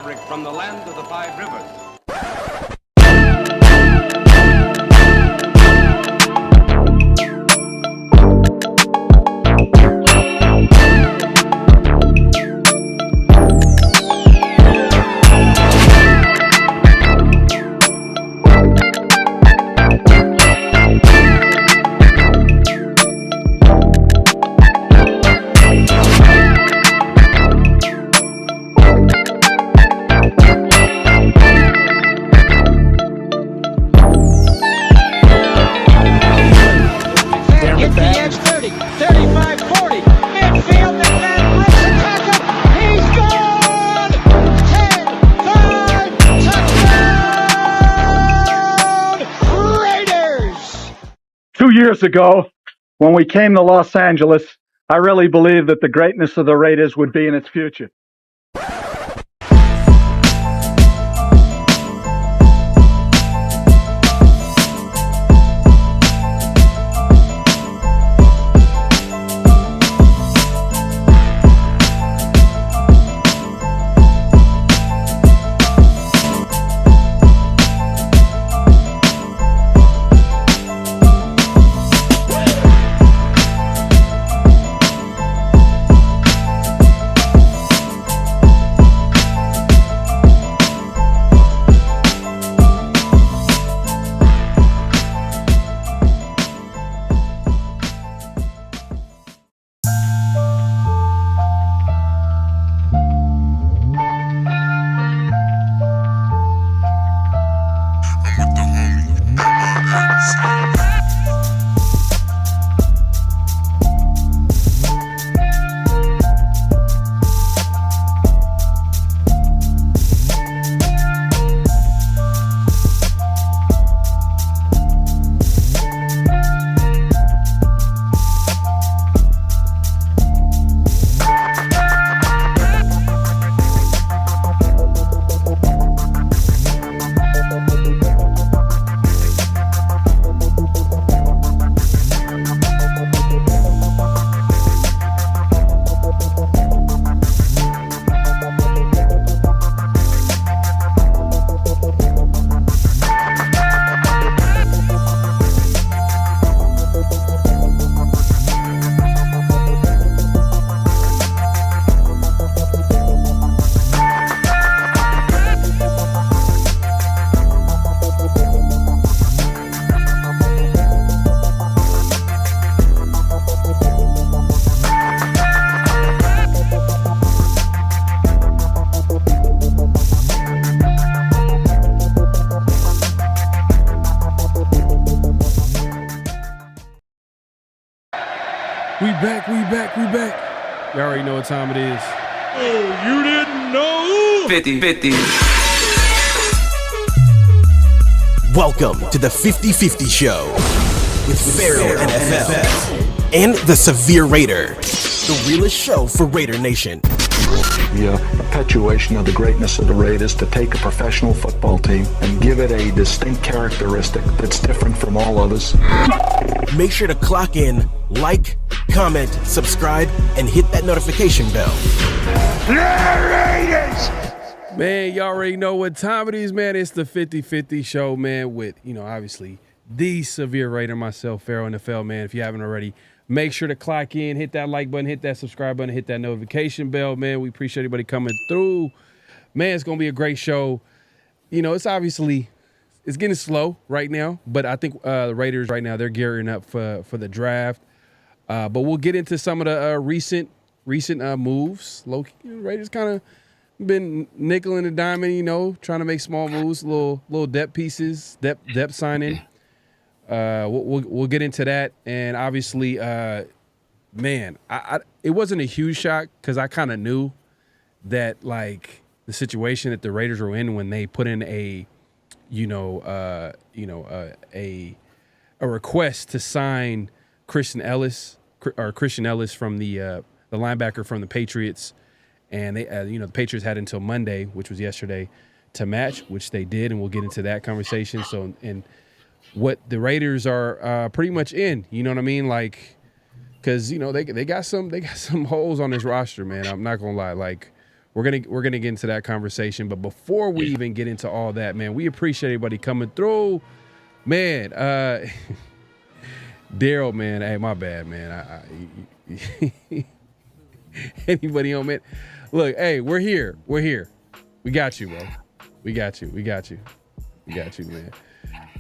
From the land of the five rivers. Years ago, when we came to Los Angeles, I really believed that the greatness of the Raiders would be in its future. We back. You already know what time it is. Oh, you didn't know? 50-50. Welcome to the 50-50 Show with PharoahNFL and the Severe Raider, the realest show for Raider Nation. The perpetuation of the greatness of the Raiders to take a professional football team and give it a distinct characteristic that's different from all others. Make sure to clock in, like, comment, subscribe, and hit that notification bell. Raiders! Man, y'all already know what time it is, man. It's the 50-50 Show, man, with, obviously the Severe Raider, myself, PharoahNFL, man. If you haven't already, make sure to clock in, hit that like button, hit that subscribe button, hit that notification bell, man. We appreciate everybody coming through. Man, it's going to be a great show. It's getting slow right now, but I think the Raiders right now, they're gearing up for the draft. But we'll get into some of the recent moves. Raiders kind of been nickel and diming, trying to make small moves, little depth pieces, depth signing. We'll get into that, and obviously, man, it wasn't a huge shock because I kind of knew that the situation that the Raiders were in when they put in a request to sign Christian Ellis from the linebacker from the Patriots, and they the Patriots had until Monday, which was yesterday, to match, which they did, and we'll get into that conversation. So, and what the Raiders are pretty much in, you know what I mean? Because they got some holes on this roster, man. I'm not gonna lie. we're gonna get into that conversation. But before we even get into all that, man, we appreciate everybody coming through. Man, Daryl, man, hey, my bad, man. Anybody on, man? Look, hey, we're here. We got you, bro. We got you, man.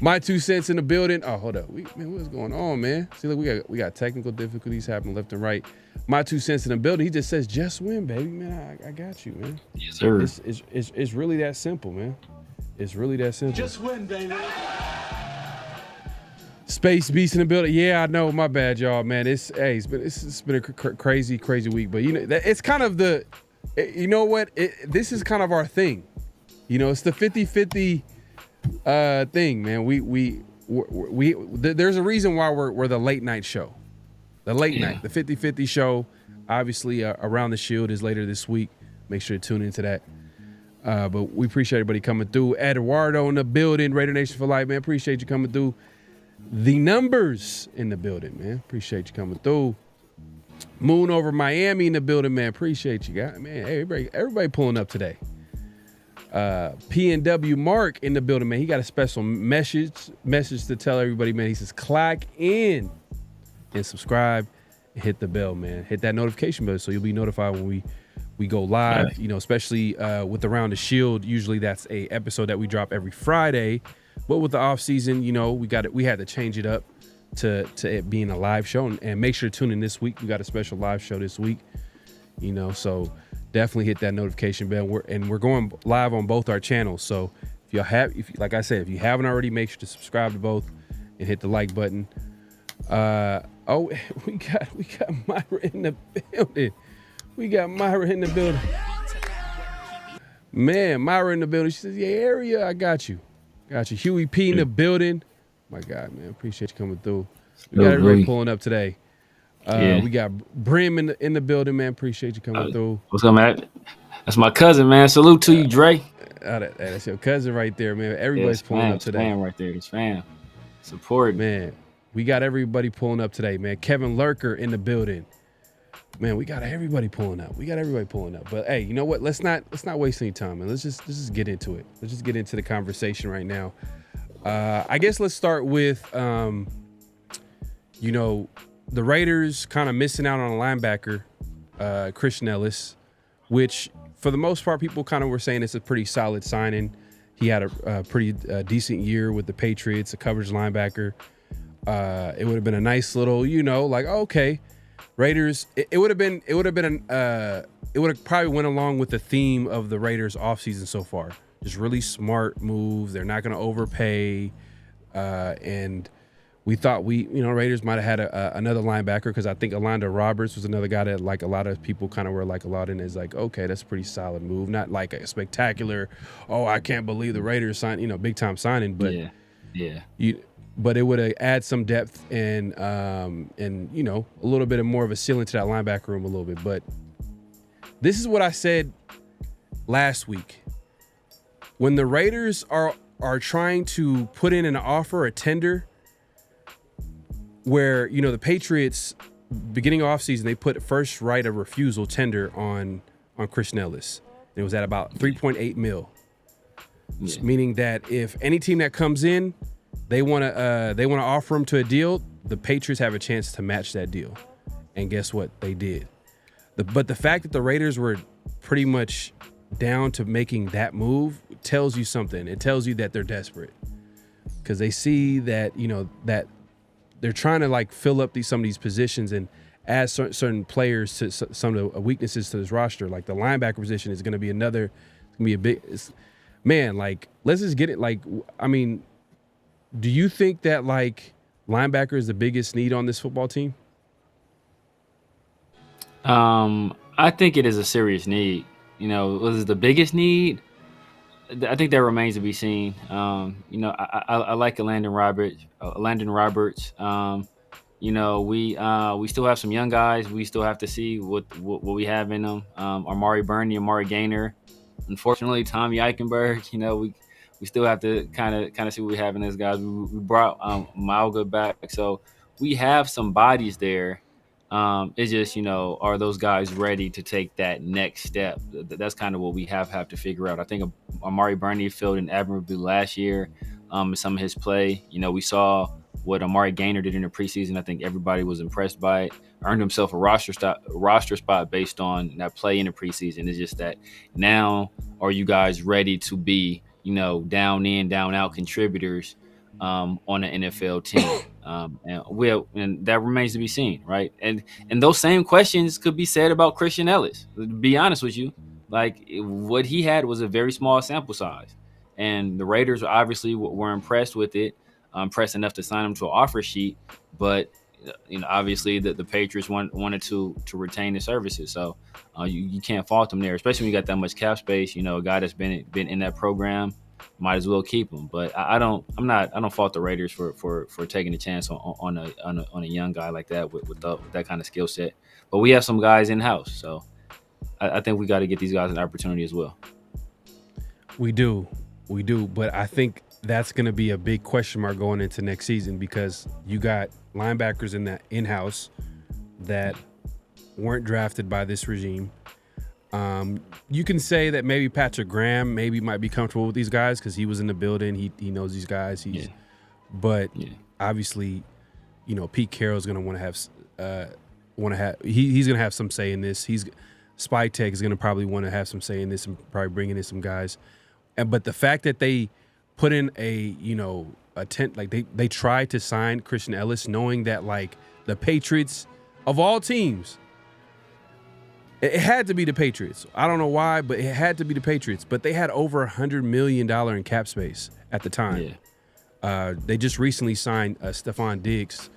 My 2 cents in the building. Oh, hold up. Man, what's going on, man? See, look, we got technical difficulties happening left and right. My 2 cents in the building. He just says, just win, baby, man. I got you, man. Yes, sir. It's really that simple, man. It's really that simple. Just win, baby. Space Beast in the building. Yeah, I know. My bad, y'all, man. It's been a crazy week, but it's kind of you know what? This is kind of our thing. It's the 50-50 thing, man. We there's a reason why we're the late night show. The late night, the 50-50 show. Obviously, Around the Shield is later this week. Make sure to tune into that. But we appreciate everybody coming through. Eduardo in the building. Raider Nation for life, man. Appreciate you coming through. The numbers in the building, man. Appreciate you coming through. Moon over Miami in the building, man. Appreciate you guys, man. Hey, everybody pulling up today. P&W Mark in the building, man. He got a special message to tell everybody, man. He says, clock in and subscribe and hit the bell, man. Hit that notification bell so you'll be notified when we go live. Especially with Around the Shield. Usually that's a episode that we drop every Friday. But with the off season, we had to change it up to it being a live show, and make sure to tune in this week. We got a special live show this week, so definitely hit that notification bell. We're going live on both our channels. So like I said, if you haven't already, make sure to subscribe to both and hit the like button. We got Myra in the building. Man, Myra in the building. She says, yeah, area, I got you. Huey P in the building. My God, man, appreciate you coming through. We got everybody pulling up today. We got Brim in the building, man. Appreciate you coming through. What's up, man? That's my cousin, man. Salute to you, Dre. That's your cousin right there, man. Everybody's pulling up today. Fam right there. It's fam. Support. Man, we got everybody pulling up today, man. Kevin Lurker in the building. Man, we got everybody pulling up. But hey, you know what? Let's not waste any time, man. Let's just get into it. Let's just get into the conversation right now. I guess let's start with the Raiders kind of missing out on a linebacker, Christian Ellis, which for the most part people kind of were saying it's a pretty solid signing. He had a pretty decent year with the Patriots, a coverage linebacker. It would have been a nice little, okay. Raiders, it would have probably went along with the theme of the Raiders offseason so far. Just really smart moves. They're not going to overpay. And we thought Raiders might have had another linebacker, because I think Alonda Roberts was another guy that like a lot of people kind of were like a lot in is like, okay, that's a pretty solid move. Not like a spectacular, I can't believe the Raiders signed, big time signing, but but it would have add some depth and a little bit of more of a ceiling to that linebacker room a little bit. But this is what I said last week. When the Raiders are trying to put in an offer, a tender, where the Patriots beginning of offseason, they put first right of refusal tender on Christian Ellis. It was at about $3.8 million, meaning that if any team that comes in, they want to offer him to a deal, the Patriots have a chance to match that deal. And guess what? They did. But the fact that the Raiders were pretty much down to making that move tells you something. It tells you that they're desperate, because they see that that they're trying to like fill up some of these positions and add certain players to some of the weaknesses to this roster. Like the linebacker position is going to be another. It's going to be a big man. Like, let's just get it. Like, I mean, do you think that like linebacker is the biggest need on this football team? I think it is a serious need. Was it the biggest need? I think that remains to be seen. I like Landon Roberts. We still have some young guys. We still have to see what we have in them. Amari Burney, Amari Gaynor. Unfortunately, Tommy Eichenberg. We still have to kind of see what we have in these guys. We brought Malga back, so we have some bodies there. It's just, are those guys ready to take that next step? That's kind of what we have to figure out. I think Amari Burney filled in admirably last year in some of his play. We saw what Amari Gaynor did in the preseason. I think everybody was impressed by it. Earned himself a roster spot based on that play in the preseason. It's just that now, are you guys ready to be, down in, down out contributors on an NFL team? And that remains to be seen, right? And those same questions could be said about Christian Ellis. To be honest with you, like what he had was a very small sample size, and the Raiders obviously were impressed with it, impressed enough to sign him to an offer sheet. But obviously the Patriots wanted to retain the services, so you can't fault them there, especially when you got that much cap space. A guy that's been in that program, might as well keep him. But I don't fault the Raiders for taking a chance on a young guy like that with that kind of skill set. But we have some guys in house, so I think we got to get these guys an opportunity as well. We do, but I think that's going to be a big question mark going into next season, because you got linebackers in that in-house that weren't drafted by this regime. You can say that maybe Patrick Graham might be comfortable with these guys because he was in the building. He knows these guys. But obviously, Pete Carroll's going to want to have he's going to have some say in this. Spy Tech is going to probably want to have some say in this and probably bringing in some guys. But the fact that they put in a tent, like they tried to sign Christian Ellis, knowing that like the Patriots of all teams. It had to be the Patriots. I don't know why, but it had to be the Patriots. But they had over $100 million in cap space at the time. Yeah. They just recently signed Stephon Diggs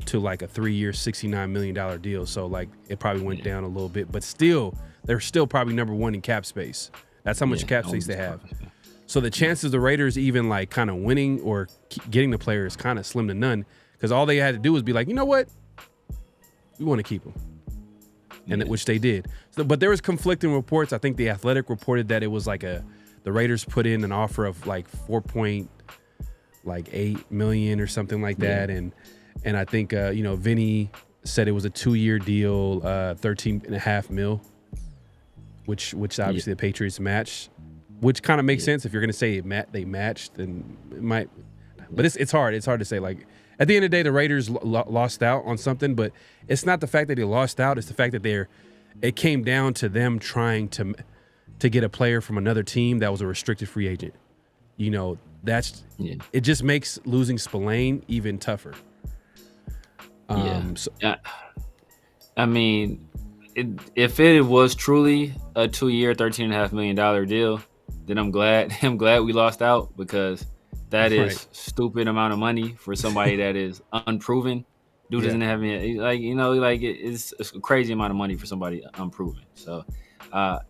to like a 3-year, $69 million deal. So like it probably went down a little bit. But still, they're still probably number one in cap space. That's how much cap space they have. So the chances of the Raiders even like kind of winning or getting the player is kind of slim to none, because all they had to do was be like, you know what? We want to keep him. And which they did. So, but there was conflicting reports. I think The Athletic reported that it was like the Raiders put in an offer of like $4.8 million or something like that. And I think Vinny said it was a 2-year deal, $13.5 million, which obviously the Patriots matched, which kind of makes sense. If you're going to say they matched, then it might. But it's hard. It's hard to say. Like at the end of the day, the Raiders lost out on something, but it's not the fact that they lost out. It's the fact that it came down to them trying to get a player from another team that was a restricted free agent. It just makes losing Spillane even tougher. I mean, if it was truly a 2-year, $13.5 million deal, then I'm glad we lost out, because that is stupid amount of money for somebody that is unproven. Dude doesn't have any, it's a crazy amount of money for somebody unproven. So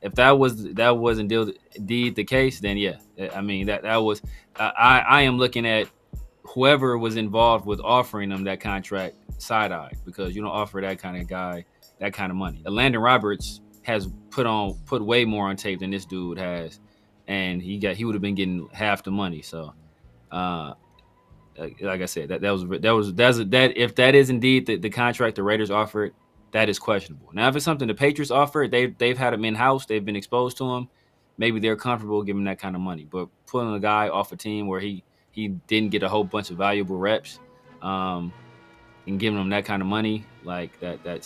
if that was indeed the case, then I mean that was I am looking at whoever was involved with offering them that contract side-eyed, because you don't offer that kind of guy that kind of money. Landon Roberts has put way more on tape than this dude has, and he would have been getting half the money. So like I said, that if that is indeed the contract the Raiders offered, that is questionable. Now, if it's something the Patriots offered, they've had him in-house, they've been exposed to him, maybe they're comfortable giving that kind of money. But pulling a guy off a team where he didn't get a whole bunch of valuable reps, and giving him that kind of money, like I'd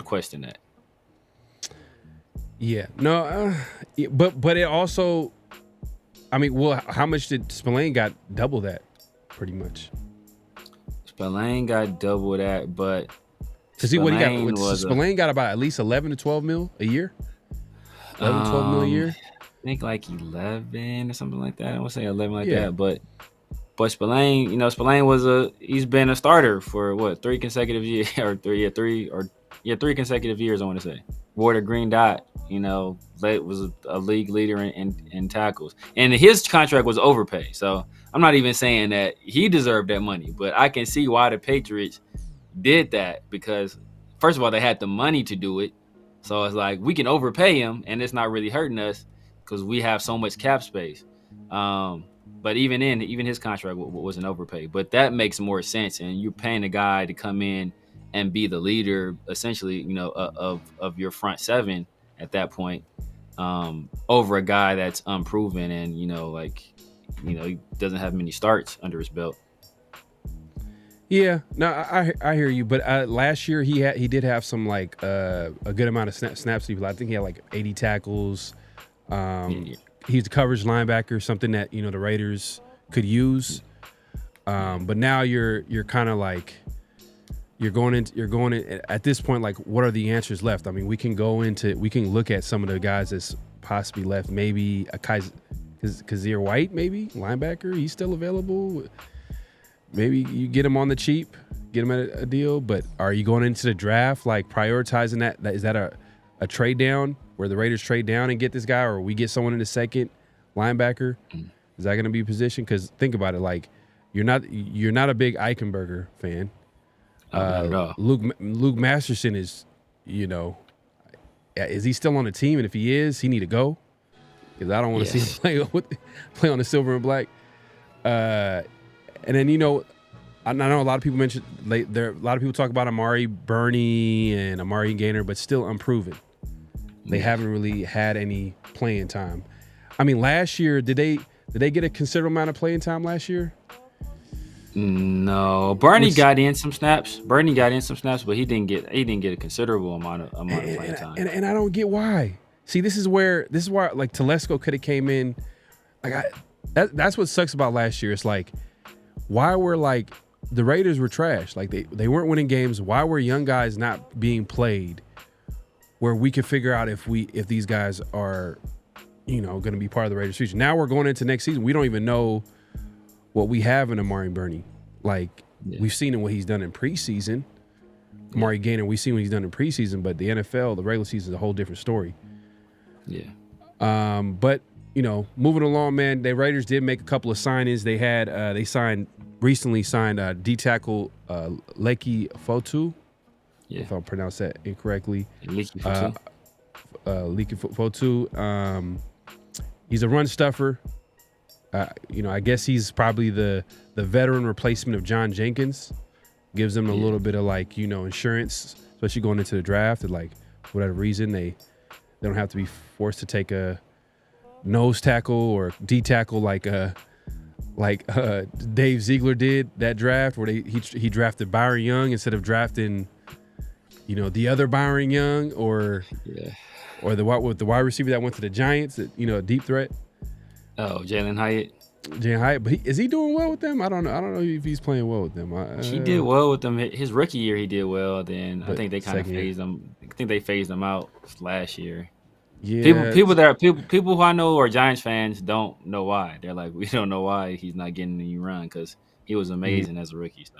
question that. Yeah, no, but it also, I mean, well, how much did Spillane got? Double that, pretty much. Spillane got double that, but because Spillane got about at least 11 to 12 mil a year. 11, 12 mil a year. I think like 11 or something like that. I would say 11 that, but Spillane, he's been a starter for 3 consecutive years, or 3 consecutive years, I want to say. Wore the green dot, was a league leader in tackles. And his contract was overpaid. So I'm not even saying that he deserved that money, but I can see why the Patriots did that, because first of all, they had the money to do it. So it's like, we can overpay him and it's not really hurting us because we have so much cap space. But But even his contract wasn't overpaid. But that makes more sense, and you're paying a guy to come in and be the leader, essentially, of your front seven at that point, over a guy that's unproven and he doesn't have many starts under his belt. Yeah, no, I hear you. But last year he did have some like a good amount of snaps. I think he had like 80 tackles. He's the coverage linebacker, something that the Raiders could use. But now you're kind of like you're going in at this point. Like, what are the answers left? I mean, we can look at some of the guys that's possibly left. Maybe a Kazir White, maybe linebacker. He's still available. Maybe you get him on the cheap, get him at a deal. But are you going into the draft like prioritizing that? Is that a trade down where the Raiders trade down and get this guy, or we get someone in the second linebacker? Is that going to be a position? Because think about it, like you're not a big Eichenberger fan. Not at all. Luke Masterson is he still on the team? And if he is, he need to go because I don't want to see him play on the silver and black. And then I know a lot of people mentioned a lot of people talk about Amari Burney and Amari Gainer, but still unproven. They haven't really had any playing time. I mean, last year did they get a considerable amount of playing time last year? No, Burney got in some snaps. But he didn't get a considerable amount of playing time. And I don't get why. See, this is why like Telesco could have came in. Like that's what sucks about last year. It's like why were like the Raiders were trash. Like they weren't winning games. Why were young guys not being played? Where we could figure out if these guys are, going to be part of the Raiders' future. Now we're going into next season. We don't even know what we have in Amari Burney. Like we've seen what he's done in preseason. Amari Gainer, we've seen what he's done in preseason, but the NFL, the regular season is a whole different story. Yeah. But moving along, man, the Raiders did make a couple of signings. They had recently signed D tackle Leki Fotu. Yeah. If I pronounce that incorrectly. Leki Fotu. He's a run stuffer. I guess he's probably the veteran replacement of John Jenkins. Gives them a little bit of like, insurance, especially going into the draft. And like, for whatever reason, they don't have to be forced to take a nose tackle or D tackle like Dave Ziegler did that draft where he drafted Byron Young instead of drafting the other Byron Young or the wide receiver that went to the Giants, a deep threat. Oh, Jalen Hyatt. But is he doing well with them? I don't know if he's playing well with them. He did well with them. His rookie year, he did well. Then I think they kind of phased him. I think they phased him out last year. Yeah. People who I know are Giants fans don't know why. They're like, we don't know why he's not getting any run because he was amazing as a rookie. So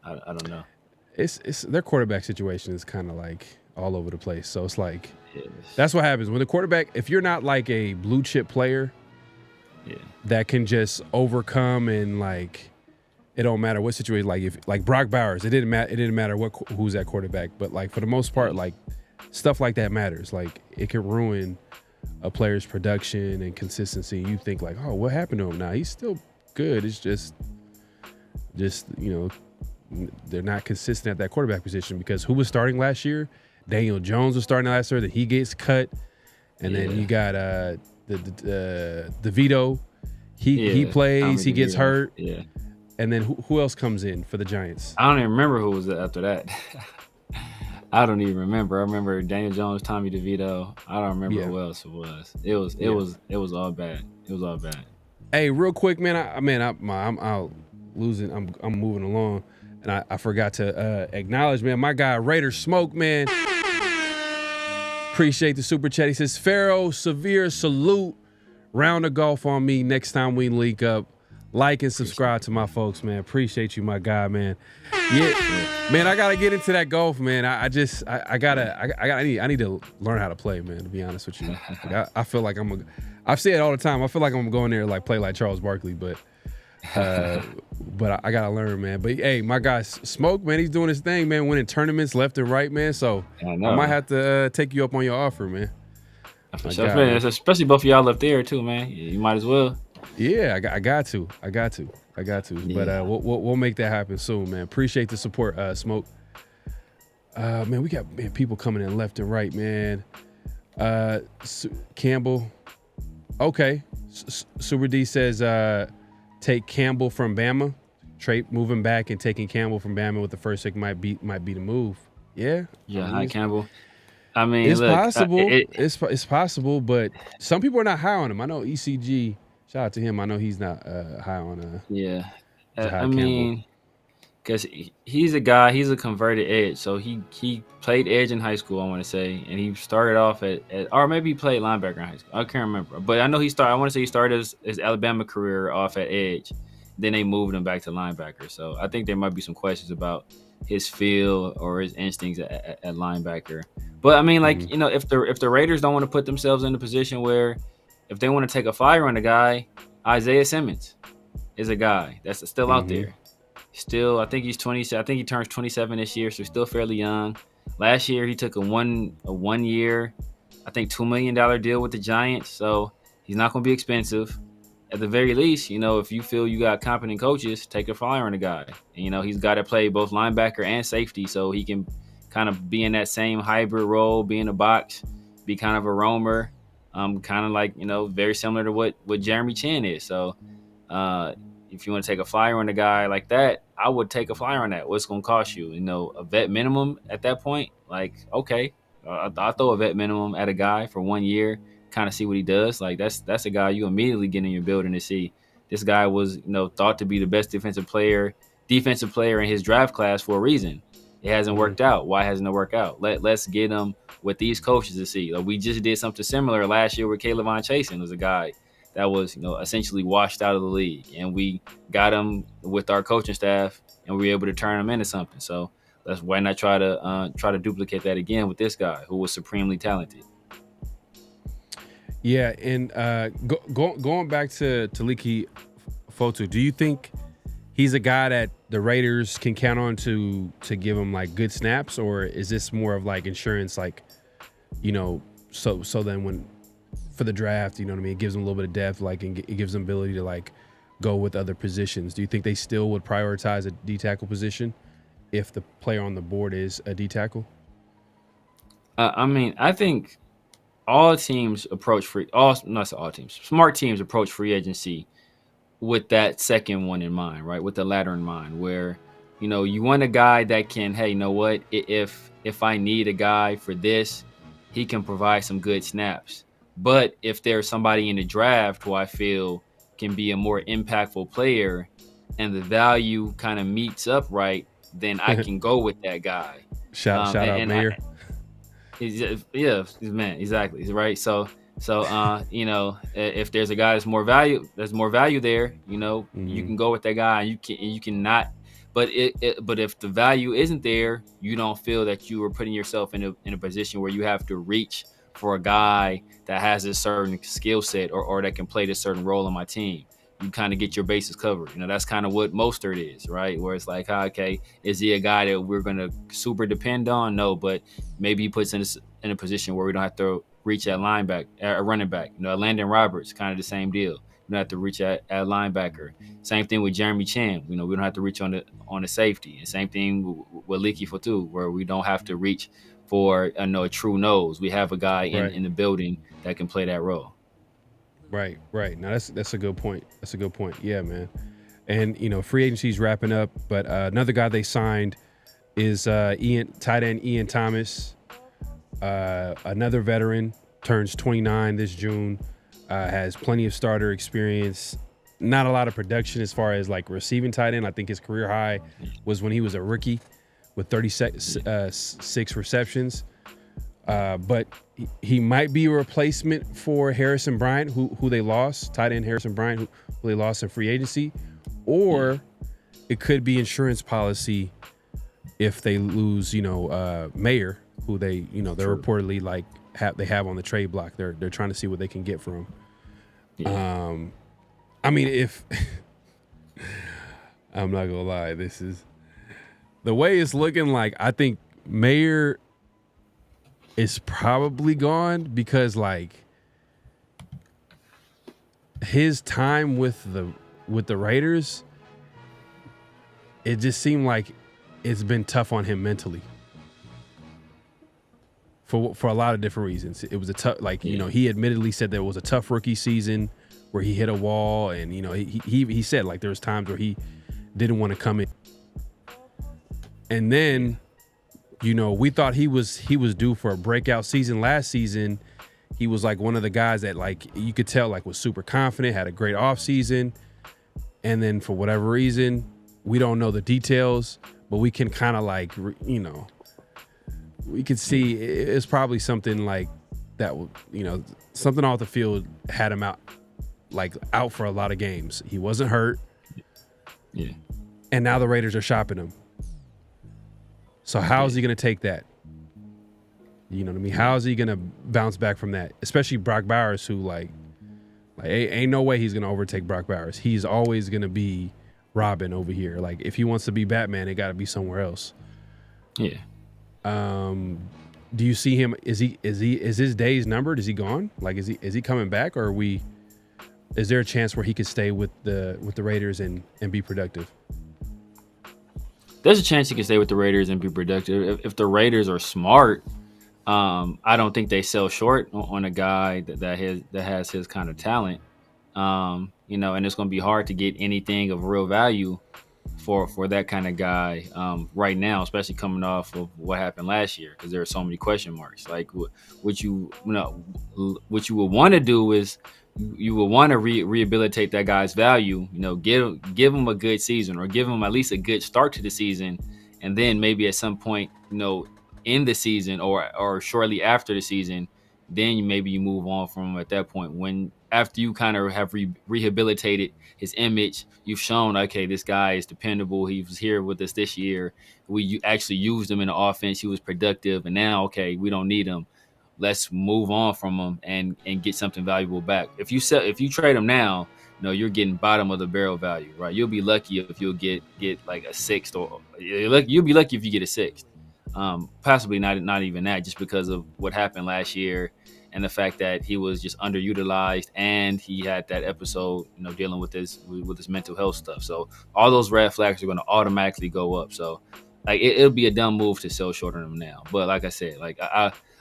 I don't know. It's their quarterback situation is kind of like all over the place. So it's like that's what happens when the quarterback. If you're not like a blue chip player. Yeah. That can just overcome and like it don't matter what situation. Like if like Brock Bowers, it didn't matter who's that quarterback, but like for the most part, like stuff like that matters. Like it can ruin a player's production and consistency. You think like, oh, what happened to him? Now he's still good. It's just they're not consistent at that quarterback position because who was starting last year? Daniel Jones was starting last year. Then he gets cut, and then you got the DeVito, he plays, he gets hurt. Yeah. And then who else comes in for the Giants? I don't even remember who was after that. I don't even remember. I remember Daniel Jones, Tommy DeVito. I don't remember who else it was. It was all bad. It was all bad. Hey, real quick, man. I'm out losing. I'm moving along, and I forgot to acknowledge, man, my guy Raider Smoke, man. Appreciate the super chat. He says, Pharaoh, severe salute. Round of golf on me next time we link up. Like and subscribe to my folks, man. Appreciate you, my guy, man. Yeah, man, I gotta get into that golf, man. I need to learn how to play, man, to be honest with you. Like, I feel like I've said it all the time. I feel like I'm gonna go in there and like play like Charles Barkley, but I gotta learn, man. But hey, my guy Smoke, man, he's doing his thing, man, winning tournaments left and right, man. So I might have to take you up on your offer, man. For sure, man. Especially both of y'all up there too, man. You might as well. Yeah, I got to. Yeah. But we'll make that happen soon, man. Appreciate the support, Smoke. Man, we got people coming in left and right, man. Campbell. Okay. Super D says take Campbell from Bama. Trade moving back and taking Campbell from Bama with the first pick might be the move. Yeah. Yeah, hi Campbell. I mean, It's look, possible. It's possible, but some people are not high on him. I know ECG. Shout out to him. I know he's not high on. yeah. Jahad I mean, because he's a guy. He's a converted edge. So he played edge in high school, I want to say, and he started off at or maybe he played linebacker in high school. I can't remember, but I know he started. I want to say he started his Alabama career off at edge. Then they moved him back to linebacker. So I think there might be some questions about his feel or his instincts at linebacker. But I mean, like, you know, if the Raiders don't want to put themselves in a position where if they want to take a flyer on the guy, Isaiah Simmons is a guy that's still out there. Still, I think he's 20. I think he turns 27 this year, so he's still fairly young. Last year he took a one year, I think $2 million deal with the Giants. So he's not going to be expensive. At the very least, you know, if you feel you got competent coaches, take a flyer on the guy. And, you know, he's got to play both linebacker and safety, so he can kind of be in that same hybrid role, be in the box, be kind of a roamer, kind of like, you know, very similar to what Jeremy Chin is. So if you want to take a flyer on a guy like that, I would take a flyer on that. What's going to cost you? You know, a vet minimum at that point? Like, okay, I'll throw a vet minimum at a guy for 1 year, kind of see what he does. Like, that's a guy you immediately get in your building to see. This guy was, you know, thought to be the best defensive player in his draft class for a reason. It hasn't worked out. Why hasn't it worked out? Let's get him with these coaches to see. Like, we just did something similar last year with Kayvon Chasen. Was a guy that was, you know, essentially washed out of the league, and we got him with our coaching staff, and we were able to turn him into something. So that's why not try to duplicate that again with this guy who was supremely talented. Yeah, and going back to Taliki Fotu, do you think he's a guy that the Raiders can count on to give him like good snaps, or is this more of like insurance, like, you know, so then when for the draft, you know what I mean, it gives them a little bit of depth, like, and it gives them ability to like go with other positions. Do you think they still would prioritize a D tackle position if the player on the board is a D tackle? I mean, I think smart teams approach free agency with that second one in mind, right? With the latter in mind, where, you know, you want a guy that can, hey, you know what, if I need a guy for this, he can provide some good snaps. But if there's somebody in the draft who I feel can be a more impactful player and the value kind of meets up right, then I can go with that guy. Shout out Mayor. Yeah, man, exactly, right. So you know, if there's a guy there's more value there, you know, you can go with that guy, and you can not. But but if the value isn't there, you don't feel that you are putting yourself in a position where you have to reach for a guy that has a certain skill set or that can play this certain role on my team. You kind of get your bases covered. You know, that's kind of what Mostert is, right? Where it's like, okay, is he a guy that we're going to super depend on? No, but maybe he puts us in a position where we don't have to reach at running back. You know, Landon Roberts, kind of the same deal. We don't have to reach at linebacker. Same thing with Jeremy Chin. You know, we don't have to reach on the safety. And same thing with Liki Fotu, where we don't have to reach for a true nose. We have a guy in the building that can play that role. Right. Now that's a good point. Yeah, man. And, you know, free agency's wrapping up, but another guy they signed is tight end Ian Thomas. Another veteran, turns 29 this June, has plenty of starter experience. Not a lot of production as far as like receiving tight end. I think his career high was when he was a rookie with 36 receptions. But he might be a replacement for Harrison Bryant, who they lost, tight end Harrison Bryant, who they lost in free agency. Or it could be insurance policy if they lose, you know, Mayer, who they, you know, they're reportedly like have on the trade block. They're trying to see what they can get from him. Yeah. I mean, if I'm not gonna lie, this is the way it's looking like. I think Mayer is probably gone because, like, his time with the Raiders, it just seemed like it's been tough on him mentally. For a lot of different reasons. It was a tough, he admittedly said there was a tough rookie season where he hit a wall, and he said like there was times where he didn't want to come in. And then, we thought he was due for a breakout season last season. He was like one of the guys that you could tell was super confident, had a great offseason. And then for whatever reason, we don't know the details, but we can kind of we could see it's probably something like that, something off the field had him out for a lot of games. He wasn't hurt. Yeah. And now the Raiders are shopping him. So how is he going to take that? You know what I mean? How is he going to bounce back from that? Especially Brock Bowers, who ain't no way he's going to overtake Brock Bowers. He's always going to be Robin over here. If he wants to be Batman, it got to be somewhere else. Yeah. Do you see him? Is his days numbered? Is he gone? Is he coming back, or is there a chance where he could stay with the Raiders and be productive? There's a chance he can stay with the Raiders and be productive. If the Raiders are smart, I don't think they sell short on a guy that has his kind of talent. And it's going to be hard to get anything of real value for that kind of guy right now, especially coming off of what happened last year, because there are so many question marks. What you would want to do is you would want to rehabilitate that guy's value. Give him a good season, or give him at least a good start to the season, and then maybe at some point, in the season or shortly after the season, then you move on from him at that point. After you kind of have rehabilitated his image, you've shown, okay, this guy is dependable. He was here with us this year. We actually used him in the offense. He was productive, and now, okay, we don't need him. Let's move on from him and get something valuable back. If you trade him now, you're getting bottom of the barrel value, right? You'll be lucky if you'll get like a sixth, or you'll be lucky if you get a sixth. Possibly not even that, just because of what happened last year and the fact that he was just underutilized, and he had that episode, dealing with his mental health stuff. So all those red flags are going to automatically go up. So it'll be a dumb move to sell short on him now. But like I said,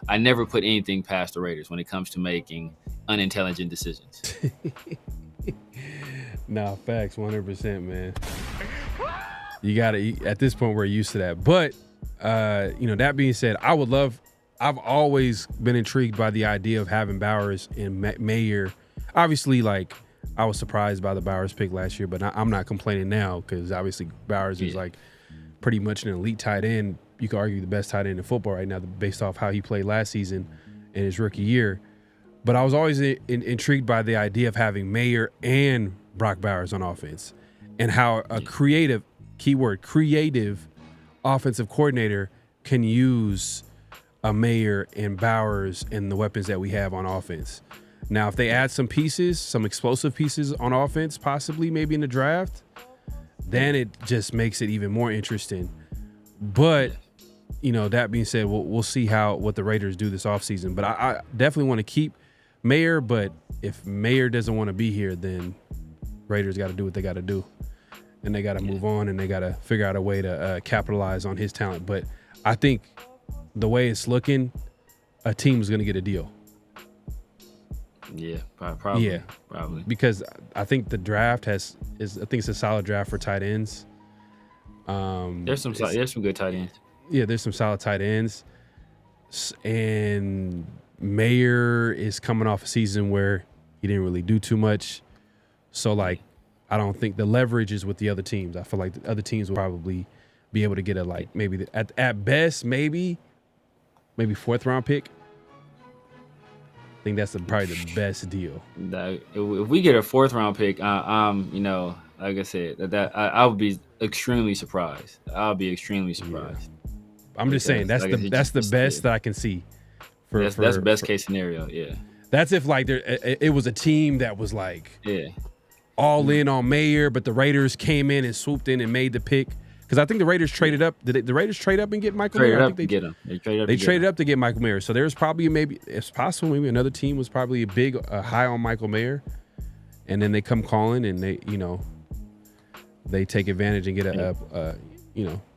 I never put anything past the Raiders when it comes to making unintelligent decisions. Nah, facts, 100%, man. You got to, at this point, we're used to that. But, that being said, I've always been intrigued by the idea of having Bowers and Mayer. Obviously, I was surprised by the Bowers pick last year, but I'm not complaining now, because obviously Bowers is pretty much an elite tight end. You could argue the best tight end in football right now, based off how he played last season in his rookie year. But I was always intrigued by the idea of having Mayer and Brock Bowers on offense, and how a creative offensive coordinator can use a Mayer and Bowers and the weapons that we have on offense. Now, if they add some pieces, some explosive pieces on offense, possibly maybe in the draft, then it just makes it even more interesting. But, that being said, we'll see what the Raiders do this offseason. But I definitely want to keep Mayer, but if Mayer doesn't want to be here, then Raiders got to do what they got to do. And they got to move on, and they got to figure out a way to capitalize on his talent. But I think the way it's looking, a team is going to get a deal. Yeah, probably. Yeah, probably. Because I think the draft it's a solid draft for tight ends. There's some good tight ends. Yeah, there's some solid tight ends. And Mayer is coming off a season where he didn't really do too much. So, I don't think the leverage is with the other teams. I feel like the other teams will probably be able to get maybe at best, maybe fourth round pick. I think that's probably the best deal. If we get a fourth round pick, like I said, I would be extremely surprised. I'll be extremely surprised. Yeah. I'm just saying that's the best that I can see. That's the best case scenario. Yeah. That's if it was a team that was all in on Mayer, but the Raiders came in and swooped in and made the pick. Because I think the Raiders traded up. Did the Raiders trade up and get Michael Mayer? I think they get him. They traded up to get Michael Mayer. So there's probably it's possible maybe another team was probably high on Michael Mayer, and then they come calling and they take advantage and get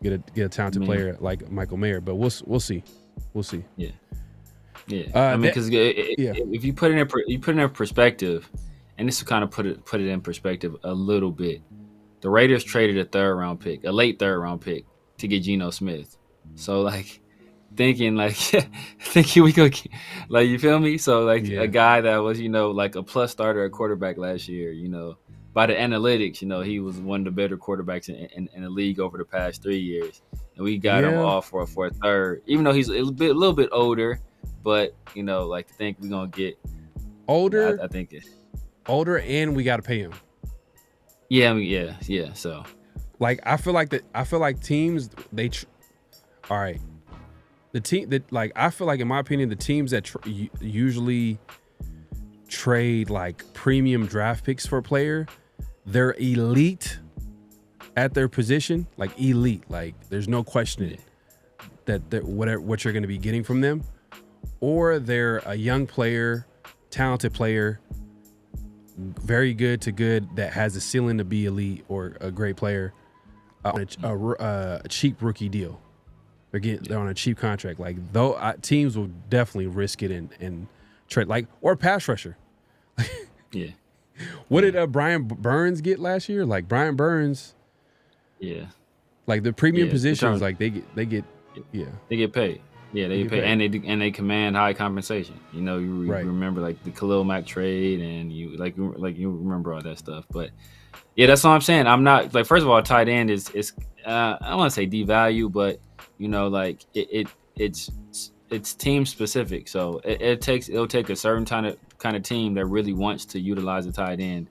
get a talented player like Michael Mayer. But we'll see. Yeah. I mean, because if you put it in perspective, and this will kind of put it in perspective a little bit. The Raiders traded a late third round pick to get Geno Smith. So like thinking we could, like, you feel me? So like a guy that was, like a plus starter at quarterback last year, by the analytics, he was one of the better quarterbacks in the league over the past 3 years. And we got him off for a third, even though he's a little bit older, but like, to think we're going to get older. I think it's older, and we got to pay him. Yeah. So, like, I feel like teams all right. The team that, like, I feel like, in my opinion, the teams that usually trade like premium draft picks for a player, they're elite at their position, like elite. Like, there's no questioning that what you're going to be getting from them, or they're a young player, talented player, very good to good, that has a ceiling to be elite or a great player on a cheap rookie deal. They're on a cheap contract. Like, teams will definitely risk it and trade, like, or pass rusher. Yeah. What did Brian Burns get last year? Like, Brian Burns. Yeah. Like, the premium positions, like they get paid. Yeah, they get paid, and they command high compensation. You remember like the Khalil Mack trade, and you remember all that stuff. But yeah, that's all I'm saying. I'm not, like, first of all, tight end is I don't want to say devalue, but like it's team specific. So it'll take a certain kind of team that really wants to utilize a tight end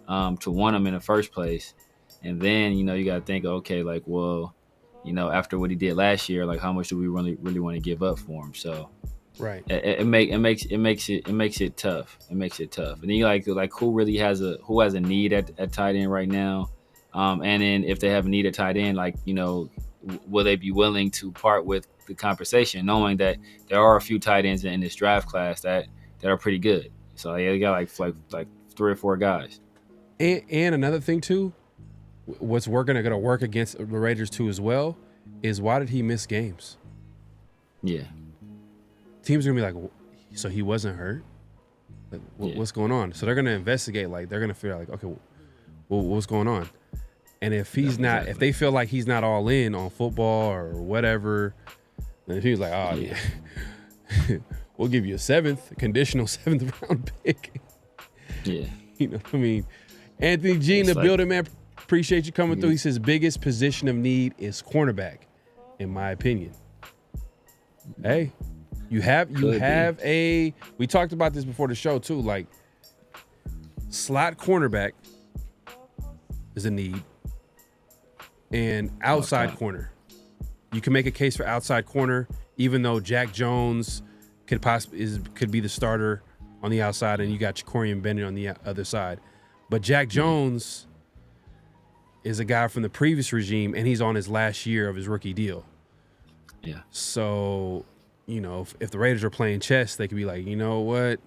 to want them in the first place. And then, you got to think, okay, like, well, after what he did last year, like, how much do we really want to give up for him? So, right, it makes it tough. It makes it tough. And then you like who has a need at tight end right now, and then if they have a need at tight end, like, will they be willing to part with the compensation, knowing that there are a few tight ends in this draft class that are pretty good. So they got like 3 or 4 guys. And another thing too, what's going to work against the Raiders too as well, is why did he miss games? Yeah. Teams are going to be like, so he wasn't hurt? Like, what's going on? So they're going to investigate. Like, they're going to figure out, like, okay, well, what's going on? And if he's not, if they feel like he's not all in on football or whatever, then if he was like, oh yeah, we'll give you a conditional 7th round pick. Yeah. What I mean? Anthony G in the building, man. Appreciate you coming through. He says biggest position of need is cornerback, in my opinion. Hey, you have we talked about this before the show too, like, slot cornerback is a need, and outside corner. You can make a case for outside corner, even though Jack Jones could be the starter on the outside, and you got Jacorian Bennett on the other side. But Jack Jones is a guy from the previous regime, and he's on his last year of his rookie deal. Yeah. So, if the Raiders are playing chess, they could be like, you know what?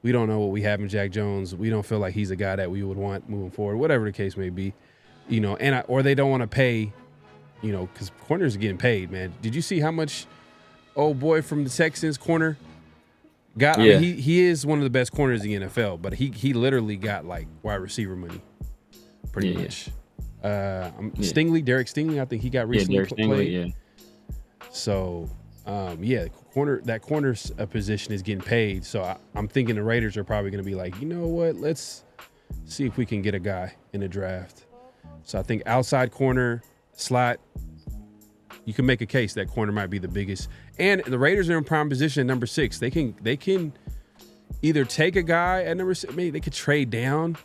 We don't know what we have in Jack Jones. We don't feel like he's a guy that we would want moving forward, whatever the case may be. Or they don't want to pay, because corners are getting paid, man. Did you see how much old boy from the Texans corner got? Yeah. I mean, he is one of the best corners in the NFL, but he literally got like wide receiver money, pretty much. Derek Stingley, I think he got recently played. Yeah. So, that corner position is getting paid. So I'm thinking the Raiders are probably going to be like, you know what? Let's see if we can get a guy in the draft. So I think outside corner, slot, you can make a case that corner might be the biggest. And the Raiders are in prime position at number 6. They can either take a guy at number 6. Maybe they could trade down.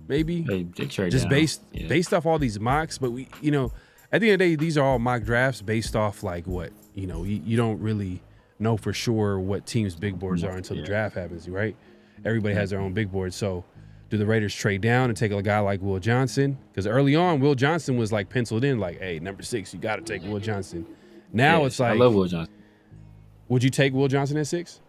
Maybe they trade just down. based off all these mocks. But at the end of the day, these are all mock drafts based off like what you don't really know for sure what teams' big boards are until the draft happens, right? Everybody has their own big board. So do the Raiders trade down and take a guy like Will Johnson? Because early on, Will Johnson was like penciled in, like, hey, number 6, you got to take Will Johnson. Now it's like, I love Will Johnson. Would you take Will Johnson at 6?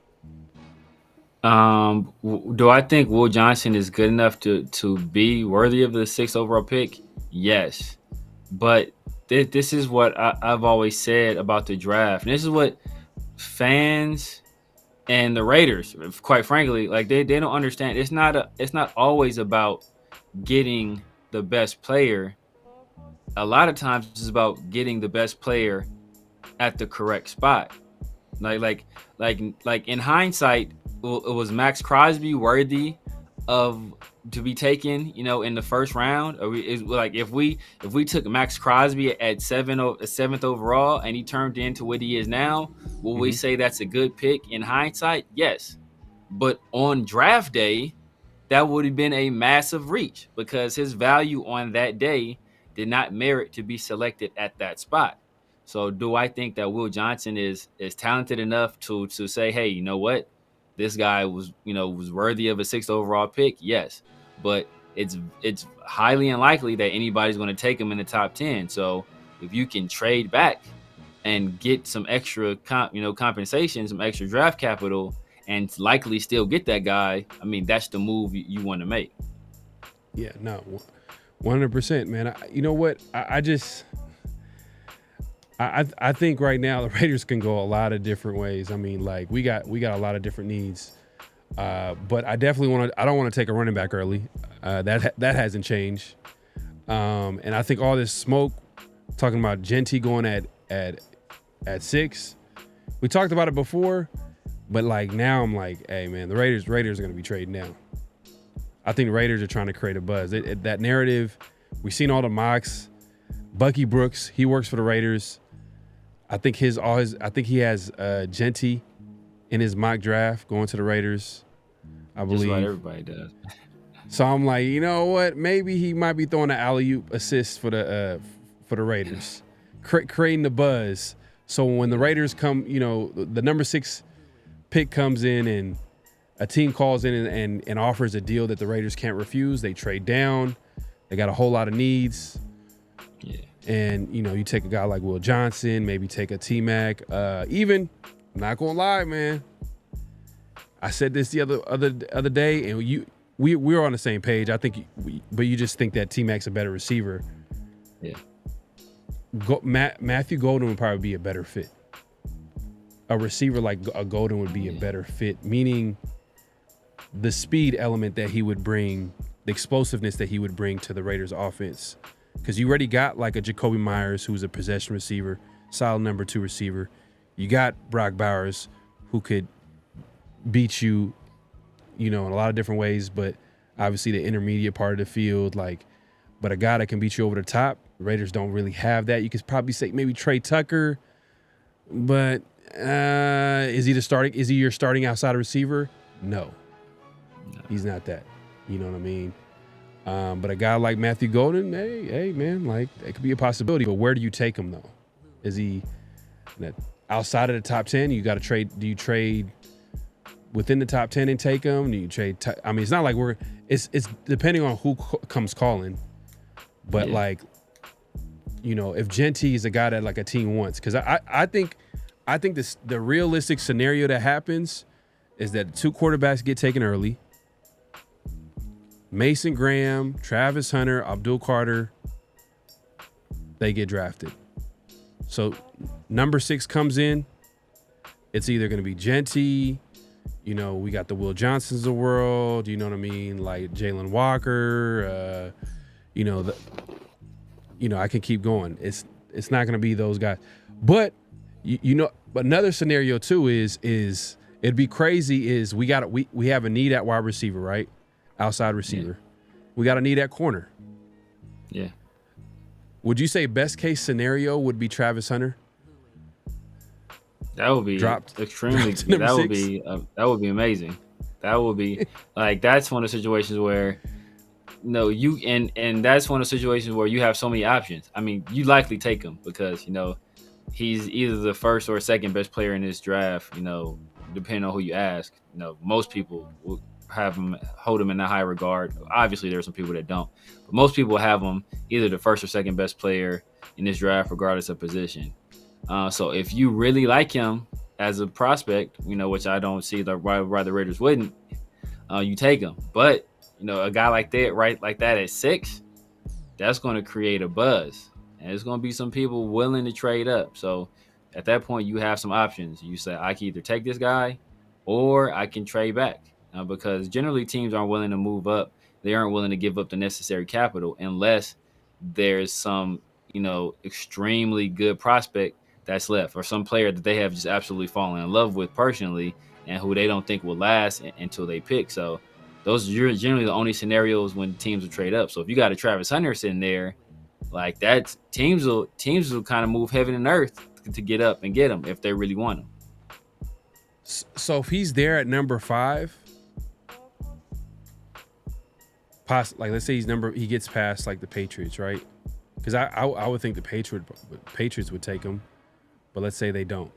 Do I think Will Johnson is good enough to be worthy of the 6th overall pick? Yes, but this is what I've always said about the draft, and this is what fans and the Raiders, quite frankly, like they don't understand. It's not always about getting the best player. A lot of times it's about getting the best player at the correct spot. Like in hindsight, was Max Crosby worthy of to be taken, in the first round? Or like if we took Max Crosby at 7th overall and he turned into what he is now, will we say that's a good pick in hindsight? Yes. But on draft day, that would have been a massive reach because his value on that day did not merit to be selected at that spot. So do I think that Will Johnson is talented enough to say, hey, you know what? This guy was worthy of a 6th overall pick? Yes. But it's highly unlikely that anybody's going to take him in the top 10. So if you can trade back and get some extra compensation, some extra draft capital, and likely still get that guy, I mean, that's the move you want to make. Yeah, no, 100%, man. You know what? I think right now the Raiders can go a lot of different ways. I mean, like we got a lot of different needs, but I definitely I don't want to take a running back early. That hasn't changed, and I think all this smoke talking about Genty going at 6. We talked about it before. But like now I'm like, hey man, the Raiders are going to be trading now. I think the Raiders are trying to create a buzz. That narrative, we've seen all the mocks. Bucky Brooks, he works for the Raiders. I think he has Genty in his mock draft going to the Raiders. I believe. Just like everybody does. So I'm like, you know what? Maybe he might be throwing an alley-oop assist for the Raiders, creating the buzz. So when the Raiders come, the number 6 pick comes in and a team calls in and offers a deal that the Raiders can't refuse, they trade down. They got a whole lot of needs. Yeah. And, you take a guy like Will Johnson, maybe take a T-Mac. Even, I'm not going to lie, man. I said this the other day, and we were on the same page. I think, but you just think that T-Mac's a better receiver. Yeah. Matthew Golden would probably be a better fit. A receiver like a Golden would be a better fit, meaning the speed element that he would bring, the explosiveness that he would bring to the Raiders offense. Because you already got like a Jacoby Myers, who's a possession receiver, solid number 2 receiver. You got Brock Bowers, who could beat you, in a lot of different ways, but obviously the intermediate part of the field, but a guy that can beat you over the top. The Raiders don't really have that. You could probably say maybe Trey Tucker, but is he your starting outside receiver? No, he's not that. You know what I mean? But a guy like Matthew Golden, hey man, like it could be a possibility. But where do you take him though? Is he outside of the top 10? You got to trade. Do you trade within the top 10 and take him? Do you trade? I mean, it's not like it's depending on who comes calling. But if Genty is a guy that like a team wants, because I think the realistic scenario that happens is that 2 quarterbacks get taken early. Mason Graham, Travis Hunter, Abdul Carter, they get drafted. So number 6 comes in. It's either going to be Genty. We got the Will Johnsons of the world. You know what I mean? Like Jalen Walker. I can keep going. It's not going to be those guys. But but another scenario too is it'd be crazy is we have a need at wide receiver, right? Outside receiver. Yeah. We got a need at corner. Yeah. Would you say best case scenario would be Travis Hunter? That would be extremely. That would be amazing. That would be that's one of the situations where and that's one of the situations where you have so many options. I mean, you likely take him because he's either the first or second best player in this draft. Depending on who you ask. Most people will hold him in that high regard. Obviously, there are some people that don't, but most people have him either the first or second best player in this draft, regardless of position. So if you really like him, as a prospect, which I don't see why the Raiders wouldn't, you take him. But a guy like that, right, like that at 6, that's going to create a buzz, and there's going to be some people willing to trade up. So at that point, you have some options. You say, I can either take this guy, or I can trade back, because generally teams aren't willing to move up. They aren't willing to give up the necessary capital unless there's some, extremely good prospect that's left, or some player that they have just absolutely fallen in love with personally and who they don't think will last until they pick. So those are generally the only scenarios when teams will trade up. So if you got a Travis Hunter sitting there, like that, teams will kind of move heaven and earth to get up and get him if they really want him. So if he's there at number 5, like let's say he gets past like the Patriots, right? Because I would think the Patriots would take him, but let's say they don't.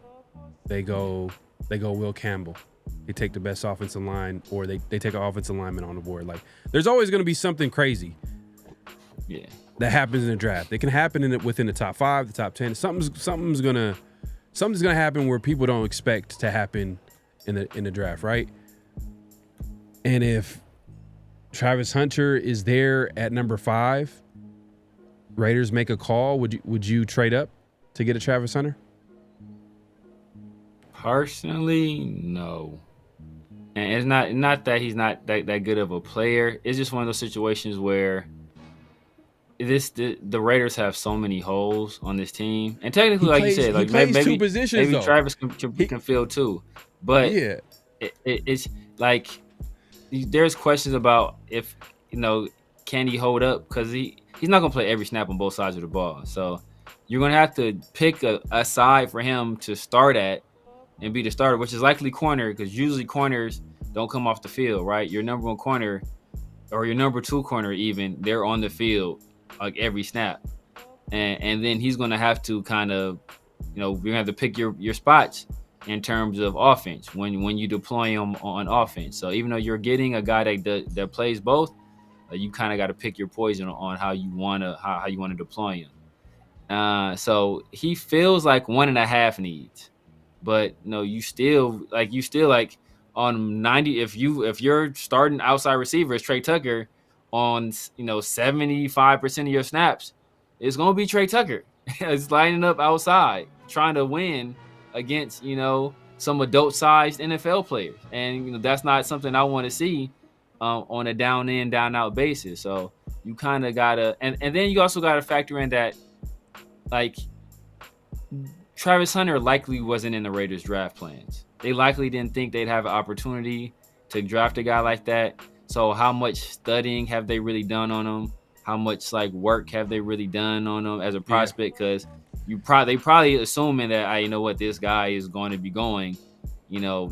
They go Will Campbell. They take the best offensive line, or they take an offensive lineman on the board. Like there's always going to be something crazy. Yeah. That happens in the draft. It can happen within the top 5, the top 10. Something's gonna happen where people don't expect to happen in the draft, right? And if Travis Hunter is there at number 5, Raiders make a call, would you trade up to get a Travis Hunter? Personally, no. And it's not that he's not that good of a player. It's just one of those situations where the Raiders have so many holes on this team, and technically, like you said, like maybe 2 positions. Maybe Travis can fill 2, but yeah, it's like there's questions about if can he hold up, because he's not gonna play every snap on both sides of the ball. So you're gonna have to pick a side for him to start at and be the starter, which is likely corner, because usually corners don't come off the field, right? Your number 1 corner or your number 2 corner, even, they're on the field like every snap, and then he's gonna have to kind of, you're gonna have to pick your spots in terms of offense when you deploy him on offense. So even though you're getting a guy that plays both, you kind of got to pick your poison on how you want to deploy him. So he feels like 1.5 needs, but you still on 90. If you're starting outside receiver is Trey Tucker on 75% of your snaps, it's gonna be Trey Tucker. It's lining up outside trying to win against some adult-sized NFL players, and that's not something I want to see on a down in, down out basis. So you kind of gotta, and then you also gotta factor in that, like, Travis Hunter likely wasn't in the Raiders draft plans. They likely didn't think they'd have an opportunity to draft a guy like that. So how much studying have they really done on him? How much work have they really done on him as a prospect? Because they probably assuming that this guy is going to be going,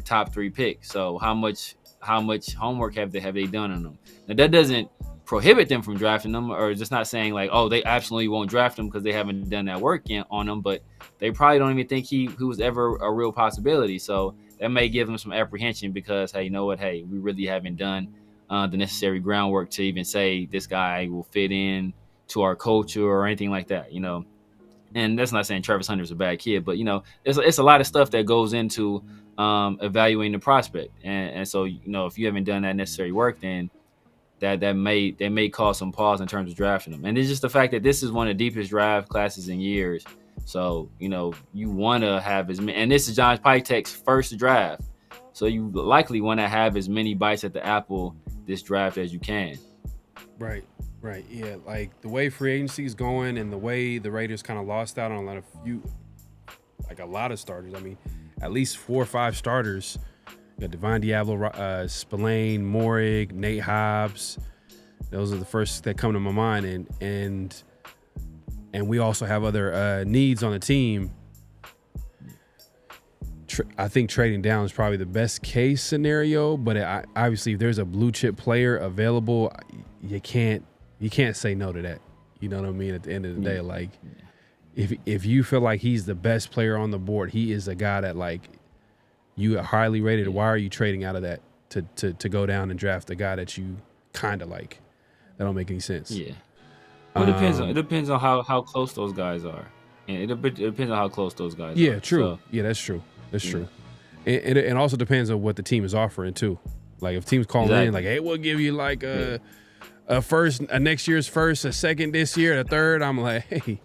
top 3 pick. So how much homework have they done on him? Now that doesn't prohibit them from drafting them, or just not saying they absolutely won't draft him because they haven't done that work on him, but they probably don't even think he was ever a real possibility. So that may give them some apprehension because, hey, we really haven't done the necessary groundwork to even say this guy will fit in to our culture or anything like that, And that's not saying Travis Hunter's a bad kid, but it's a lot of stuff that goes into evaluating the prospect, and so if you haven't done that necessary work, then that may cause some pause in terms of drafting them. And it's just the fact that this is one of the deepest draft classes in years. So you want to have as many, and this is John Pytek's first draft, so you likely want to have as many bites at the apple this draft as you can. Right. Yeah, like the way free agency is going and the way the Raiders kind of lost out on a lot of starters. I mean, at least 4 or 5 starters. You got Devon Diablo, Spillane, Morig, Nate Hobbs. Those are the first that come to my mind. And we also have other needs on the team. I think trading down is probably the best case scenario, but obviously if there's a blue chip player available, you can't say no to that. You know what I mean? At the end of the day, like if you feel like he's the best player on the board, he is a guy that you are highly rated. Why are you trading out of that to go down and draft a guy that you kind of like? That don't make any sense. Yeah. Well, it depends on how close those guys are. And it depends on how close those guys are. Yeah, true. So, yeah, that's true. That's true. And also depends on what the team is offering too. Like if teams call in like, hey, we'll give you like a first, a next year's first, a second this year, a third. I'm like, hey.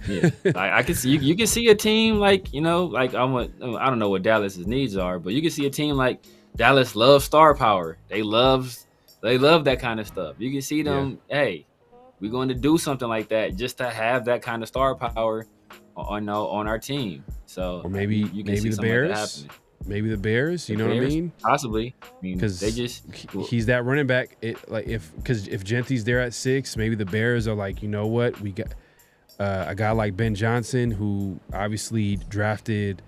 Yeah, I can see you can see a team like, you know, like I don't know what Dallas's needs are, but you can see a team like Dallas loves star power. They love that kind of stuff. You can see them, hey, we're going to do something like that just to have that kind of star power on our team. So or maybe the Bears. Like maybe the Bears, you know what I mean? Possibly. I mean, because he's that running back. Because if Gentry's there at 6, maybe the Bears are like, you know what, we got a guy like Ben Johnson, who obviously drafted,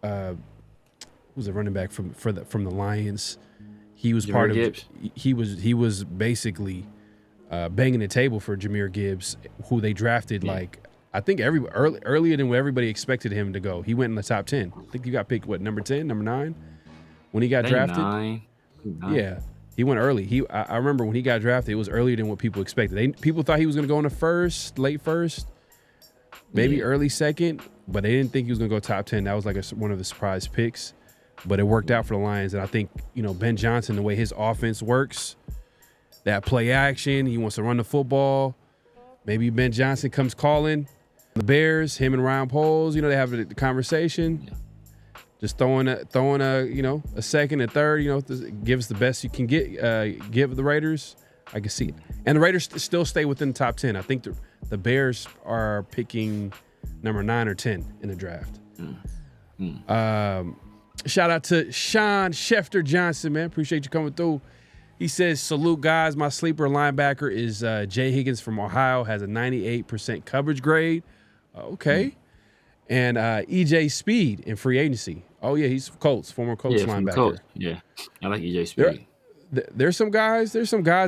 who's a running back from the Lions. He was part of. He was basically banging the table for Jahmyr Gibbs, who they drafted like I think earlier than what everybody expected him to go. He went in the top 10. I think he got picked number 10, number 9 when he got drafted. 9. Yeah. He went early. I remember when he got drafted, it was earlier than what people expected. People thought he was going to go in the late first. Maybe early second, but they didn't think he was going to go top 10. That was like one of the surprise picks, but it worked out for the Lions. And I think, you know, Ben Johnson, the way his offense works, that play action, he wants to run the football. Maybe Ben Johnson comes calling the Bears, him and Ryan Poles, you know, they have the conversation. Yeah. Just throwing a, you know, a second, a third, you know, give us the best you can give the Raiders. I can see it. And the Raiders still stay within the top 10. I think the Bears are picking number 9 or 10 in the draft. Shout out to Sean Schefter Johnson, man. Appreciate you coming through. He says, salute, guys. My sleeper linebacker is Jay Higgins from Ohio, has a 98% coverage grade. Okay. And EJ Speed in free agency. Oh, yeah, he's Colts, former Colts linebacker. Colts. Yeah, I like EJ Speed. There's some guys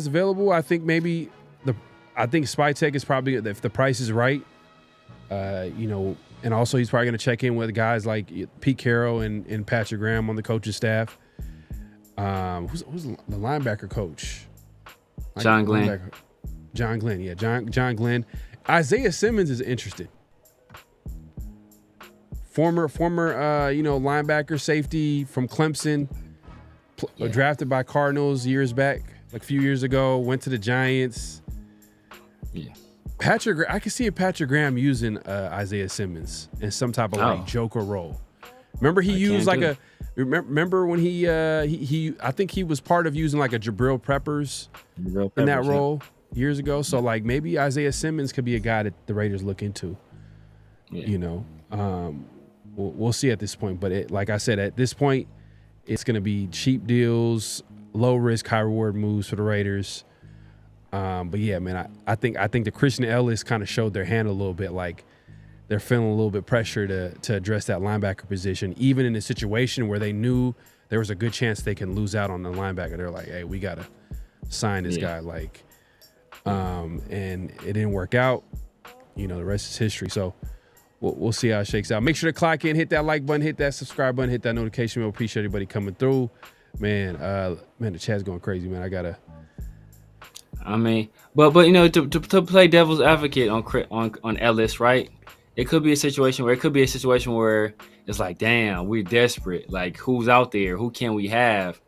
available. I think maybe Spytek is probably, if the price is right, you know, and also he's probably going to check in with guys like Pete Carroll and Patrick Graham on the coaching staff. Who's the linebacker coach? John Glenn. John Glenn, yeah, John Glenn. Isaiah Simmons is interested. Former you know, linebacker, safety from Clemson, drafted by Cardinals years back, like a few years ago, went to the Giants. Yeah. I can see Patrick Graham using Isaiah Simmons in some type of like joker role. Remember he used like a. Remember when he I think he was part of using like a Jabril Peppers in that role years ago. So like maybe Isaiah Simmons could be a guy that the Raiders look into. Yeah. You know, we'll see at this point. But like I said, at this point, it's going to be cheap deals, low risk, high reward moves for the Raiders. But yeah, man, I think the Christian Ellis kind of showed their hand a little bit. Like they're feeling a little bit pressure to address that linebacker position, even in a situation where they knew there was a good chance they can lose out on the linebacker. They're like, hey, we gotta sign this guy. Like, and it didn't work out. You know, the rest is history. So we'll see how it shakes out. Make sure to clock in, hit that like button, hit that subscribe button, hit that notification bell. Appreciate everybody coming through, man. The chat's going crazy, man. I mean, but you know, to play devil's advocate on Ellis, right? It could be a situation where it's like, damn, we're desperate. Like, who's out there? Who can we have?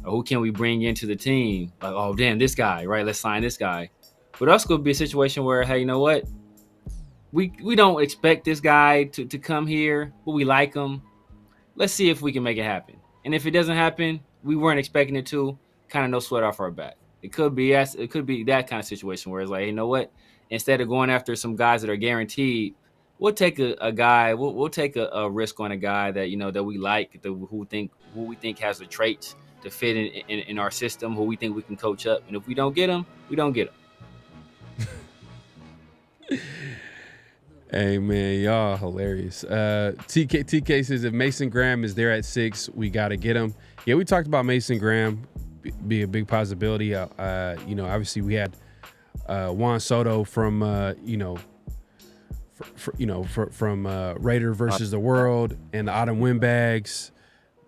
Or who can we bring into the team? Like, oh, damn, this guy, right? Let's sign this guy. But also could be a situation where, hey, you know what? We don't expect this guy to come here, but we like him. Let's see if we can make it happen. And if it doesn't happen, we weren't expecting it to, kind of no sweat off our back. It could be that kind of situation where it's like, hey, you know what? Instead of going after some guys that are guaranteed, we'll take a guy. We'll take a risk on a guy that, you know, that we like, who we think has the traits to fit in our system, who we think we can coach up. And if we don't get him, we don't get him. Hey man, y'all hilarious. TK says if Mason Graham is there at 6, we got to get him. Yeah, we talked about Mason Graham be a big possibility. You know, obviously we had Juan Soto from from Raider versus the World and the Autumn Windbags.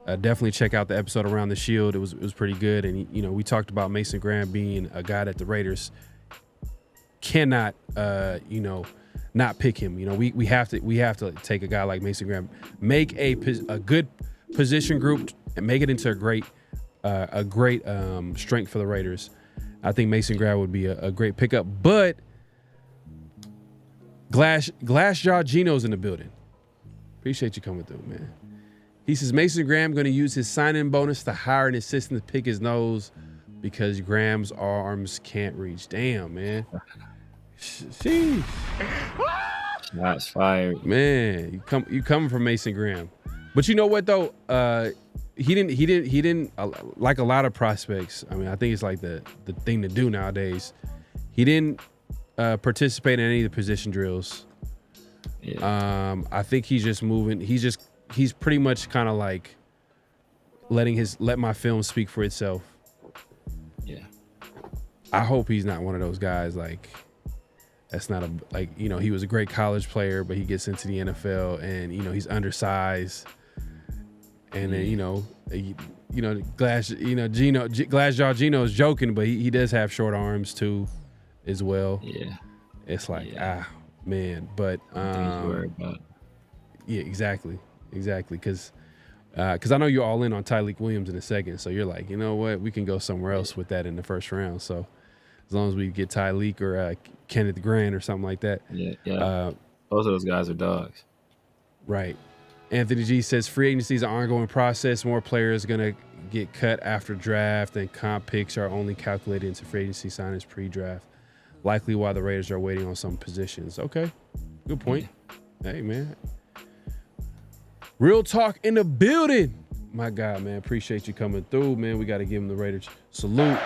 Definitely check out the episode around the Shield. It was pretty good. And you know, we talked about Mason Graham being a guy that the Raiders cannot not pick him. You know, we have to take a guy like Mason Graham, make a good position group and make it into a great strength for the Raiders. I think Mason Graham would be a great pickup. But Glassjaw Geno's in the building. Appreciate you coming through, man. He says Mason Graham going to use his sign-in bonus to hire an assistant to pick his nose because Graham's arms can't reach. Damn, man. Sheesh. Shots fired. Man, you coming from Mason Graham. But you know what though? He didn't like a lot of prospects. I mean, I think it's like the thing to do nowadays. He didn't participate in any of the position drills. Yeah. I think he's just moving. He's pretty much kind of like let my film speak for itself. Yeah. I hope he's not one of those guys like that's not he was a great college player, but he gets into the NFL and he's undersized. And then Glassjaw Geno is joking, but he does have short arms too, as well. Yeah, it's like man, but yeah, exactly, because I know you're all in on Tyleik Williams in a second, so you're like, you know what, we can go somewhere else with that in the first round. So as long as we get Tyleik or Kenneth Grant or something like that, both of those guys are dogs, right? Anthony G says free agency is an ongoing process. More players going to get cut after draft, and comp picks are only calculated into free agency signings pre-draft. Likely why the Raiders are waiting on some positions. Okay, good point. Hey, man. Real talk in the building. My God, man, appreciate you coming through, man. We got to give him the Raiders salute.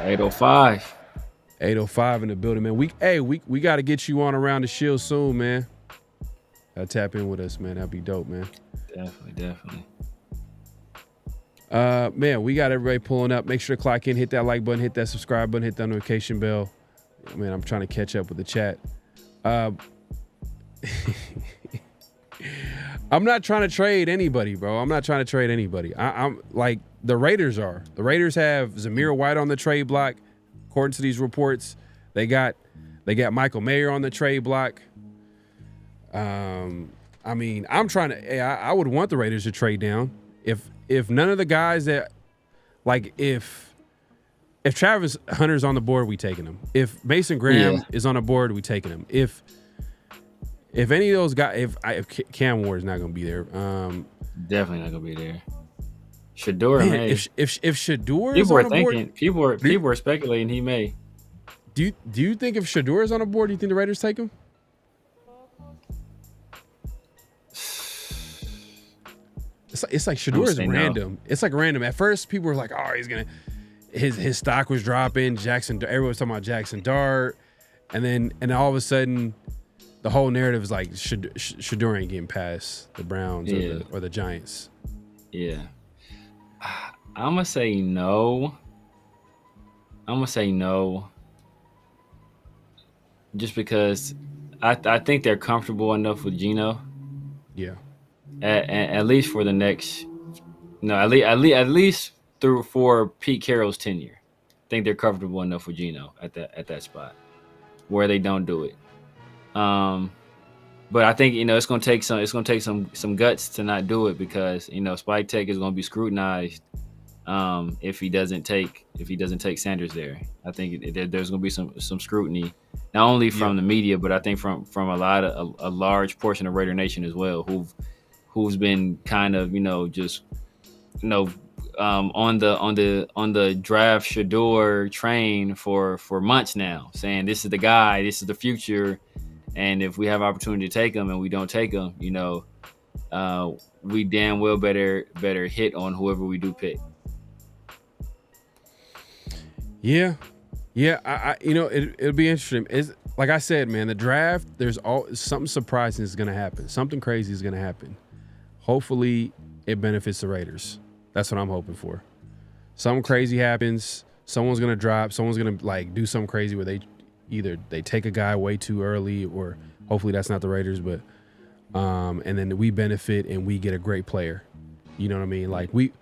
805. 805 in the building, man. We got to get you on around the Shield soon, man. Tap in with us, man. That'd be dope, man. Definitely. Man, we got everybody pulling up. Make sure to clock in, hit that like button, hit that subscribe button, hit that notification bell. Man, I'm trying to catch up with the chat. I'm not trying to trade anybody, bro. I'm not trying to trade anybody. I'm like the Raiders are. The Raiders have Zamir White on the trade block. According to these reports, they got Michael Mayer on the trade block. I mean, I'm trying to. I would want the Raiders to trade down if none of the guys that if Travis Hunter's on the board, we taking him. If Mason Graham is on the board, we taking him. If any of those guys, if Cam Ward is not going to be there, definitely not going to be there. Shador may. If Shador is on the board, people are speculating he may. Do you think if Shador is on the board, do you think the Raiders take him? It's like Shador is random. No. It's like random. At first, people were like, "Oh, he's gonna." His stock was dropping. Everyone was talking about Jackson Dart, and then all of a sudden, the whole narrative is like Shador ain't getting past the Browns or the Giants. Yeah. I'm gonna say no. Just because I think they're comfortable enough with Geno. Yeah. At least for the next, at least for Pete Carroll's tenure. I think they're comfortable enough with Geno at that spot where they don't do it. But I think it's gonna take some guts to not do it because Spike Tech is gonna be scrutinized if he doesn't take Sanders there. I think there's gonna be some scrutiny, not only from the media, but I think from a large portion of Raider Nation as well, who's been kind of on the draft Shador train for months now, saying this is the guy, this is the future. And if we have opportunity to take him and we don't take him, we damn well better hit on whoever we do pick. Yeah. I it'll be interesting. It's like I said, man, the draft, there's something surprising is going to happen. Something crazy is going to happen. Hopefully it benefits the Raiders. That's what I'm hoping for. Something crazy happens. Someone's going to drop. Someone's going to do something crazy where they take a guy way too early, or hopefully that's not the Raiders, but and then we benefit and we get a great player. You know what I mean? Like we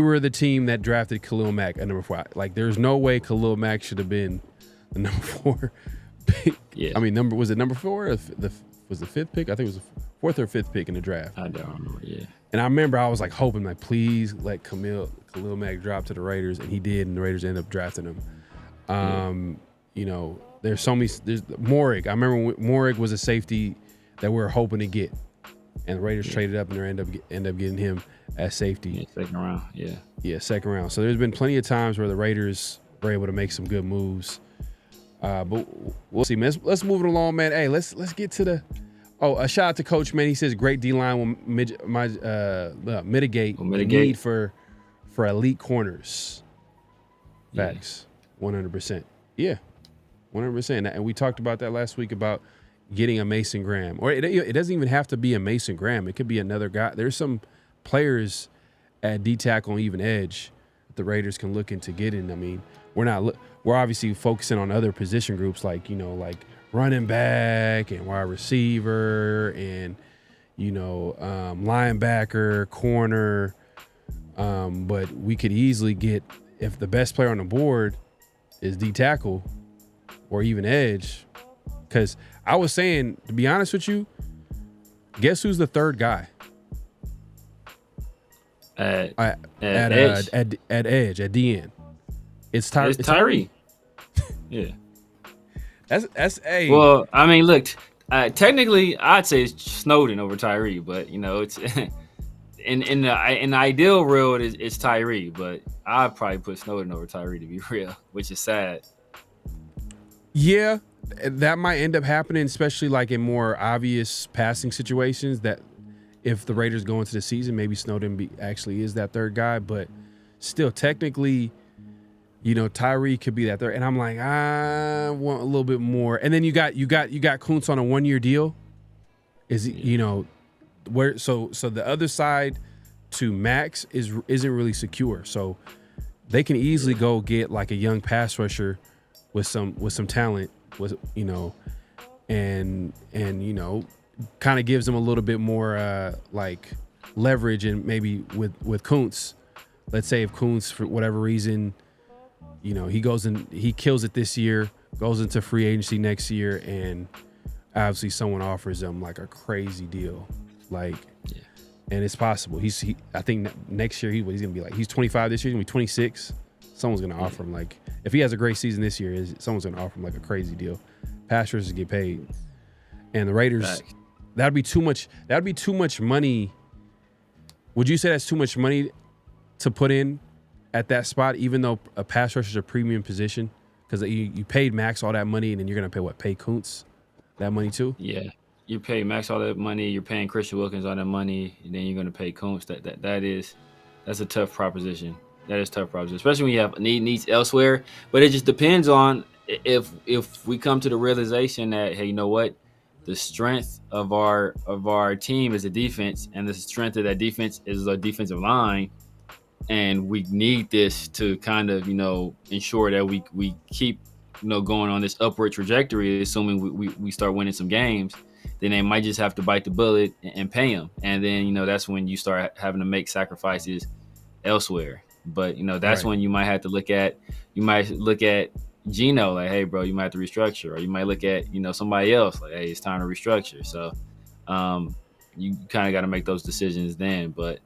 were the team that drafted Khalil Mack at number 4. Like there's no way Khalil Mack should have been the number 4 pick. Yeah. I mean, was it number 4 or was the 5th pick? I think it was 4th or 5th pick in the draft. I don't remember. Yeah. And I remember I was like hoping, like, please let Khalil Mack drop to the Raiders, and he did, and the Raiders ended up drafting him. You know, there's Morig. I remember when Morig was a safety that we were hoping to get, and the Raiders traded up and they end up getting him as safety. Yeah, second round. Yeah. Yeah, second round. So there's been plenty of times where the Raiders were able to make some good moves. But we'll see, man. Let's move it along, man. Hey, let's get to the. Oh, a shout out to Coach, man. He says great D-line will mitigate the need for elite corners. Facts. 100%. Yeah, 100%. And we talked about that last week about getting a Mason Graham. Or it doesn't even have to be a Mason Graham. It could be another guy. There's some players at D-tackle and even edge that the Raiders can look into getting. I mean, we're obviously focusing on other position groups like, you know, like running back and wide receiver and, you know, linebacker, corner. But we could easily get, if the best player on the board is D-tackle or even edge, because I was saying, to be honest with you, guess who's the third guy? At edge, at DN. It's Tyree. Yeah. That's a. Well, I mean, look, technically, I'd say it's Snowden over Tyree, but you know, it's in the ideal world, it's Tyree, but I'd probably put Snowden over Tyree, to be real, which is sad. Yeah, that might end up happening, especially like in more obvious passing situations. That if the Raiders go into the season, maybe Snowden actually is that third guy, but still, technically. You know, Tyree could be that third, and I'm like, I want a little bit more. And then you got Kuntz on a 1-year deal. You know, where so the other side to Max isn't really secure. So they can easily go get like a young pass rusher with some talent, with you know, and you know, kind of gives them a little bit more like leverage, and maybe with Kuntz, let's say if Kuntz for whatever reason. You know, he kills it this year, goes into free agency next year, and obviously someone offers him like a crazy deal. Like, and it's possible. I think next year he's gonna be like, he's 25 this year, he's gonna be 26. Someone's gonna offer him, like, if he has a great season this year, someone's gonna offer him like a crazy deal. Pass rushers get paid, and the Raiders, that'd be too much. That'd be too much money. Would you say that's too much money to put in at that spot, even though a pass rusher is a premium position? Because you paid Max all that money, and then you're going to pay Kuntz that money too? Yeah. You pay Max all that money, you're paying Christian Wilkins all that money, and then you're going to pay Kuntz. That's a tough proposition. That is a tough proposition, especially when you have needs elsewhere. But it just depends on if we come to the realization that, hey, you know what? The strength of our team is the defense, and the strength of that defense is the defensive line. And we need this to kind of, you know, ensure that we keep, you know, going on this upward trajectory, assuming we start winning some games. Then they might just have to bite the bullet and pay him. And then, you know, that's when you start having to make sacrifices elsewhere. But, you know, that's when you might look at Geno, like, hey, bro, you might have to restructure. Or you might look at, you know, somebody else, like, hey, it's time to restructure. So you kind of got to make those decisions then. But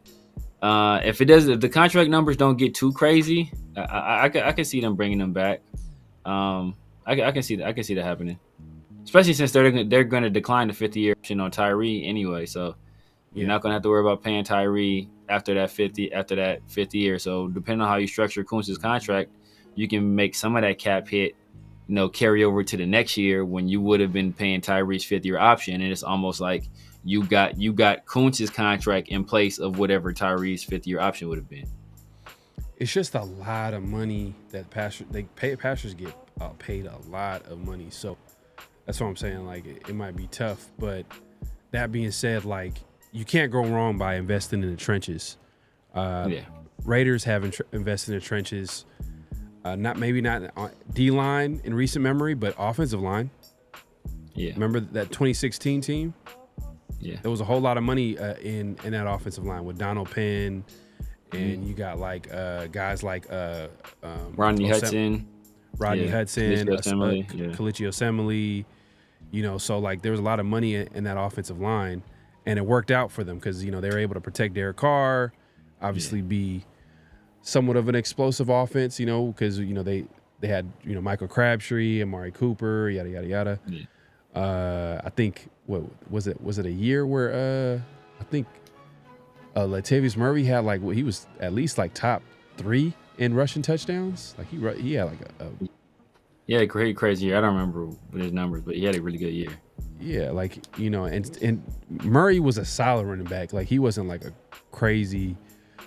if the contract numbers don't get too crazy, I can see them bringing them back. I can see that happening, especially since they're going to decline the 50-year option on Tyree anyway. So you're not going to have to worry about paying Tyree after that 50th year. So depending on how you structure Kuntz's contract, you can make some of that cap hit, you know, carry over to the next year when you would have been paying Tyree's 5th-year option, and it's almost like you got Kuntz's contract in place of whatever Tyree's 5th-year option would have been. It's just a lot of money that pastors get paid a lot of money. So that's what I'm saying. Like, it might be tough, but that being said, like, you can't go wrong by investing in the trenches. Raiders have invested in the trenches. Not D-line in recent memory, but offensive line. Yeah. Remember that 2016 team? Yeah. There was a whole lot of money in that offensive line with Donald Penn, and you got like guys like Rodney Hudson, Kalichi Osemele, you know, so like there was a lot of money in that offensive line, and it worked out for them because, they were able to protect Derek Carr, obviously be somewhat of an explosive offense, because, they had, Michael Crabtree, Amari Cooper, yada, yada, yada. Yeah. I think, what was it? Was it a year where I think Latavius Murray had he was at least top 3 in rushing touchdowns. Like he had Yeah, great, crazy year. I don't remember his numbers, but he had a really good year. Yeah, and Murray was a solid running back. Like he wasn't a crazy,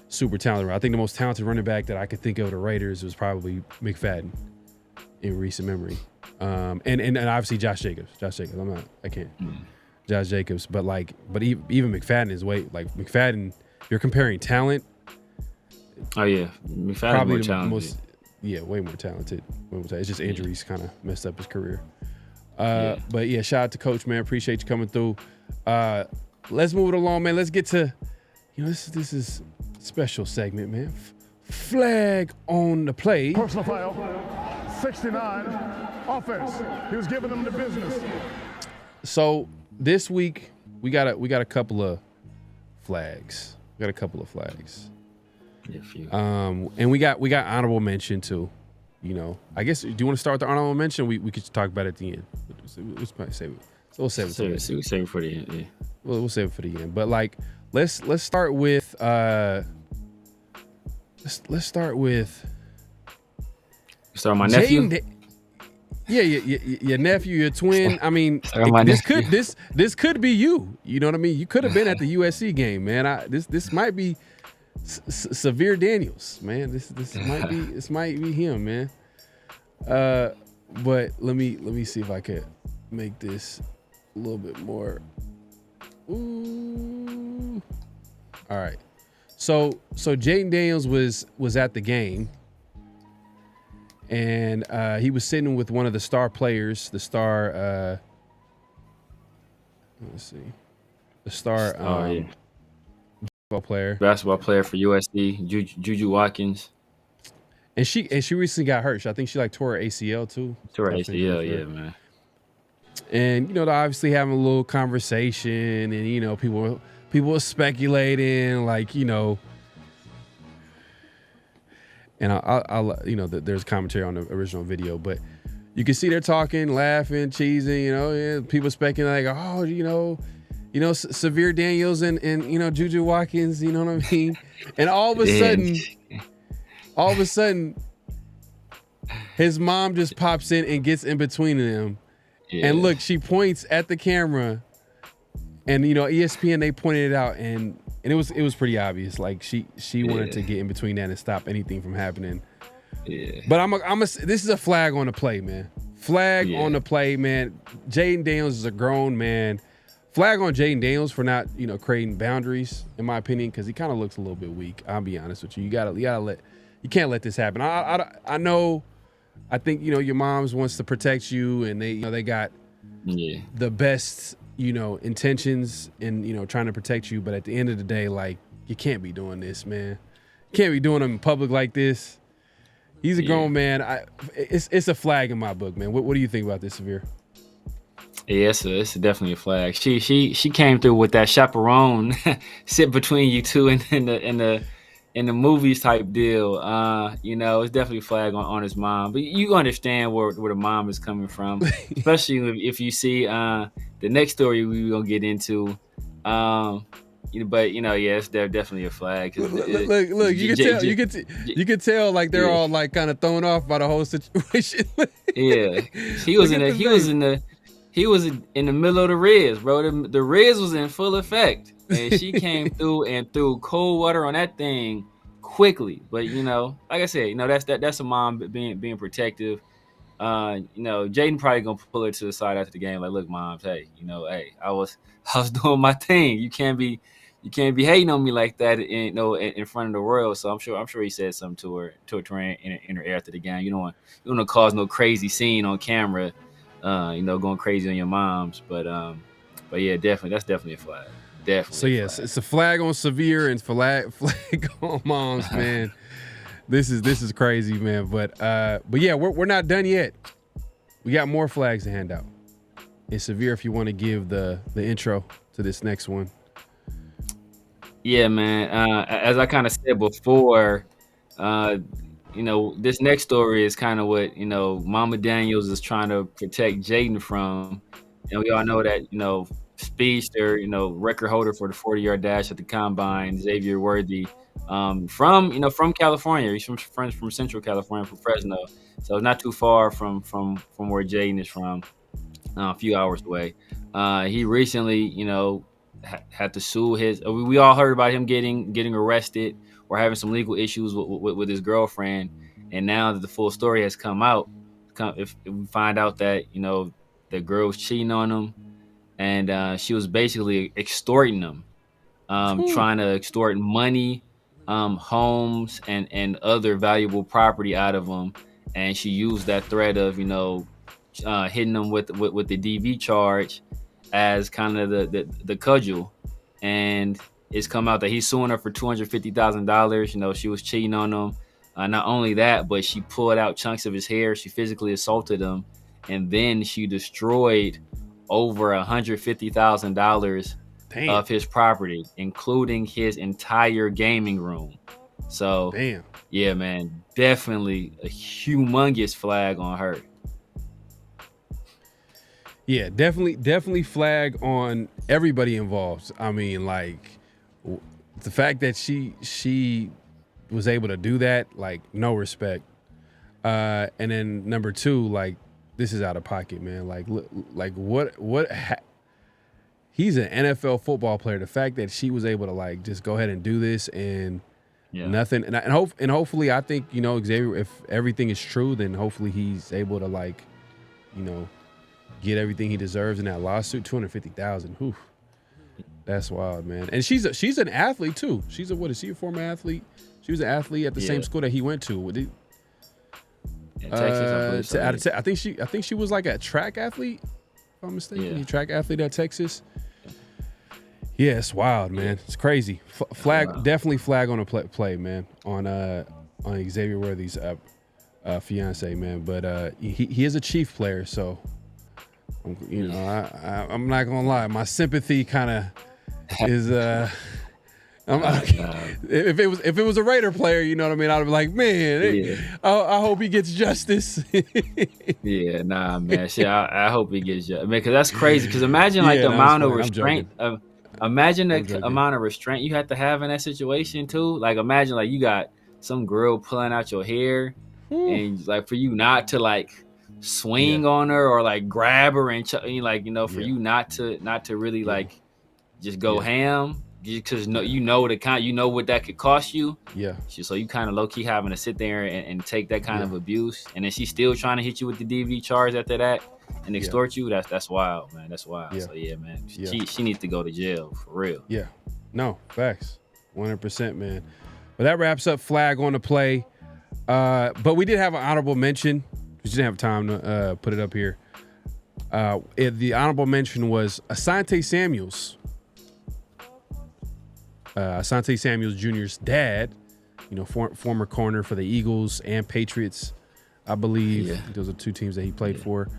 super talented. I think the most talented running back that I could think of the Raiders was probably McFadden in recent memory. And obviously Josh Jacobs. I can't. Josh Jacobs, but even McFadden is McFadden. If you're comparing talent. Oh yeah, McFadden's probably more talented. Way more talented. It's just injuries kind of messed up his career. But yeah, shout out to Coach, man. Appreciate you coming through. Let's move it along, man. Let's get to, this is a special segment, man. Flag on the play. Personal foul, 69, offense. He was giving them the business. So this week we got a couple of flags. Yeah, a few. And we got honorable mention too. I guess, do you want to start with the honorable mention? We could talk about it at the end. We'll save it. So we'll save it. Save it for the end. Yeah. We'll save it for the end. But let's start with let's start with. Start my nephew. Your nephew, your twin. I mean, this could be you. You know what I mean? You could have been at the USC game, man. This might be Severe Daniels, man. This might be him, man. But let me see if I could make this a little bit more. Ooh. All right. So Jaden Daniels was at the game, and he was sitting with one of the star players, the star. Let's see, the star. Basketball player for USC, Juju Watkins. And she recently got hurt. I think she tore her ACL too. Tore her ACL, yeah, man. And they're obviously having a little conversation, and people were speculating, and I'll there's commentary on the original video, but you can see they're talking, laughing, cheesing, people speculating Severe Daniels and Juju Watkins, you know what I mean? And all of a sudden, his mom just pops in and gets in between them. Yeah. And look, she points at the camera, and ESPN, they pointed it out, and it was pretty obvious. She wanted to get in between that and stop anything from happening. Yeah. But this is a flag on the play, man. On the play, man. Jaden Daniels is a grown man. Flag on Jaden Daniels for not, creating boundaries, in my opinion, because he kind of looks a little bit weak. I'll be honest with you. You can't let this happen. I know. I think your moms wants to protect you, and they got the best intentions in trying to protect you. But at the end of the day, you can't be doing this, man. You can't be doing them in public like this. He's a grown man. It's a flag in my book, man. What do you think about this, Severe? Yeah, it's definitely a flag. She came through with that chaperone sit between you two in the movies type deal. It's definitely a flag on his mom. But you understand where the mom is coming from, especially if you see the next story we're gonna get into. It's definitely a flag. Look, you can tell they're all kind of thrown off by the whole situation. Yeah, he was in the middle of the Reds, bro. The Reds was in full effect, and she came through and threw cold water on that thing quickly. But like I said, that's a mom being protective. Jaden probably gonna pull her to the side after the game, look, moms, hey, I was doing my thing. You can't be hating on me like that, in front of the world. So I'm sure he said something to her in her ear after the game. You don't want to cause no crazy scene on camera. Going crazy on your moms, but yeah, definitely, that's definitely a flag. Definitely. So yes, it's a flag on Severe and flag on moms, man. This is crazy, man. But yeah, we're not done yet. We got more flags to hand out. And Severe, if you want to give the intro to this next one, Yeah, man. As I kind of said before, uh, this next story is kind of what, Mama Daniels is trying to protect Jaden from. And we all know that, speedster, record holder for the 40-yard dash at the combine, Xavier Worthy, from California. He's from Central California, from Fresno. So not too far from where Jaden is from, a few hours away. He recently, had to sue his. We all heard about him getting arrested or having some legal issues with his girlfriend, and now that the full story has come out, if we find out that the girl was cheating on him, and she was basically extorting him, trying to extort money, homes, and other valuable property out of him, and she used that threat of hitting them with the DV charge as kind of the cudgel, and it's come out that he's suing her for $250,000. She was cheating on him. Not only that, but she pulled out chunks of his hair. She physically assaulted him, and then she destroyed over $150,000 of his property, including his entire gaming room. So, yeah, man, definitely a humongous flag on her. Yeah, definitely flag on everybody involved. I mean, like, the fact that she was able to do that, like, no respect. And then number two, like, this is out of pocket, man. He's an NFL football player. The fact that she was able to, like, just go ahead and do this and nothing, and hopefully, I think, Xavier, if everything is true, then hopefully he's able to, like, get everything he deserves in that lawsuit. $250,000. That's wild, man. And she's an athlete too. What is she, a former athlete? She was an athlete at the same school that he went to. Texas, I think she was like a track athlete, if I'm mistaken. A track athlete at Texas. Yeah, it's wild, man. It's crazy. Definitely flag on a play, man. On Xavier Worthy's fiance, man. But he is a Chief player, so I'm not gonna lie. My sympathy kind of is. If it was a Raider player, you know what I mean, I'd be like, man, I hope he gets justice. Yeah, nah, man. Shit, I hope he gets justice, man, because that's crazy. Because imagine the amount of restraint. Imagine the amount of restraint you have to have in that situation too. Like, imagine like you got some girl pulling out your hair, and like for you not to like swing on her or like grab her and for you not to really like just go ham. Because you know what that could cost you. Yeah. So you kind of low key having to sit there and take that kind of abuse, and then she's still trying to hit you with the DV charge after that and extort you. That's wild, man. That's wild. Yeah. So yeah, man. She needs to go to jail for real. Yeah. No, facts. 100%, man. But that wraps up flag on the play. But we did have an honorable mention. We just didn't have time to put it up here. The honorable mention was Asante Samuels. Asante Samuels Jr.'s dad, former corner for the Eagles and Patriots, I believe. Yeah. Those are two teams that he played for.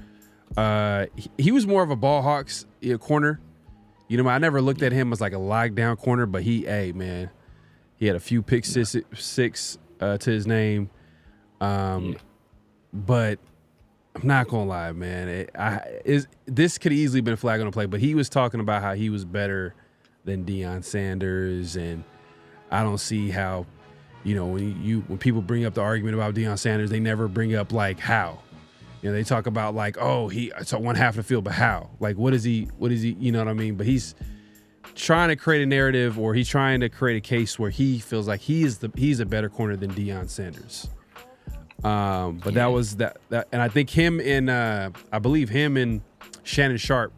He was more of a ball hawks corner. I never looked at him as like a lockdown corner, but he had a few pick six to his name. But I'm not gonna lie, man. This could easily been a flag on the play, but he was talking about how he was better than Deion Sanders, and I don't see how, when people bring up the argument about Deion Sanders, they never bring up like how. They talk about like, oh, he saw one half of the field, but how? Like, what is he? You know what I mean? But he's trying to create a narrative, or he's trying to create a case where he feels like he's a better corner than Deion Sanders. But that was that, and I think I believe him and Shannon Sharp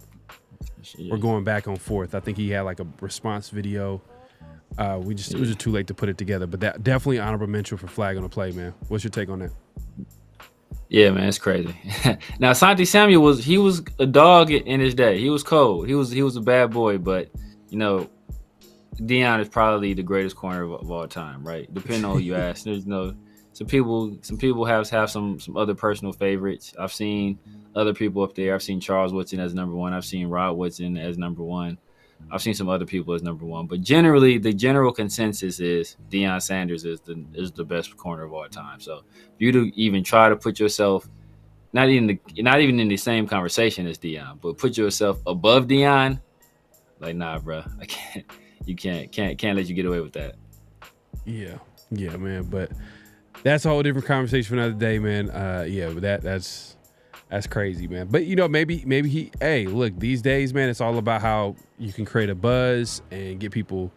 we're going back and forth. I think he had like a response video. It was just too late to put it together. But that definitely honorable mention for flag on the play, man. What's your take on that? Yeah, man, it's crazy. Now, Asante Samuel was a dog in his day. He was cold. He was a bad boy. But Deion is probably the greatest corner of all time, right? Depending on who you ask. There's some people have some other personal favorites. I've seen other people up there. I've seen Charles Woodson as number one. I've seen Rod Woodson as number one. I've seen some other people as number 1, but generally the general consensus is Deion Sanders is the best corner of all time. So if you to even try to put yourself not even in the same conversation as Deion, but put yourself above Deion, like nah, bro, I can't. You can't let you get away with that. Yeah, man. But that's a whole different conversation for another day, man. But that's crazy, man. But maybe he. Hey, look, these days, man, it's all about how you can create a buzz and get people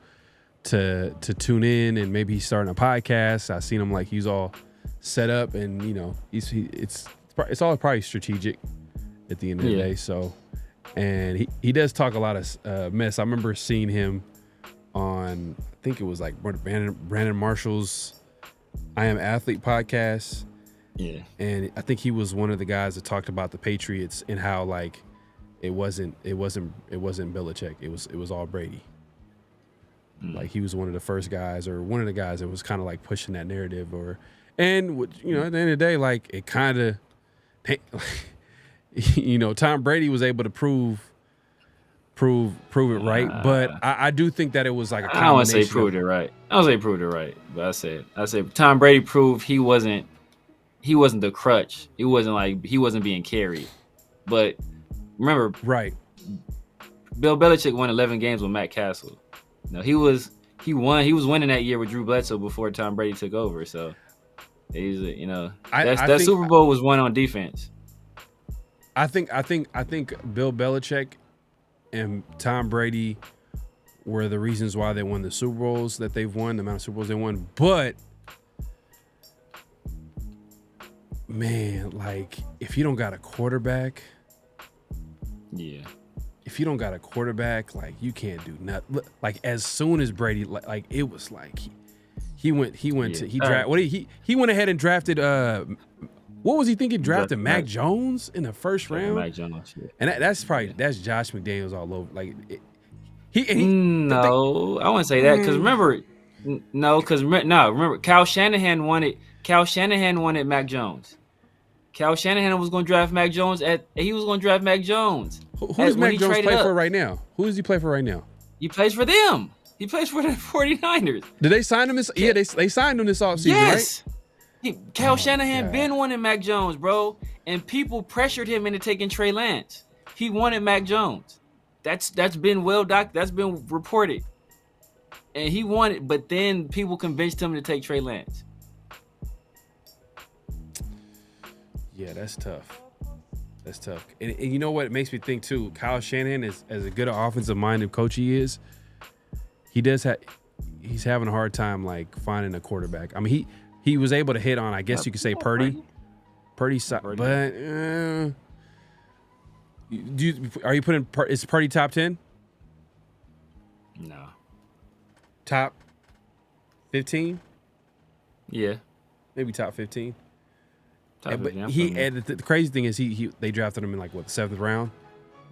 to tune in, and maybe he's starting a podcast. I seen him like he's all set up, and it's all probably strategic at the end of the day. So, and he does talk a lot of mess. I remember seeing him on, I think it was like Brandon Marshall's I Am Athlete podcast. Yeah. And I think he was one of the guys that talked about the Patriots and how like it wasn't Belichick. It was all Brady. Like he was one of the first guys, or one of the guys that was kind of like pushing that narrative, and at the end of the day, like it kind of, Tom Brady was able to prove it right, but I do think that it was like a combination. I don't want to say proved it right. I don't say proved it right, but I said Tom Brady proved he wasn't the crutch. He wasn't being carried. But remember, right? Bill Belichick won 11 games with Matt Castle. He was winning that year with Drew Bledsoe before Tom Brady took over. So he's that Super Bowl was won on defense. I think Bill Belichick and Tom Brady were the reasons why they won the Super Bowls that they've won, the amount of Super Bowls they won. But man, like if you don't got a quarterback, like you can't do nothing. Like as soon as Brady, like it was like he went ahead and drafted. What was he thinking? Drafted Mac Jones in the first round. Mac Jones, yeah. And that's Josh McDaniels all over. Like I wouldn't say that because remember Kyle Shanahan wanted Mac Jones. Kyle Shanahan was going to draft Mac Jones Who does Mac Jones play for right now? Who does he play for right now? He plays for them. He plays for the 49ers. Did they sign him they signed him this offseason, yes. Right? Kyle Shanahan been wanting Mac Jones, bro, and people pressured him into taking Trey Lance. He wanted Mac Jones. That's been that's been reported, and he wanted, but then people convinced him to take Trey Lance. Yeah, that's tough. And you know what? It makes me think too. Kyle Shanahan is as a good offensive minded coach he's having a hard time like finding a quarterback. I mean, he was able to hit on, I guess you could say, Purdy. But are you putting is Purdy top 10? No. Top 15? Yeah. Maybe top 15. But the crazy thing is they drafted him in like the 7th round,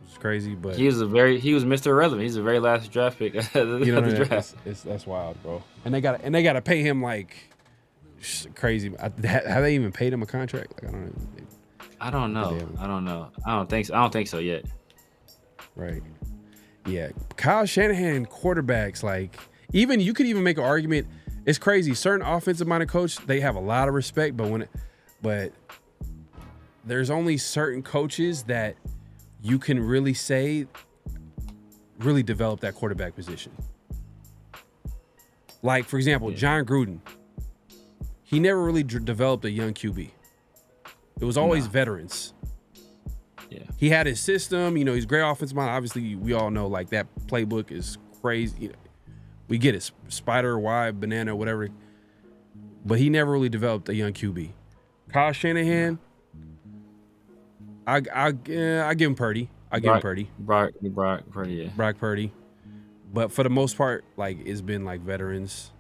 which is crazy. But he was Mr. Irrelevant. He's the very last draft pick of the draft. That's wild, bro. And they got to pay him like crazy. Have they even paid him a contract? Like I don't know. I don't think so yet. Right. Yeah. Kyle Shanahan quarterbacks, like you could even make an argument. It's crazy. Certain offensive minded coach, they have a lot of respect, but there's only certain coaches that you can really say really develop that quarterback position. Like, for example, John Gruden. He never really developed a young QB. It was always veterans. Yeah. He had his system. He's a great offensive mind. Obviously, we all know, like, that playbook is crazy. We get it. Spider, Y, banana, whatever. But he never really developed a young QB. Kyle Shanahan, I give him Purdy. Brock Purdy, yeah. Brock Purdy. But for the most part, like, it's been like veterans.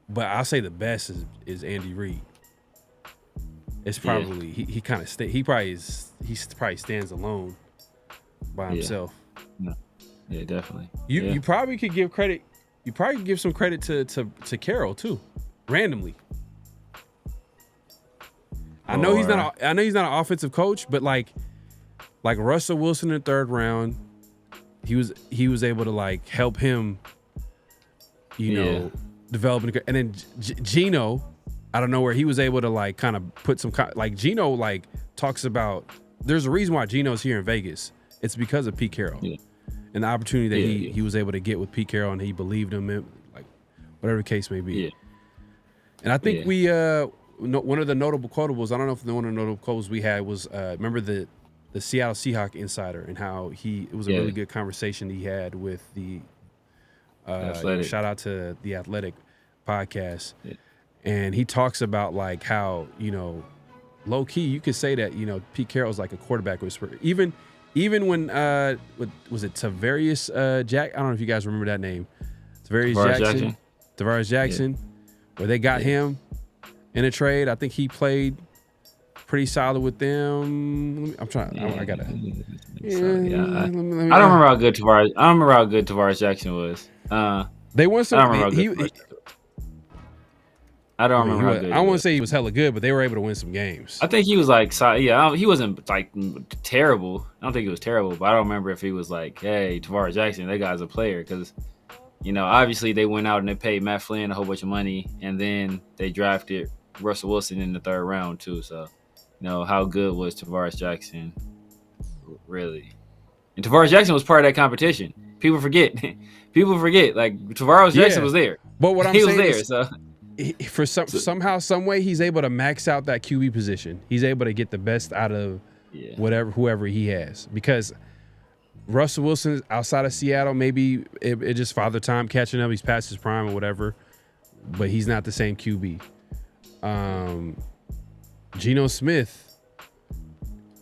But I'll say the best is Andy Reid. It's probably he kind of he probably stands alone by himself. No. Yeah, definitely. You probably could give credit. You probably could give some credit to Carroll too, randomly. I know he's not an offensive coach, but like Russell Wilson in the 3rd round, he was able to like help him, you know, develop. And then Geno, I don't know where he was able to like kind of put some like Geno like talks about. There's a reason why Geno's here in Vegas. It's because of Pete Carroll and the opportunity that he was able to get with Pete Carroll, and he believed him in, like whatever the case may be. Yeah. And I think we one of the notable quotables. I don't know if one of the notable quotables we had was remember the Seattle Seahawks insider and how it was a really good conversation he had with the shout out to the Athletic podcast, and he talks about like how, you know, low key you could say that, you know, Pete Carroll's like a quarterback whisperer. Even when was it Tavarius Jack? I don't know if you guys remember that name. Tavares Jackson, where they got him in a trade. I think he played pretty solid with them. I'm trying. I gotta. I don't remember how good Tavares. I don't remember how good Tavares Jackson was. They won some. I don't remember how good. I won't say he was hella good, but they were able to win some games. I think he was like, he wasn't like terrible. I don't think he was terrible, but I don't remember if he was like, hey, Tavares Jackson, that guy's a player, because, you know, obviously they went out and they paid Matt Flynn a whole bunch of money, and then they drafted Russell Wilson in the 3rd round too. So, you know, how good was Tavares Jackson, really? And Tavares Jackson was part of that competition. People forget. Like Tavares Jackson was there. But what I'm saying was there, is, so. For somehow, some way, he's able to max out that QB position. He's able to get the best out of whoever he has. Because Russell Wilson outside of Seattle, maybe it just father time catching up. He's past his prime or whatever, but he's not the same QB. Geno Smith,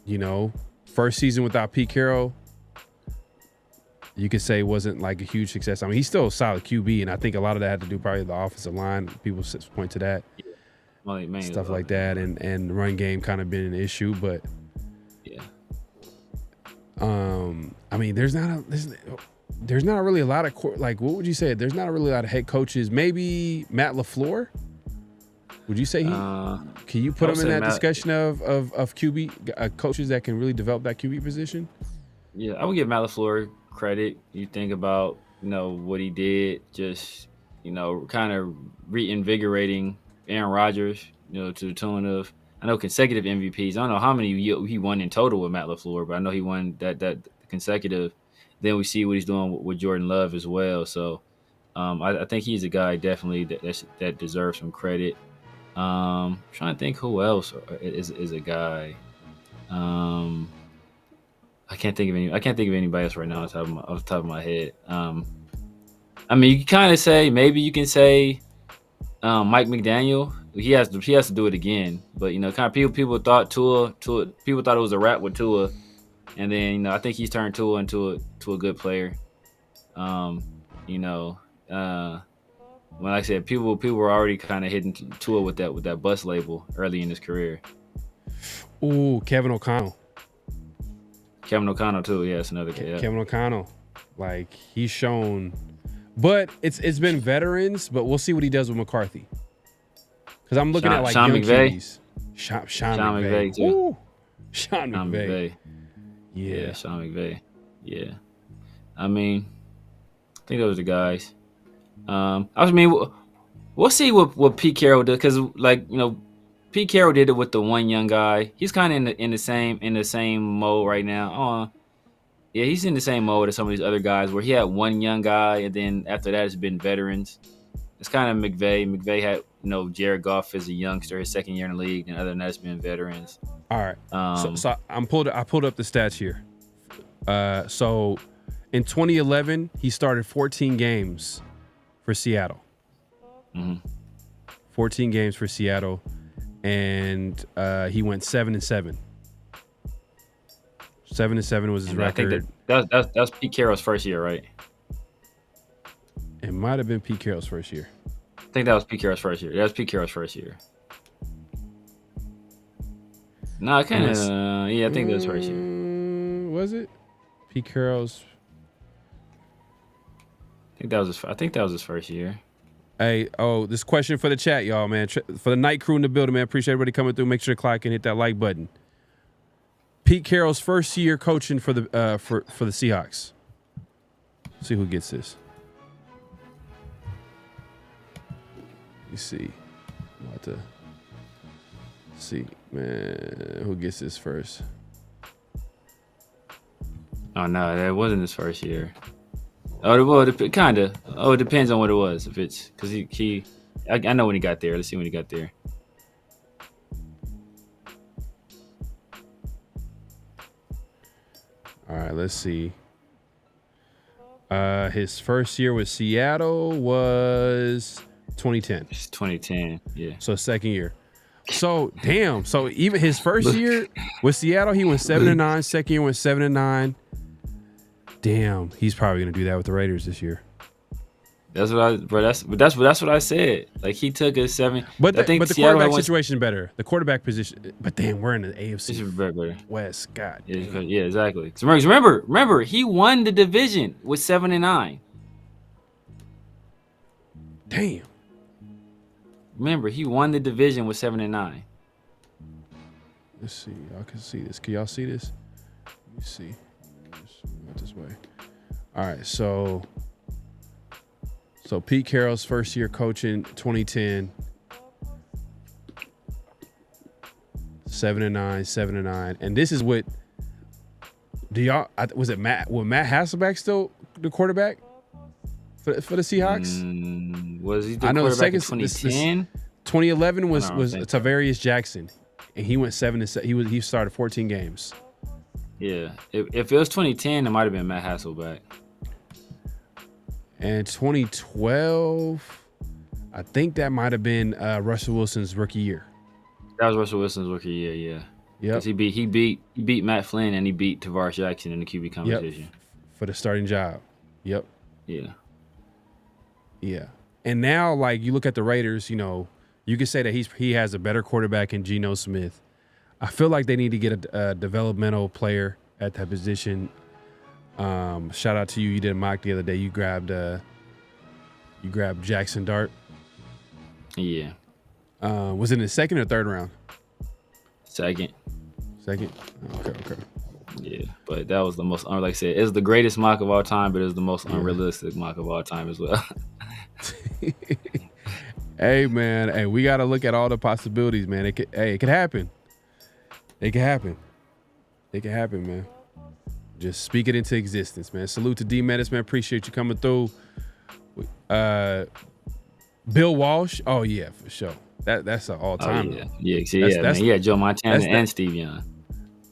you know, first season without Pete Carroll, you could say wasn't like a huge success. I mean, he's still a solid QB, and I think a lot of that had to do probably the offensive line. People point to that, stuff like that, and the run game kind of been an issue. But I mean, there's not really a lot of like, what would you say? There's not really a lot of head coaches. Maybe Matt LaFleur. Would you say can you put him in that discussion of QB coaches that can really develop that QB position? Yeah, I would give Matt LaFleur credit. You think about, you know, what he did, just, you know, kind of reinvigorating Aaron Rodgers, you know, to the tune of, I know, consecutive MVPs. I don't know how many he won in total with Matt LaFleur, but I know he won that consecutive. Then we see what he's doing with Jordan Love as well. So I think he's a guy definitely that deserves some credit. Trying to think who else is a guy. I can't think of anybody else right now off the top of my head. I mean, you can kind of say, maybe you can say Mike McDaniel. He has to do it again. But, you know, kind of people thought people thought it was a wrap with Tua, and then, you know, I think he's turned Tua into a good player. You know, when I said people were already kind of hitting Tua with that bus label early in his career. Ooh, Kevin O'Connell too. Yeah, it's another kid. Kevin O'Connell, like, he's shown, but it's been veterans. But we'll see what he does with McCarthy. Because I'm looking at like Sean young McVay. QBs. Sean McVay too. Ooh, Sean McVay. Yeah, Sean McVay. Yeah, I mean, I think those are the guys. I mean, we'll see what Pete Carroll does, because, like, you know, Pete Carroll did it with the one young guy. He's kind of in the same mode right now. Yeah, he's in the same mode as some of these other guys, where he had one young guy, and then after that it's been veterans. It's kind of McVay. McVay had, you know, Jared Goff as a youngster, his second year in the league, and other than that, it's been veterans. All right. So I pulled up the stats here. So in 2011, he started 14 games for Seattle. 14 games for Seattle, and he went 7-7. 7-7 was his record. I think that's Pete Carroll's first year, right? It might have been Pete Carroll's first year. I think that was Pete Carroll's first year. That was Pete Carroll's first year. No, I kind of. I think that was first year. Was it Pete Carroll's? I think that was his first year. Hey, this question for the chat, y'all, man. For the night crew in the building, man. Appreciate everybody coming through. Make sure to click and hit that like button. Pete Carroll's first year coaching for the Seahawks. See who gets this. Let me see. I'm about to see, man, who gets this first. Oh no, that wasn't his first year. Oh, well, kind of. Oh, it depends on what it was. If it's because I know when he got there. Let's see when he got there. All right, let's see. His first year with Seattle was 2010. It's 2010. Yeah. So second year. So damn. So even his first year with Seattle, he went 7-9. Second year went 7-9. Damn, he's probably gonna do that with the Raiders this year. That's what I said. Like he took a 7. But I think the Seattle quarterback situation better. The quarterback position. But damn, we're in the AFC better. West. God. Yeah, exactly. So remember, he won the division with 7-9. Damn. Remember, he won the division with 7-9. Let's see. Y'all can see this. Can y'all see this? Let me see. Not this way. All right. So Pete Carroll's first year coaching, 2010. 7-9. And this is what was it Matt Hasselbeck still the quarterback for the Seahawks? Was he the quarterback in 2010? 2011 was Tavarius Jackson, and he went 7-7. He started 14 games. Yeah, if it was 2010, it might have been Matt Hasselbeck. And 2012, I think that might have been Russell Wilson's rookie year. That was Russell Wilson's rookie year, yeah. Yeah. Because he beat Matt Flynn and he beat Tavares Jackson in the QB competition. Yep. For the starting job. Yep. Yeah. Yeah. And now, like, you look at the Raiders, you know, you could say that he has a better quarterback in Geno Smith. I feel like they need to get a developmental player at that position. Shout out to you. You did a mock the other day. You grabbed Jackson Dart. Yeah. Was it in the second or third round? Second. Okay. Yeah, but that was the most, like I said, it's the greatest mock of all time, but it was the most unrealistic mock of all time as well. Hey, man. Hey, we got to look at all the possibilities, man. It could happen. It can happen. It can happen, man. Just speak it into existence, man. Salute to D Menace, man. Appreciate you coming through. Bill Walsh. Oh yeah, for sure. That's an all time. Oh, yeah. Man. Yeah, Joe Montana and Steve Young.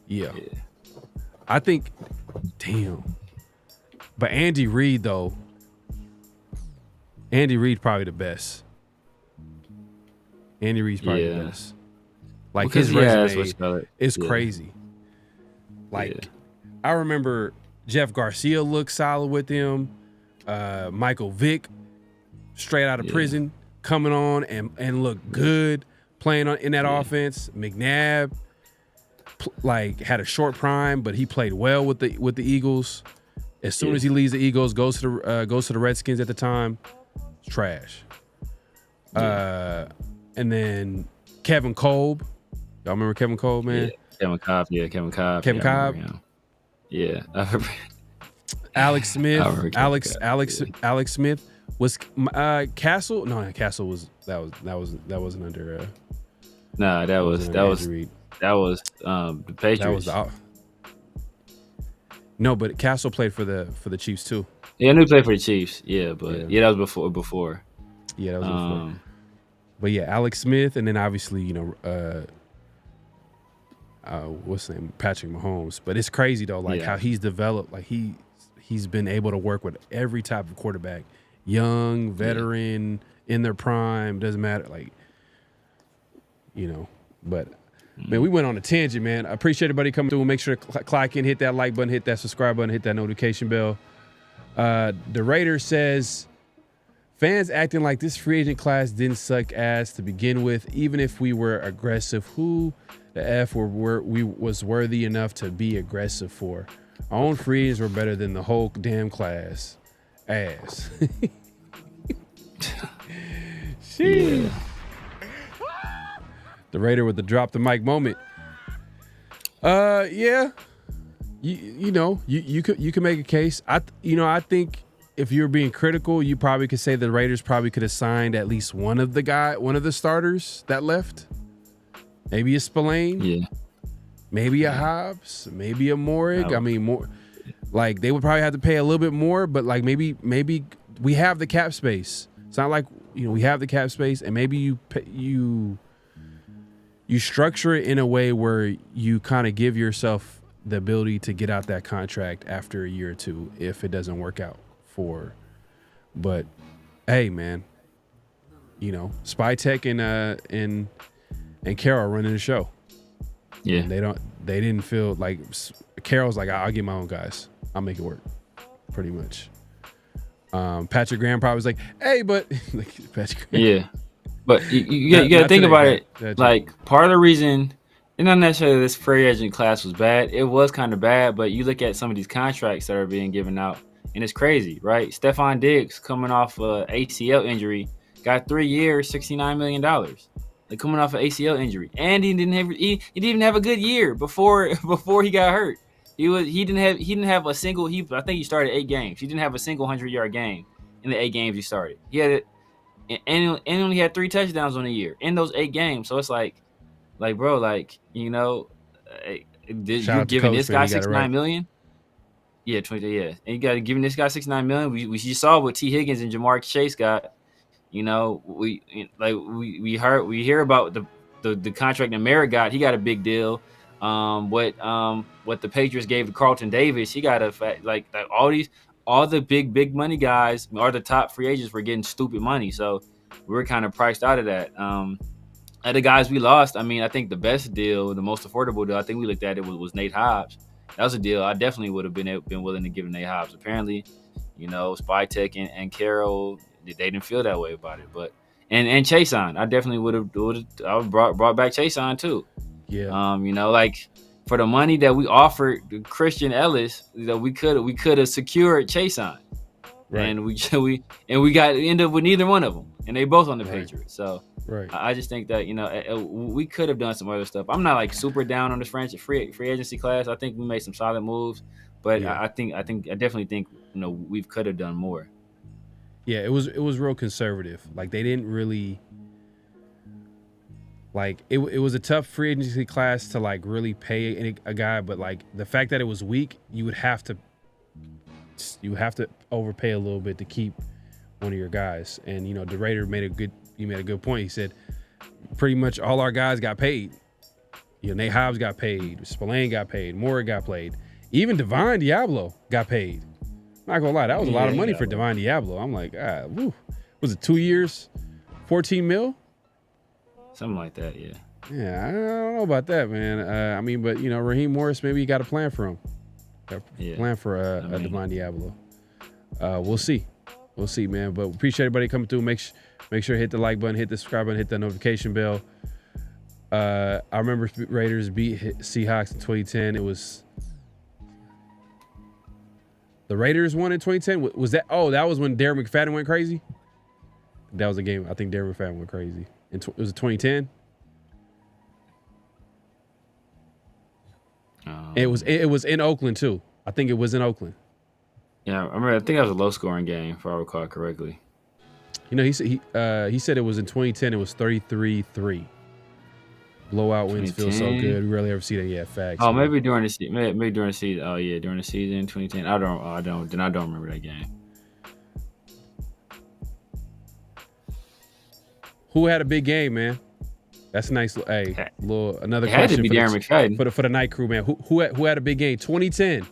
Yeah. I think. Damn. But Andy Reid though. Andy Reid probably the best. Andy Reid's probably the best. Like his resume is crazy. Like I remember Jeff Garcia looked solid with him. Michael Vick, straight out of prison, coming on and looked good playing in that offense. McNabb, had a short prime, but he played well with the Eagles. As soon as he leaves the Eagles, goes to the Redskins at the time, it's trash. And then Kevin Kolb. Y'all remember Kevin Kolb, man? Yeah, Kevin Cobb. Kevin Cobb. Yeah. Alex Smith. Alex Smith was Castle. No, Castle was that wasn't under. Nah, that was the Patriots. No, but Castle played for the Chiefs too. Yeah, I knew he played for the Chiefs. Yeah, but that was before. Yeah, that was before. But yeah, Alex Smith, and then obviously what's his name, Patrick Mahomes. But it's crazy though, how he's developed. Like he's been able to work with every type of quarterback, young, veteran, in their prime, doesn't matter. But man, we went on a tangent, man. I appreciate everybody coming through. Make sure to click in, hit that like button, hit that subscribe button, hit that notification bell. The Raiders says, fans acting like this free agent class didn't suck ass to begin with. Even if we were aggressive, who the F was worthy enough to be aggressive for? Our own free agents were better than the whole damn class. Ass. Sheesh. The Raider with the drop the mic moment. Yeah. You can make a case. I think if you're being critical, you probably could say the Raiders probably could have signed at least one of the starters that left. Maybe a Spillane. Yeah. Maybe a Hobbs. Maybe a Morig. I mean, more like they would probably have to pay a little bit more, but like maybe we have the cap space. It's not like, we have the cap space, and maybe you structure it in a way where you kind of give yourself the ability to get out that contract after a year or two if it doesn't work out but hey, man, Spytek and Carroll running the show. Yeah. And they didn't feel like Carroll's like, I'll get my own guys. I'll make it work, pretty much. Patrick Graham probably was like, hey, but Patrick Graham. Yeah. But you got to think about it. Like, part of the reason, it's not necessarily this free agent class was bad. It was kind of bad, but you look at some of these contracts that are being given out, and it's crazy, right? Stephon Diggs, coming off a ACL injury, got 3 years, $69 million. Like, coming off an ACL injury, and he didn't even have a good year before he got hurt. He didn't have a single. I think he started 8 games. He didn't have a single 100-yard game in the 8 games he started. He had it. And only had 3 touchdowns on the year in those 8 games. So it's like, bro, you're giving this guy $69 million. Yeah, 20. Yeah, and you got to give this guy $69 million. We saw what T. Higgins and Jamar Chase got. We hear about the contract that Merritt got. He got a big deal. What the Patriots gave to Carlton Davis, he got all the big money guys are the top free agents were getting stupid money. So we're kind of priced out of that. And the guys we lost, I think the best deal, the most affordable deal, I think we looked at it was Nate Hobbs. That was a deal I definitely would have been willing to give Nate Hobbs. Apparently, Spytek and Carroll, they didn't feel that way about it. But and Chason, I definitely would have brought back Chason too. Yeah. For the money that we offered Christian Ellis, we could have secured Chason, right. And we ended up with neither one of them, and they both on the Patriots. So I just think that we could have done some other stuff. I'm not super down on this free agency class. I think we made some solid moves, but I definitely think we could have done more. Yeah, it was real conservative. Like, they didn't really. Like, it was a tough free agency class to really pay a guy, but the fact that it was weak, you have to overpay a little bit to keep one of your guys. And the Raider made a good point. He said pretty much all our guys got paid. Nate Hobbs got paid, Spillane got paid, Moore got paid, even Divine Diablo got paid. Not gonna lie, that was a lot of money for Divine Diablo. I'm like, woo. Was it 2 years, $14 million? Something like that, yeah. Yeah, I don't know about that, man. But Raheem Morris, maybe you got a plan for him. Plan for Divine Diablo. We'll see, man. But appreciate everybody coming through. Make sure to hit the like button, hit the subscribe button, hit the notification bell. I remember Raiders beat Seahawks in 2010. It was the Raiders won in 2010. Was that? Oh, that was when Darren McFadden went crazy. That was the game. I think Darren McFadden went crazy. Was it 2010? It was in Oakland too. I think it was in Oakland. Yeah, I remember. I think that was a low scoring game, if I recall correctly. He said it was in 2010. It was 33-3. Blowout wins feel so good. We rarely ever see that. Yeah, facts. Oh, maybe during the season. Maybe during the season. Oh yeah, during the season 2010. I don't remember that game. Who had a big game, man? That's a nice. Hey, another question. It had to be Darren McFadden for the night crew, man. Who had a big game? 2010.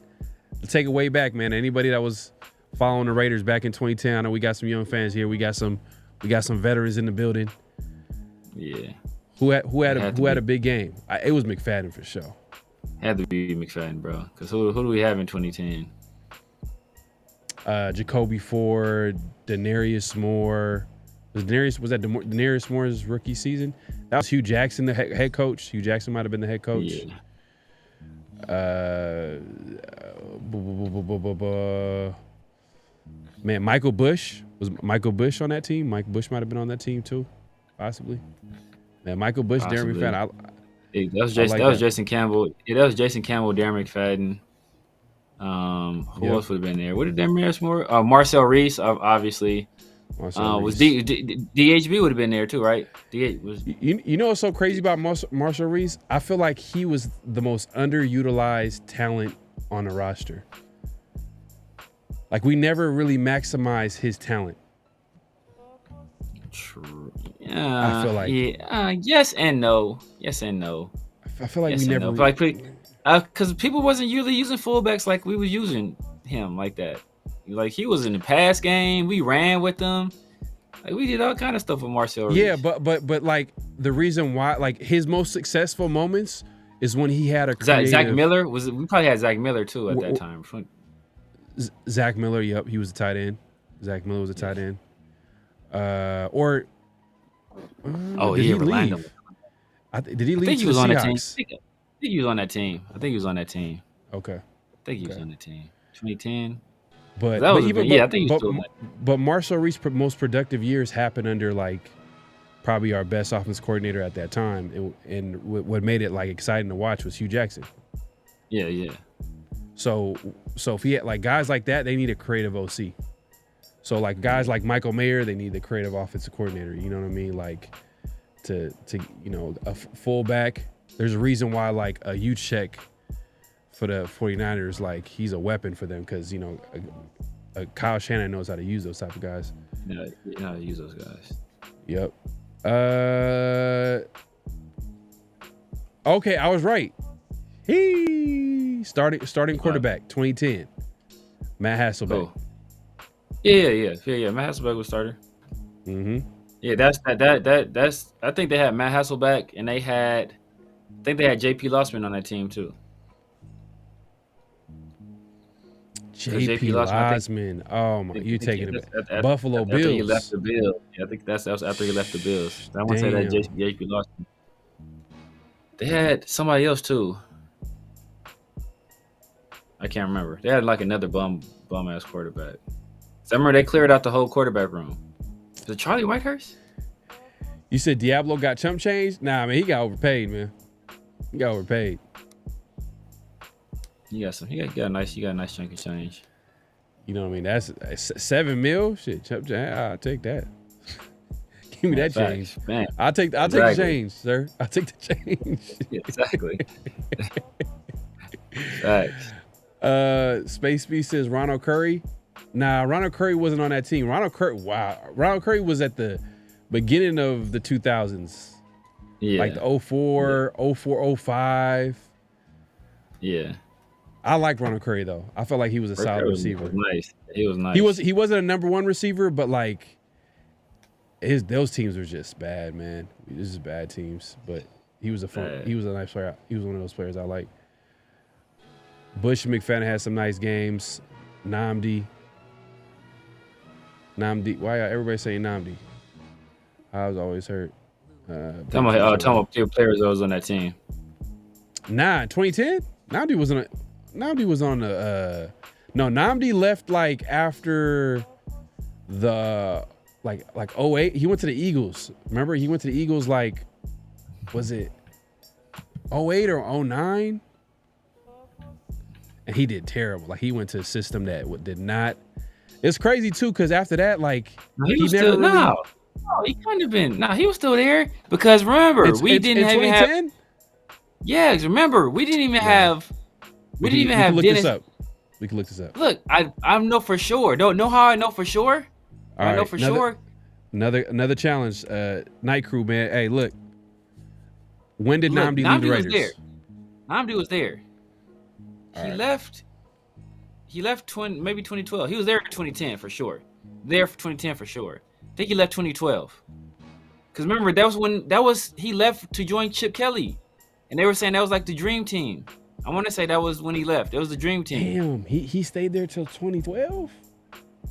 Let's take it way back, man. Anybody that was following the Raiders back in 2010. I know we got some young fans here. We got some veterans in the building. Yeah. Who had a big game? It was McFadden for sure. Had to be McFadden, bro. Because who do we have in 2010? Jacoby Ford, Denarius Moore. Was that Denarius Moore's rookie season? That was Hugh Jackson, the head coach. Hugh Jackson might have been the head coach. Yeah. Man, Michael Bush. Was Michael Bush on that team? Mike Bush might have been on that team too, possibly. Man, Michael Bush, Darren McFadden. That was Jason Campbell. Yeah, that was Jason Campbell, Darren McFadden. Who else would have been there? What did Damaris Moore? Marcel Reese, obviously. Was DHB would have been there too, right? DH was. You know what's so crazy about Marcel Reese? I feel like he was the most underutilized talent on the roster. Like we never really maximized his talent. True. Yeah. I feel like. Yes and no. Yes and no. I feel like yes we never. No. Like, because people wasn't usually using fullbacks like we was using him like that. Like he was in the pass game. We ran with them. Like we did all kind of stuff with Marcel Reese. Yeah, but like the reason why, like his most successful moments is when he had a creative... Zach Miller we probably had Zach Miller too at that time. Zach Miller, yep, he was a tight end. Zach Miller was a tight end. Did he leave? Did he leave? I think he was on that team. I think he was on that team. Okay. I think he was on that team. 2010. But I think he was still but Marcel Reese's most productive years happened under like probably our best offense coordinator at that time, and what made it like exciting to watch was Hugh Jackson. Yeah. So if he had like guys like that, they need a creative OC. So like guys like Michael Mayer, they need the creative offensive coordinator. You know what I mean? Like to a fullback. There's a reason why like a Juszczyk for the 49ers, like he's a weapon for them because Kyle Shanahan knows how to use those type of guys. Yeah, you know how to use those guys. Yep. Okay, I was right. He starting quarterback 2010. Matt Hasselbeck. Oh. Yeah. Matt Hasselbeck was starter. Mm-hmm. Yeah, that's. I think they had Matt Hasselbeck, and I think they had JP Lossman on that team too. JP Lossman. Oh my, you taking it? Buffalo Bills. After he left the Bills. Yeah, I think that was after he left the Bills. I want to say that JP Lossman. They had somebody else too. I can't remember. They had like another bum ass quarterback. So I remember they cleared out the whole quarterback room. Was it Charlie Whitehurst? You said Diablo got chump change? Nah, man, he got overpaid, man. He got overpaid. You got a nice chunk of change. You know what I mean? That's $7 million. Shit, chump change. I'll take that. Give me that change. Man. I'll take the change, sir. I'll take the change. Yeah, exactly. Facts. Space B says Ronald Curry. Nah, Ronald Curry wasn't on that team. Ronald Curry was at the beginning of the 2000s. Yeah. Like the 04, 05. Yeah. I like Ronald Curry though. I felt like he was a solid receiver. He was nice. He wasn't a number one receiver, but like those teams were just bad, man. This is bad teams. But he was he was a nice player. He was one of those players I like. Bush and McFadden had some nice games. Namdi. Why everybody saying Namdi? I was always hurt. Talking about players that was on that team. Nah, 2010. Namdi was on the. No, Namdi left like after the like 08. He went to the Eagles. Remember, he went to the Eagles like, was it 08 or 09? And he did terrible. Like he went to a system that did not. It's crazy too, because after that, like he couldn't have been. No, he was still there because remember we didn't even have. Yeah, remember we didn't even have. We didn't even have Dennis. We can look this up. Look, I know for sure. Don't know how I know for sure. I know for sure. Another challenge. Night Crew, man. Hey, look. When did Namdi leave the Raiders? Namdi was there. He left maybe 2012. He was there in 2010 for sure. There for 2010 for sure. I think he left 2012. Because remember, he left to join Chip Kelly. And they were saying that was like the dream team. I want to say that was when he left. It was the dream team. Damn, he stayed there till 2012?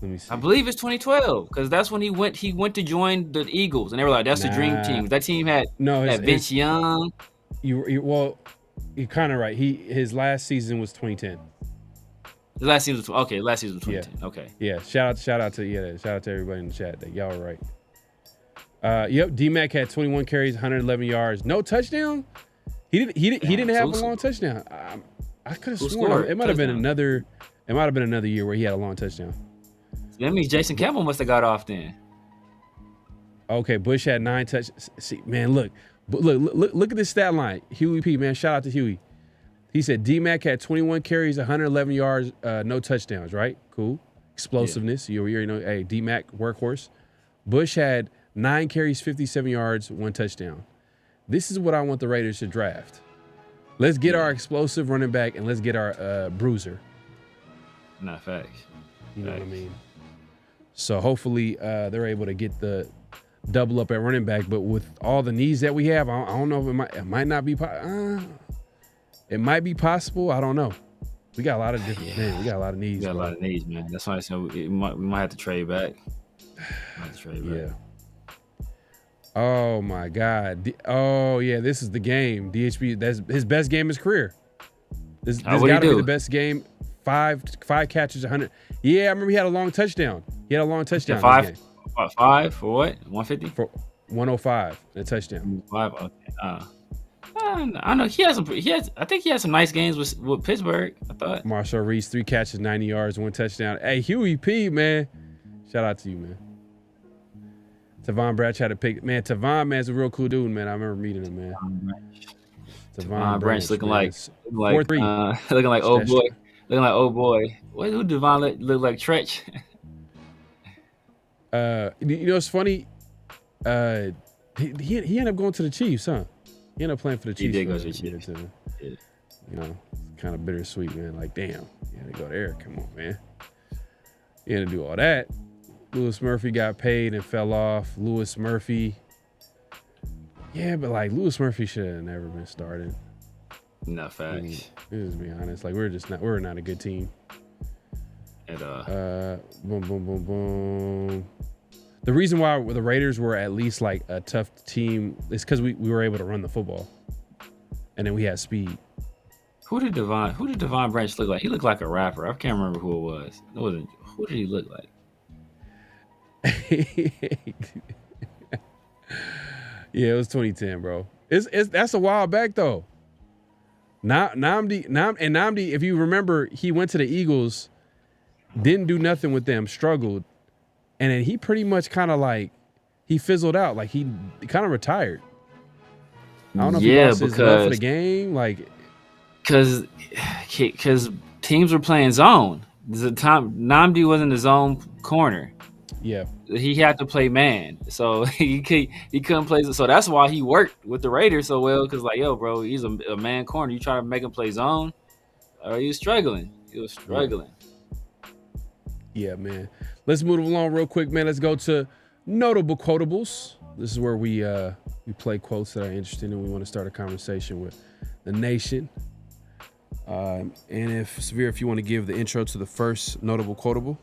Let me see. I believe it's 2012 because that's when he went to join the Eagles. And they were like, that's the dream team. That team had Vince Young. You're kind of right. His last season was 2010. His last season was 2010. Yeah. Okay. Yeah. Shout out to everybody in the chat that y'all were right. Yep. D-Mac had 21 carries, 111 yards, no touchdown. He didn't have a long touchdown. I could have Who sworn scored it might have been touchdown? another year where he had a long touchdown. That means Jason Campbell must have got off then. Okay, Bush had 9 touchdowns. See, man, look at this stat line. Huey P, man, shout out to Huey. He said D-Mac had 21 carries, 111 yards, no touchdowns, right? Cool. Explosiveness. Yeah. You know, hey, D-Mac, workhorse. Bush had 9 carries, 57 yards, 1 touchdown. This is what I want the Raiders to draft. Let's get our explosive running back and let's get our bruiser. Not facts. You know what I mean? So hopefully they're able to get the double up at running back. But with all the needs that we have, I don't know if it might not be. It might be possible. I don't know. We got a lot of different. Man, we got a lot of needs. We got a lot of needs, man. That's why I said we might have to trade back. Yeah. Oh my God. Oh yeah, this is the game. DHB. That's his best game of his career. This got to be the best game. 5 catches, 100. Yeah, I remember he had a long touchdown. He had a long touchdown. 5 for what? 150 for 105 and a touchdown. 5. Okay. I know he has. I think he had some nice games with Pittsburgh. I thought. Marshall Reese, 3 catches, 90 yards, 1 touchdown. Hey, Huey P, man, shout out to you, man. Tavon Branch had a pick. Man, Tavon, man's a real cool dude, man. I remember meeting him, man. Tavon Branch looking man. like looking like old boy. Looking like old boy. Who Devon look like Tretch? You know, it's funny. He ended up going to the Chiefs, huh? He ended up playing for the Chiefs. He did go to the Chiefs. You know, kind of bittersweet, man. Like, damn, you had to go there. Come on, man. You had to do all that. Lewis Murphy got paid and fell off. Lewis Murphy. Yeah, but like Lewis Murphy should have never been started. No facts. Let's be honest. Like we're not a good team. At boom, boom, boom, boom. The reason why the Raiders were at least like a tough team is because we were able to run the football, and then we had speed. Who did Devon Branch look like? He looked like a rapper. I can't remember who it was. It wasn't. Who did he look like? Yeah, it was 2010, bro. That's a while back though. Namdi, if you remember, he went to the Eagles, didn't do nothing with them, struggled, and then he pretty much kind of like he fizzled out, like he kind of retired. I don't know if he lost his love for the game, like because teams were playing zone. The time Namdi was in the zone corner. Yeah, he had to play man, so he couldn't play. So that's why he worked with the Raiders so well. Because like, yo, bro, he's a man corner. You try to make him play zone, he was struggling. Yeah, man. Let's move along real quick, man. Let's go to notable quotables. This is where we play quotes that are interesting and we want to start a conversation with the nation. And if Severe, if you want to give the intro to the first notable quotable.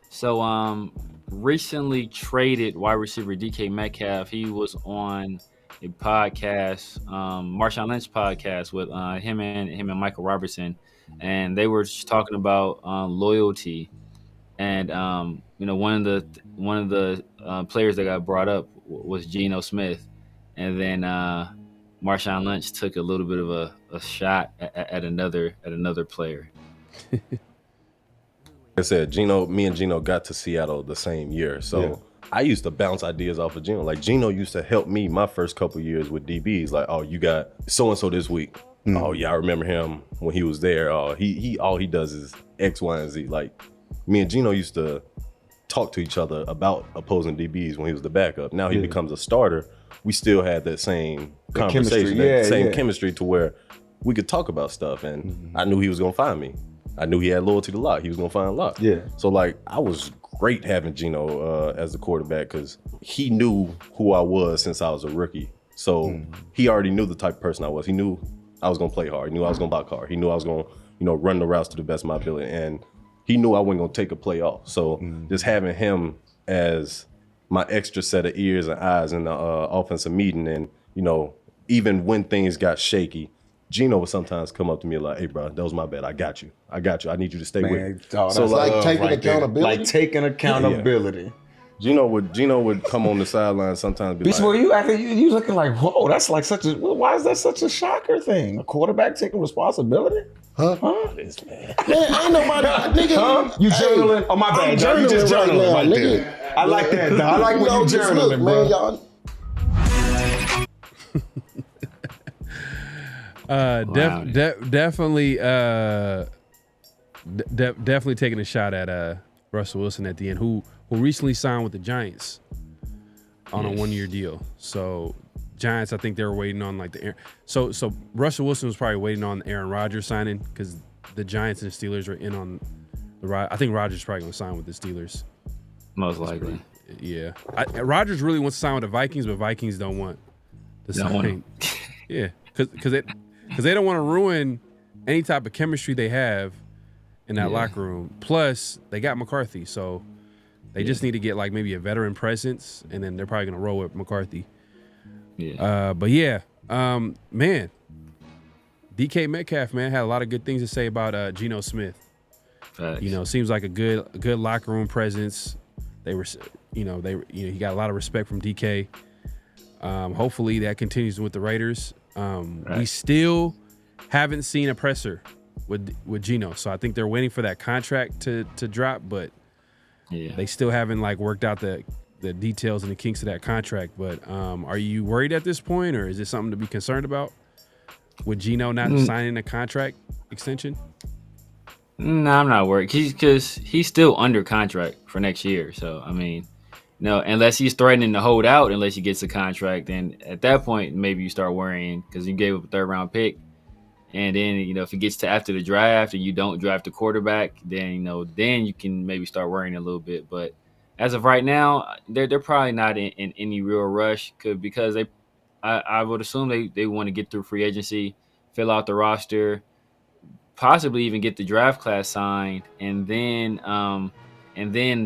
So, recently traded wide receiver DK Metcalf. He was on a podcast, Marshawn Lynch podcast with him and Michael Robertson, and they were just talking about loyalty. And one of the players that got brought up was Geno Smith, and then Marshawn Lynch took a little bit of a shot at another player. Like I said, me and Geno got to Seattle the same year. So I used to bounce ideas off of Geno. Like Geno used to help me my first couple years with DBs. Like, oh, you got so-and-so this week. Oh yeah, I remember him when he was there. He all he does is X, Y, and Z. Like me and Geno used to talk to each other about opposing DBs when he was the backup. Now he becomes a starter. We still had that same conversation, chemistry to where we could talk about stuff. And I knew he was gonna find me. I knew he had loyalty to Locke. He was gonna find Locke. Yeah. So like, I was great having Geno as the quarterback because he knew who I was since I was a rookie. So he already knew the type of person I was. He knew I was gonna play hard. He knew I was gonna block hard. He knew I was gonna, run the routes to the best of my ability. And he knew I wasn't gonna take a play off. So just having him as my extra set of ears and eyes in the offensive meeting, and even when things got shaky, Geno would sometimes come up to me like, "Hey, bro, that was my bad. I got you. I need you to stay with me." So like taking accountability. Like taking accountability. Geno would come on the sideline sometimes. Be Beast like, Boy, you looking like, whoa, that's like such a, why is that such a shocker thing? A quarterback taking responsibility? Huh? This man. Man, ain't nobody, nigga. Huh? You journaling? Oh, my bad, dog. You just journaling right there. I like that, dog. I like when you journaling, bro. Man, y'all. Definitely taking a shot at Russell Wilson at the end, who recently signed with the Giants on a 1-year deal. So Giants, I think they were waiting on like the so Russell Wilson was probably waiting on Aaron Rodgers signing because the Giants and the Steelers are in on the. I think Rodgers is probably going to sign with the Steelers. Most likely. Yeah, Rodgers really wants to sign with the Vikings, but Vikings don't want to sign. Yeah, because they don't want to ruin any type of chemistry they have in that locker room. Plus, they got McCarthy, so they just need to get like maybe a veteran presence, and then they're probably going to roll with McCarthy. Yeah. But yeah, man, DK Metcalf, man, had a lot of good things to say about Geno Smith. Facts. You know, seems like a good locker room presence. They were, he got a lot of respect from DK. Hopefully that continues with the Raiders. We still haven't seen a presser with Geno, so I think they're waiting for that contract to drop, but they still haven't like worked out the details and the kinks of that contract. But are you worried at this point, or is it something to be concerned about with Geno not signing a contract extension? No, I'm not worried because he's still under contract for next year. So I mean, no, unless he's threatening to hold out unless he gets a contract, then at that point maybe you start worrying because you gave up a 3rd-round pick, and then if it gets to after the draft and you don't draft a quarterback, then then you can maybe start worrying a little bit. But as of right now, they're probably not in any real rush because I would assume they want to get through free agency, fill out the roster, possibly even get the draft class signed, and then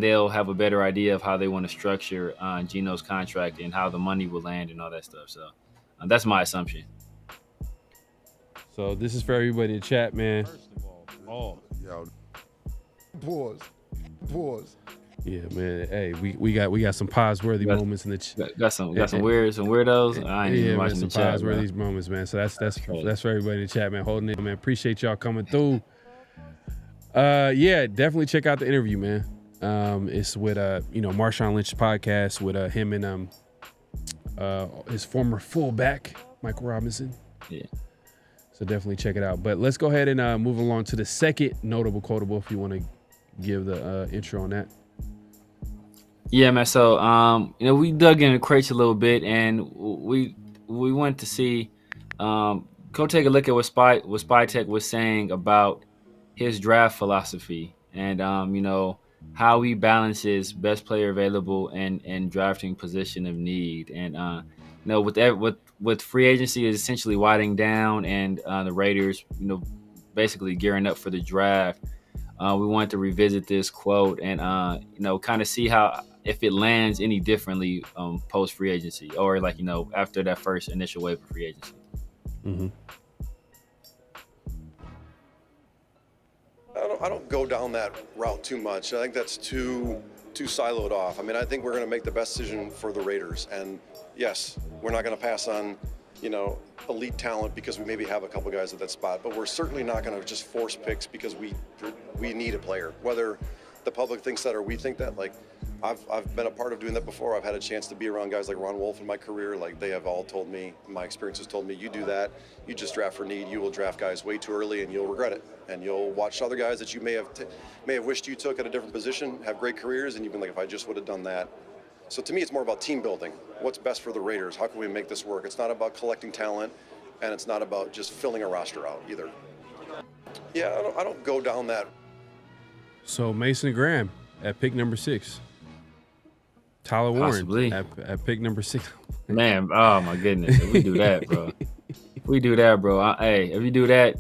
they'll have a better idea of how they want to structure Geno's contract and how the money will land and all that stuff. So that's my assumption. So this is for everybody in chat, man. First of all, pause. Yeah, man. Hey, we got some pause-worthy moments in the chat. Got some weirdos. I ain't even watching the chat. Pause-worthy moments, man. So that's for everybody in the chat, man. Holding it, man. Appreciate y'all coming through. Yeah, definitely check out the interview, man. It's with Marshawn Lynch's podcast with him and his former fullback Michael Robinson. Yeah. So definitely check it out. But let's go ahead and move along to the second notable quotable if you want to give the intro on that. Yeah, man. So, we dug in the crates a little bit, and we went to see, go take a look at what Spytech was saying about his draft philosophy, and how he balances best player available and drafting position of need, and with free agency is essentially winding down, and the Raiders, basically gearing up for the draft. We wanted to revisit this quote and kind of see how if it lands any differently post free agency or after that first initial wave of free agency. Mm-hmm. I don't go down that route too much. I think that's too siloed off. I mean, I think we're going to make the best decision for the Raiders. And yes, we're not going to pass on, elite talent because we maybe have a couple guys at that spot. But we're certainly not going to just force picks because we need a player. Whether the public thinks that or we think that, like, I've been a part of doing that before. I've had a chance to be around guys like Ron Wolf in my career. Like, they have all told me, my experience has told me, you do that, you just draft for need. You will draft guys way too early and you'll regret it. And you'll watch other guys that you may have wished you took at a different position have great careers, and you've been like, if I just would have done that. So to me, it's more about team building. What's best for the Raiders? How can we make this work? It's not about collecting talent, and it's not about just filling a roster out either. Yeah, I don't go down that. So Mason Graham at pick number 6. Tyler Warren at pick number 6. Man, oh my goodness, if we do that, bro. Hey, if you do that,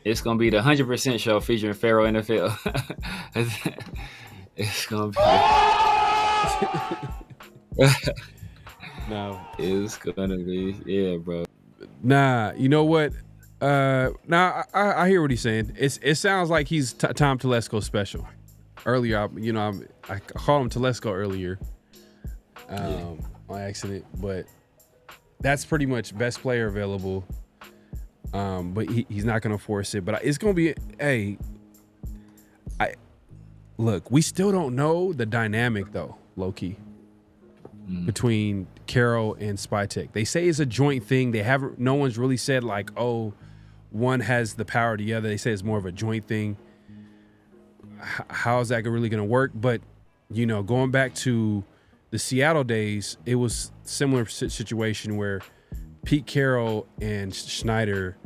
it's gonna be the 100% show featuring PharoahNFL. It's gonna be. No, it's gonna be, yeah, bro. Nah, you know what? I hear what he's saying. It sounds like he's Tom Telesco special. earlier. I called him Telesco earlier on accident, but that's pretty much best player available. But he's not going to force it. But it's going to be look, we still don't know the dynamic though, low key, between Carroll and Spytek. They say it's a joint thing. No one's really said like, oh, one has the power to the other. They say it's more of a joint thing. How is that really going to work? But, going back to the Seattle days, it was similar situation where Pete Carroll and Schneider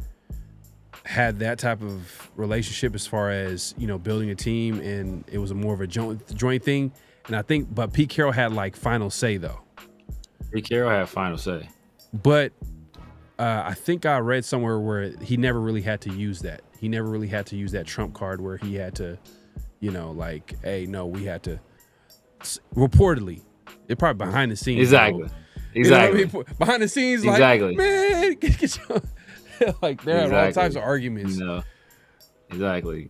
had that type of relationship as far as, building a team, and it was more of a joint thing. And I think, but Pete Carroll had like final say though. Pete Carroll had final say. But I think I read somewhere where he never really had to use that. He never really had to use that trump card where he had to, like, hey, no, we had to. Reportedly, they're probably behind the scenes. Exactly. Exactly. You know what I mean? Behind the scenes, exactly. Like, man, get your like there are all types of arguments. Exactly.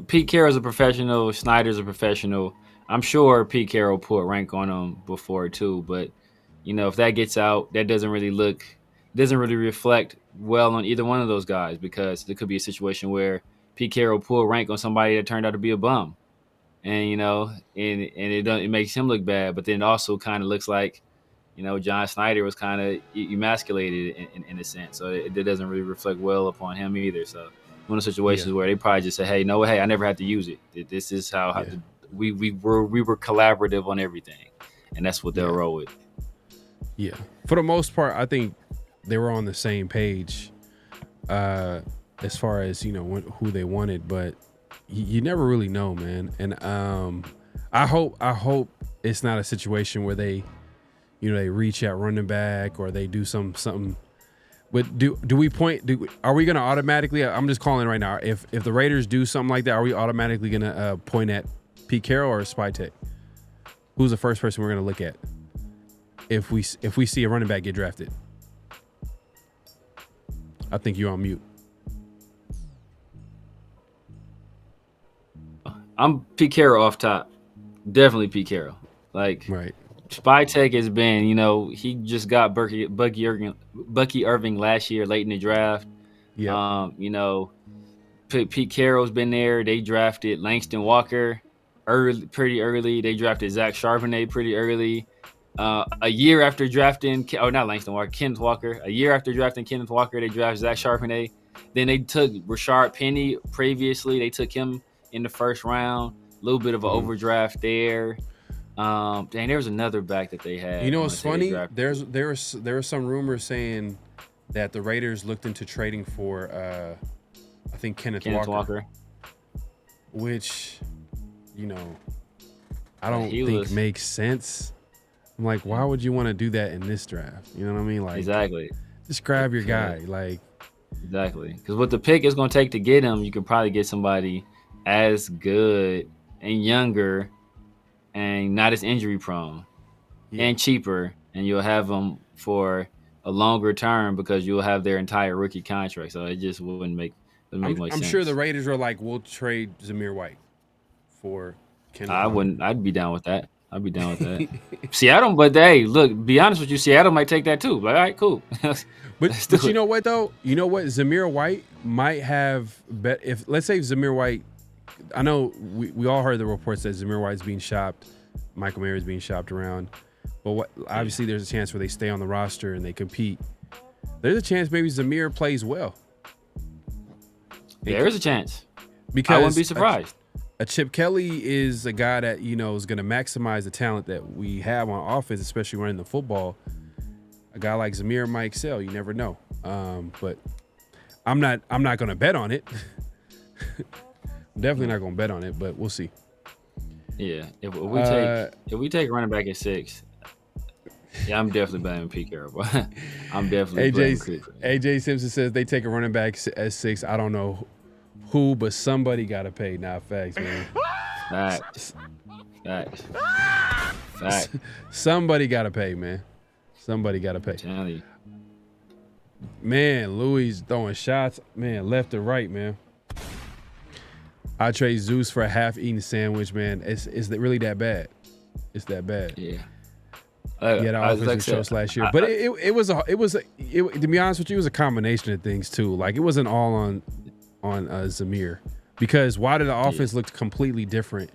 Pete Carroll's a professional. Snyder's a professional. I'm sure Pete Carroll put rank on him before too, but if that gets out, that doesn't really reflect well on either one of those guys, because there could be a situation where Pete Carroll pulled rank on somebody that turned out to be a bum, and it makes him look bad, but then it also kind of looks like John Snyder was kind of emasculated in a sense, so it doesn't really reflect well upon him either. So one of the situations where they probably just say, hey, I never had to use it. This is how we were collaborative on everything, and that's what they'll roll with. Yeah, for the most part, I think they were on the same page as far as who they wanted, but you never really know, man. And I hope it's not a situation where they reach at running back or they do something. But are we gonna automatically? I'm just calling right now. If the Raiders do something like that, are we automatically gonna point at Pete Carroll or Spytek? Who's the first person we're gonna look at if we see a running back get drafted? I think you're on mute. I'm Pete Carroll off top. Definitely Pete Carroll. Like, right. Spytek has been, he just got Bucky Irving last year late in the draft. Yeah. Pete Carroll's been there. They drafted Langston Walker pretty early. They drafted Zach Charbonnet pretty early. A year after drafting, not Langston Walker, Kenneth Walker. A year after drafting Kenneth Walker, they drafted Zach Charbonnet. Then they took Rashard Penny previously. They took him in the first round. A little bit of an overdraft there. There was another back that they had. What's funny? There were some rumors saying that the Raiders looked into trading for I think Kenneth Walker. Which, I don't think makes sense. I'm like, why would you want to do that in this draft? You know what I mean? Like, exactly. Just grab your guy. Like, exactly. Because with the pick it's going to take to get him, you could probably get somebody as good and younger and not as injury prone and cheaper, and you'll have them for a longer term because you'll have their entire rookie contract. So it just wouldn't make much sense. I'm sure the Raiders are like, we'll trade Zamir White for Kenneth. I'd be down with that. Seattle, but hey, look, be honest with you, Seattle might take that too. Like, all right, cool. But you know what though? You know what? Zamir White might have if let's say Zamir White. I know we all heard the reports that Zamir White's being shopped, Michael Mayer's being shopped around, but obviously there's a chance where they stay on the roster and they compete. There's a chance maybe Zamir plays well. There is a chance. Because I wouldn't be surprised. A Chip Kelly is a guy that is going to maximize the talent that we have on offense, especially running the football. A guy like Zamir might excel. You never know. But I'm not going to bet on it. Definitely not going to bet on it, but we'll see. Yeah, if we take running back at 6, yeah, I'm definitely betting Pete Carroll. I'm definitely AJ Simpson says they take a running back at 6. I don't know who, but somebody got to pay. Nah, facts, man. Facts. Somebody got to pay, man. Somebody got to pay. Man, Louis throwing shots, man, left and right, man. I trade Zeus for a half-eaten sandwich, man. Is it really that bad? It's that bad. Yeah. Yeah, the offensive shows last year, but it was to be honest with you, it was a combination of things too. Like it wasn't all on Zamir, because why did the offense look completely different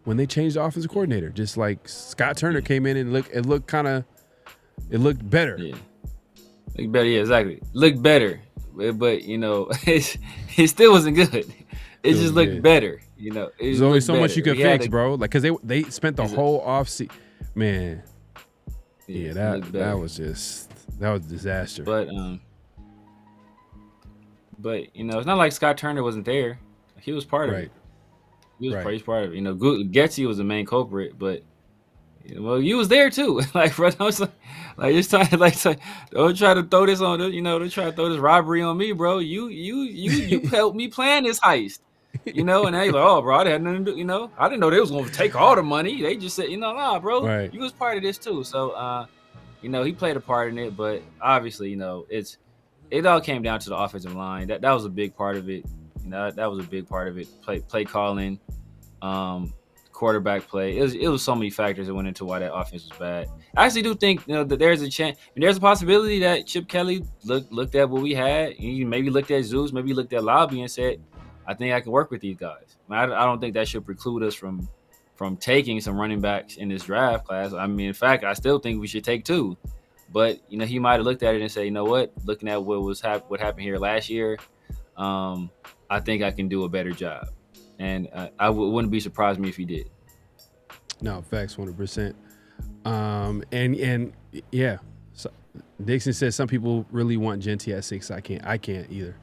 when they changed the offensive coordinator? Just like Scott Turner came in and it looked better. Yeah, looked better. Yeah, exactly. Looked better, but you know, it still wasn't good. It just looked better. You know, there's only so much you can fix, bro. Like because they spent the whole offseason, man. Yeah, that was a disaster. But you know, it's not like Scott Turner wasn't there. He was part of it. He was part of it. You know, Getsy was the main culprit, but well, you was there too. Like, bro, I was like just trying to don't try to throw this on. You know, don't try to throw this robbery on me, bro. You helped me plan this heist. You know, and they like, oh, bro, I had nothing to do. You know, I didn't know they was going to take all the money. They just said, you know, nah, bro, you was part of this too. So, you know, he played a part in it, but obviously, you know, it all came down to the offensive line. That was a big part of it. You know, that was a big part of it. Play calling, quarterback play. It was so many factors that went into why that offense was bad. I actually do think, you know, that there's a chance, there's a possibility that Chip Kelly looked at what we had, and he maybe looked at Zeus, maybe looked at Lobby and said, I think I can work with these guys. I don't think that should preclude us from taking some running backs in this draft class. I mean, in fact, I still think we should take 2. But, you know, he might have looked at it and say, you know what, looking at what happened here last year, I think I can do a better job. And I wouldn't be surprised me if he did. No, facts, 100%. And yeah, so Dixon says some people really want Genty at 6. I can't either.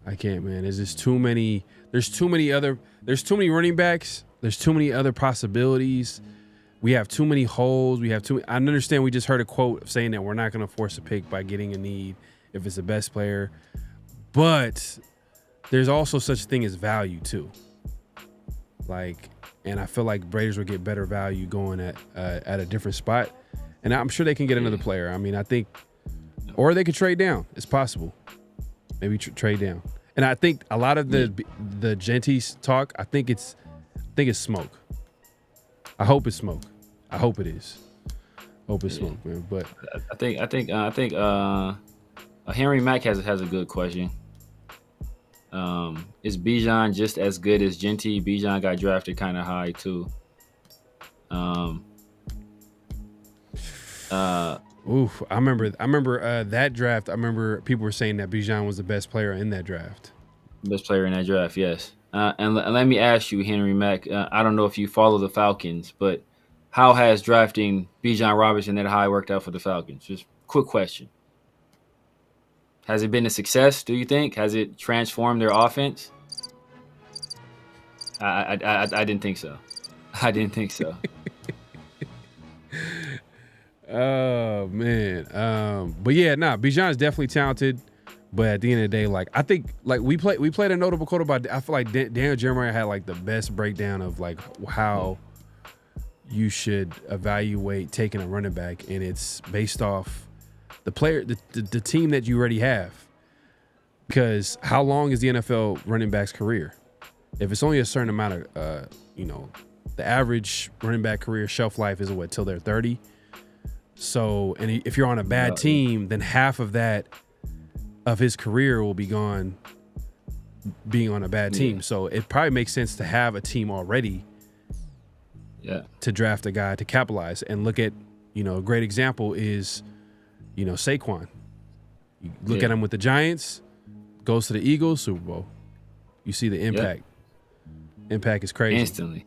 I can't, man. There's just too many. There's too many running backs. There's too many other possibilities. We have too many holes. I understand we just heard a quote saying that we're not going to force a pick by getting a need if it's the best player. But there's also such a thing as value too. Like, and I feel like Raiders would get better value going at a different spot. And I'm sure they can get another player. I mean, I think, or they could trade down. It's possible. Maybe trade down. And I think a lot of the Genty talk, I think it's smoke. I hope it's smoke. I hope it is. Hope it's smoke, man. But I think Henry Mack has a good question. Is Bijan just as good as Genty? Bijan got drafted kind of high too. Oof, I remember that draft. I remember people were saying that Bijan was the best player in that draft. Best player in that draft, yes. And let me ask you, Henry Mack, I don't know if you follow the Falcons, but how has drafting Bijan Robinson that high worked out for the Falcons? Just quick question. Has it been a success, do you think? Has it transformed their offense? I didn't think so. I didn't think so. Oh man. But yeah, Bijan is definitely talented. But at the end of the day, like I think like we played a notable quote about, I feel like Daniel Jeremiah had like the best breakdown of like how you should evaluate taking a running back, and it's based off the player, the team that you already have. Because how long is the NFL running back's career? If it's only a certain amount of the average running back career shelf life is what, till they're 30. So, and if you're on a bad team, then half of that of his career will be gone being on a bad team. So it probably makes sense to have a team already to draft a guy to capitalize. And look at, a great example is, Saquon. You look at him with the Giants, goes to the Eagles, Super Bowl. You see the impact. Impact is crazy. Instantly.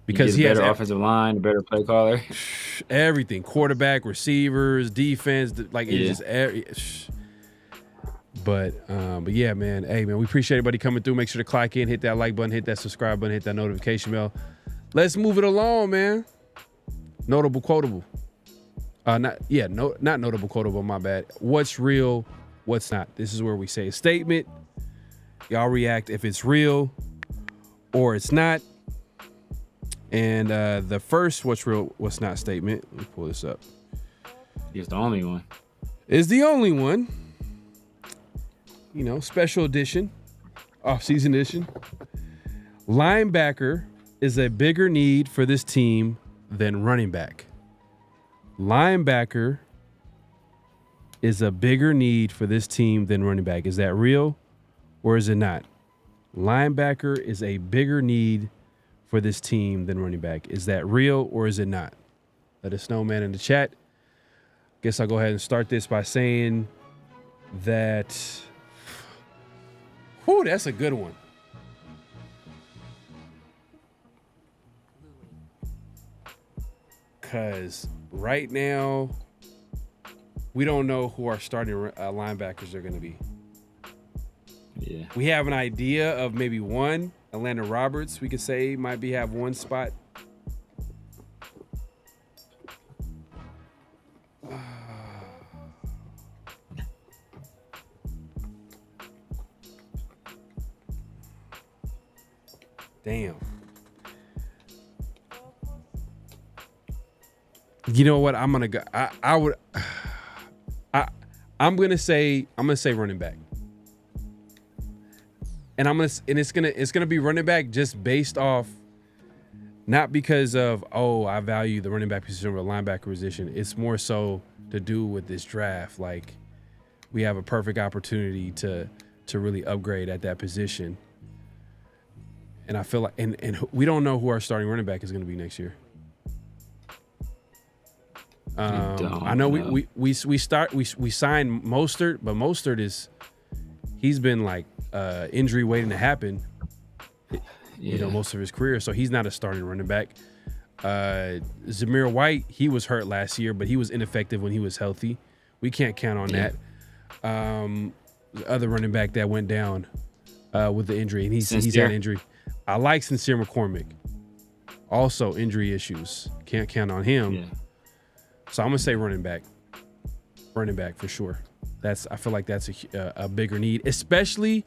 Because he has has better offensive line, a better play caller. Everything. Quarterback, receivers, defense, like it's just But yeah, man. Hey, man, we appreciate everybody coming through. Make sure to clock in, hit that like button, hit that subscribe button, hit that notification bell. Let's move it along, man. Notable quotable. Not notable quotable, my bad. What's real, what's not? This is where we say a statement. Y'all react if it's real or it's not. And the first what's real, what's not statement, let me pull this up. It's the only one. It's the only one. Special edition. Off-season edition. Linebacker is a bigger need for this team than running back. Linebacker is a bigger need for this team than running back. Is that real or is it not? Linebacker is a bigger need for this team than running back. Is that real or is it not? Let us know, man, in the chat. Guess I'll go ahead and start this by saying that. Whew, that's a good one. Because right now, we don't know who our starting linebackers are going to be. Yeah. We have an idea of maybe one. Atlanta Roberts, we could say, might have one spot. Damn. You know what? I'm gonna go. I'm gonna say running back. And it's gonna be running back just based off, not because of I value the running back position or the linebacker position. It's more so to do with this draft. Like, we have a perfect opportunity to really upgrade at that position. And I feel like and we don't know who our starting running back is going to be next year. I know we signed Mostert, but Mostert he's been like injury waiting to happen. You know, most of his career, so he's not a starting running back. Zamir White, he was hurt last year, but he was ineffective when he was healthy. We can't count on that. The other running back that went down with the injury, and he's had injury. I like Sincere McCormick. Also injury issues. Can't count on him. Yeah. So I'm gonna say running back. Running back for sure. I feel like that's a bigger need, especially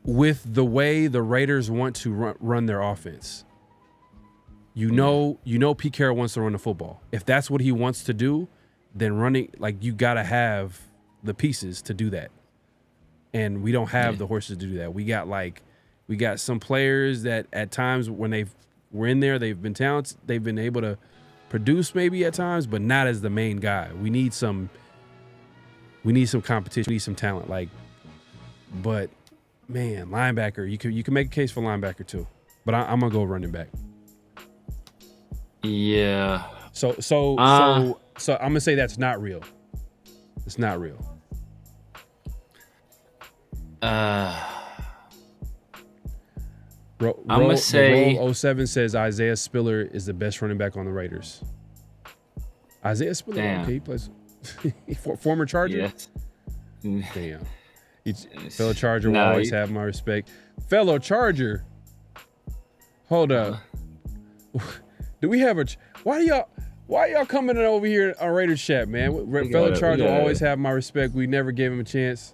with the way the Raiders want to run their offense. You know Pete Carroll wants to run the football. If that's what he wants to do, then running, like, you gotta have the pieces to do that. And we don't have the horses to do that. We got some players that at times when they were in there, they've been talented, they've been able to produce maybe at times, but not as the main guy. We need some competition, we need some talent. But man, linebacker, you can make a case for linebacker too. But I'm gonna go running back. Yeah. So I'm gonna say that's not real. It's not real. I'm gonna say Roll 07 says Isaiah Spiller is the best running back on the Raiders. Isaiah Spiller, okay, he plays former Charger. Yes. Damn. Fellow Charger will always have my respect. Fellow Charger. Hold up. Do we have why y'all coming over here on Raiders chat, man? Fellow Charger will always have my respect. We never gave him a chance.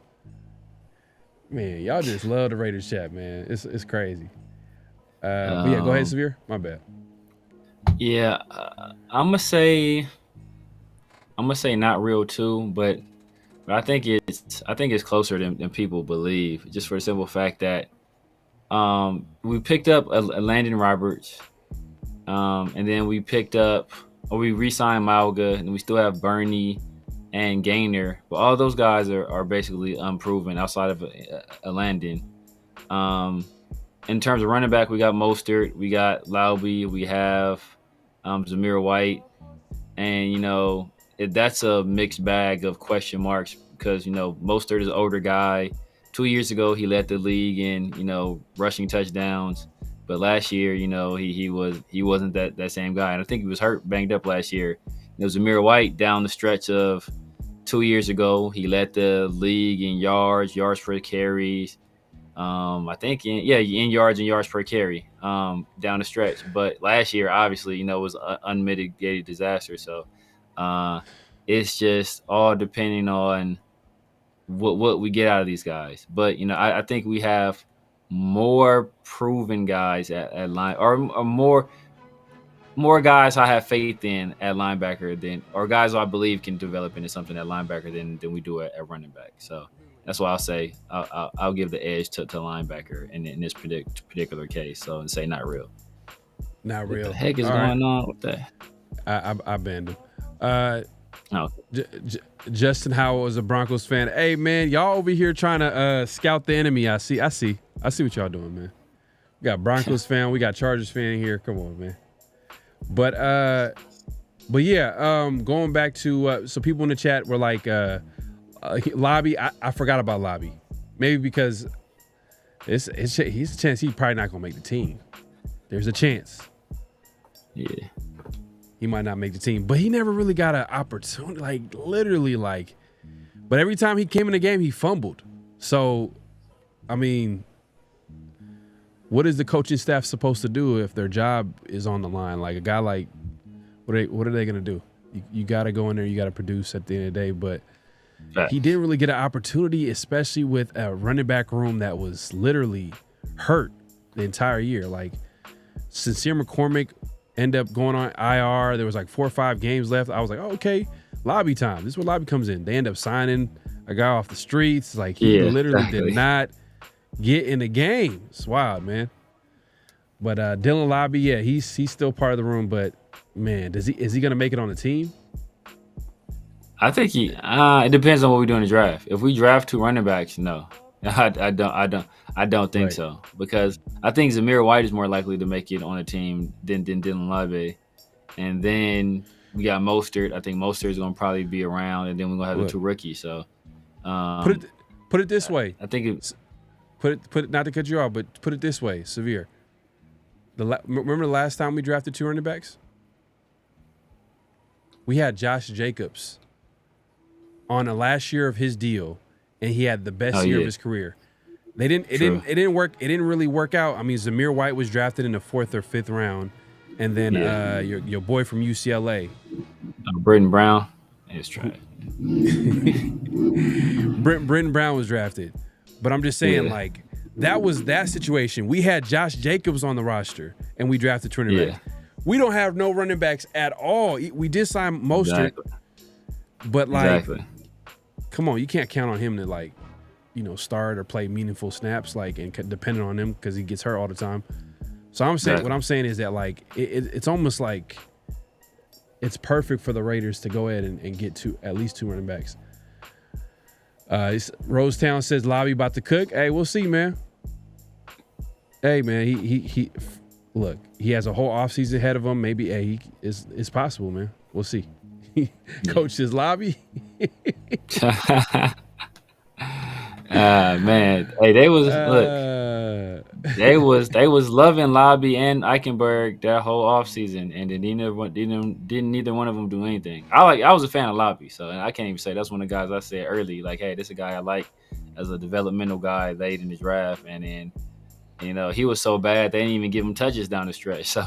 Man, y'all just love the Raiders chat, man. It's crazy. But yeah, go ahead, Severe. My bad. Yeah, I'm gonna say not real too, but I think it's closer than people believe, just for the simple fact that we picked up a Landon Roberts, and then we re-signed Malga, and we still have Bernie and Gainer, but all those guys are basically unproven outside of a Landon. In terms of running back, we got Mostert, we got Lauby, we have Zamir White, and that's a mixed bag of question marks because Mostert is an older guy. 2 years ago, he led the league in rushing touchdowns, but last year, he wasn't that same guy, and I think he was banged up last year. Zamir White down the stretch of 2 years ago, he led the league in yards per carries. I think in yards per carry down the stretch. But last year, obviously, was an unmitigated disaster. So it's just all depending on what we get out of these guys. But I think we have more proven guys at line, or more guys I have faith in at linebacker or guys I believe can develop into something at linebacker than we do at running back. So that's why I'll say I'll give the edge to linebacker in this particular case. So and say not real. Not real. What the heck is All going right. on with that? I banned him. No. Justin Howell is a Broncos fan. Hey man, y'all over here trying to scout the enemy. I see what y'all doing, man. We got Broncos fan, we got Chargers fan here. Come on, man. But yeah, going back to so people in the chat were like Lobby. I forgot about Lobby. Maybe because he's a chance he's probably not gonna make the team. There's a chance. Yeah. He might not make the team, but he never really got an opportunity, like literally like, but every time he came in the game, he fumbled. So, I mean, what is the coaching staff supposed to do if their job is on the line? Like a guy like, what are they going to do? You got to go in there, you got to produce at the end of the day, but he didn't really get an opportunity, especially with a running back room that was literally hurt the entire year. Like Sincere McCormick end up going on IR. There was like 4 or 5 games left. I was like, oh, okay, Lobby time. This is where Lobby comes in. They end up signing a guy off the streets. Like he literally did not get in the game. It's wild, man. But Dylan Lobby, yeah, he's still part of the room. But man, is he gonna make it on the team? I think it depends on what we do in the draft. If we draft 2 running backs, no. I don't think so, because I think Zamir White is more likely to make it on a team than Dylan Lobby. And then we got Mostert. I think Mostert is going to probably be around, and then we're going to have the 2 rookies. So put it this way. I think it's put it not to cut you off, but put it this way, Severe. Remember the last time we drafted 2 running backs? We had Josh Jacobs on the last year of his deal, and he had the best year of his career. It didn't work. It didn't really work out. I mean, Zamir White was drafted in the 4th or 5th round, and then your boy from UCLA, Britton Brown, is trying. Britton Brown was drafted, but I'm just saying, like that was that situation. We had Josh Jacobs on the roster, and we drafted 2 running backs. We don't have no running backs at all. We did sign Mostert, but like, come on, you can't count on him to like, start or play meaningful snaps, like, and depending on him because he gets hurt all the time. So I'm saying, what I'm saying is that like it's almost like it's perfect for the Raiders to go ahead and get at least 2 running backs. Rosetown says Lobby about to cook. Hey, we'll see, man. Hey, man, he look, he has a whole offseason ahead of him. Maybe it's possible, man. We'll see. Coach says Lobby. Man, hey, they was loving Lobby and Eichenberg that whole offseason, and then neither one of them do anything. I was a fan of Lobby, so I can't even say that's one of the guys I said early, like, hey, this is a guy I like as a developmental guy late in the draft, and then he was so bad they didn't even give him touches down the stretch. So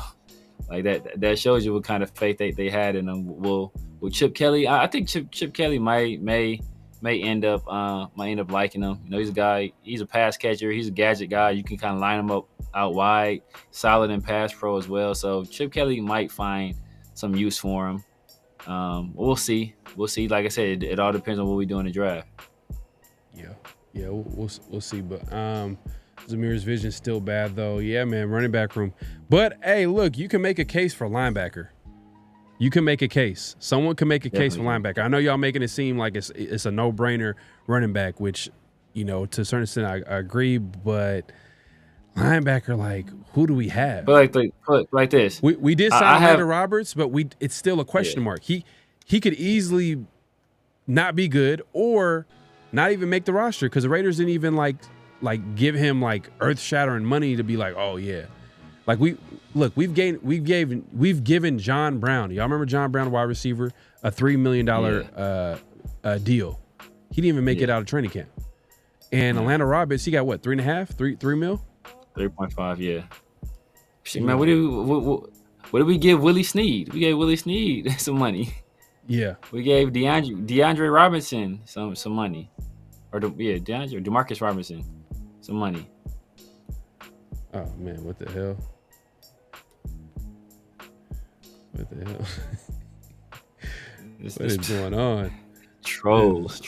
like that shows you what kind of faith they had in him. Well, with Chip Kelly, I think Chip Kelly may end up liking him. He's a guy. He's a pass catcher. He's a gadget guy. You can kind of line him up out wide, solid in pass pro as well. So Chip Kelly might find some use for him. We'll see. Like I said, it all depends on what we do in the draft. Yeah, we'll see. But Zamir's vision's still bad though. Yeah, man, running back room. But hey, look, you can make a case for linebacker. You can make a case. Someone can make a case for linebacker. I know y'all making it seem like it's a no-brainer running back, which, to a certain extent I agree, but linebacker, like, who do we have? But like this. We did sign Amanda Roberts, but it's still a question mark. He could easily not be good or not even make the roster because the Raiders didn't even like give him like earth-shattering money to be like, oh yeah. Like we've given John Brown. Y'all remember John Brown, wide receiver, a $3 million deal. He didn't even make it out of training camp. And Atlanta Roberts, he got what, 3.5, 3 mil? 3.5, yeah. Shit, man, what did we give Willie Snead? We gave Willie Snead some money. Yeah. We gave DeAndre Robinson some money. DeMarcus Robinson some money. Oh man, what the hell? What the hell? What is going on? Trolls.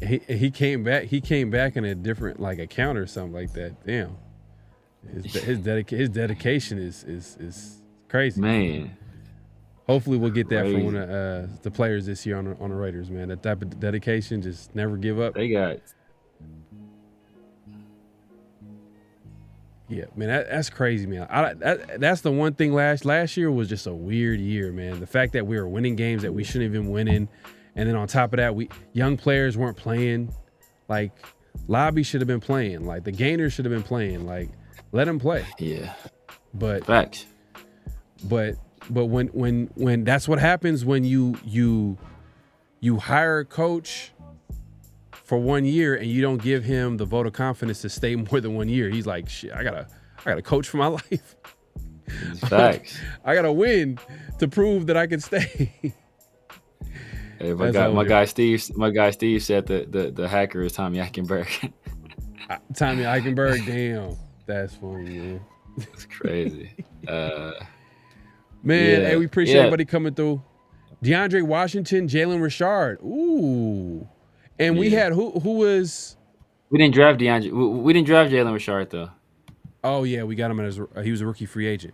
He came back. He came back in a different like account or something like that. Damn. His dedication is crazy, man. Hopefully we'll get that from one of the players this year on the Raiders, man. That type of dedication, just never give up. They got. Yeah, man, that's crazy, man. That's the one thing. Last year was just a weird year, man. The fact that we were winning games that we shouldn't have been winning, and then on top of that, young players weren't playing. Like Lobby should have been playing. Like the Gainers should have been playing. Like let them play. Yeah. But facts. But when that's what happens when you hire a coach for 1 year and you don't give him the vote of confidence to stay more than 1 year. He's like, shit, I gotta coach for my life. Facts. I gotta win to prove that I can stay. Hey, my guy Steve said the hacker is Tommy Eichenberg. Tommy Eichenberg, damn, that's funny, man. It's crazy. Man, hey, we appreciate everybody coming through. DeAndre Washington, Jalen Richard. Ooh. And we had who was? We didn't draft DeAndre. We didn't draft Jalen Richard though. Oh yeah, we got him as he was a rookie free agent.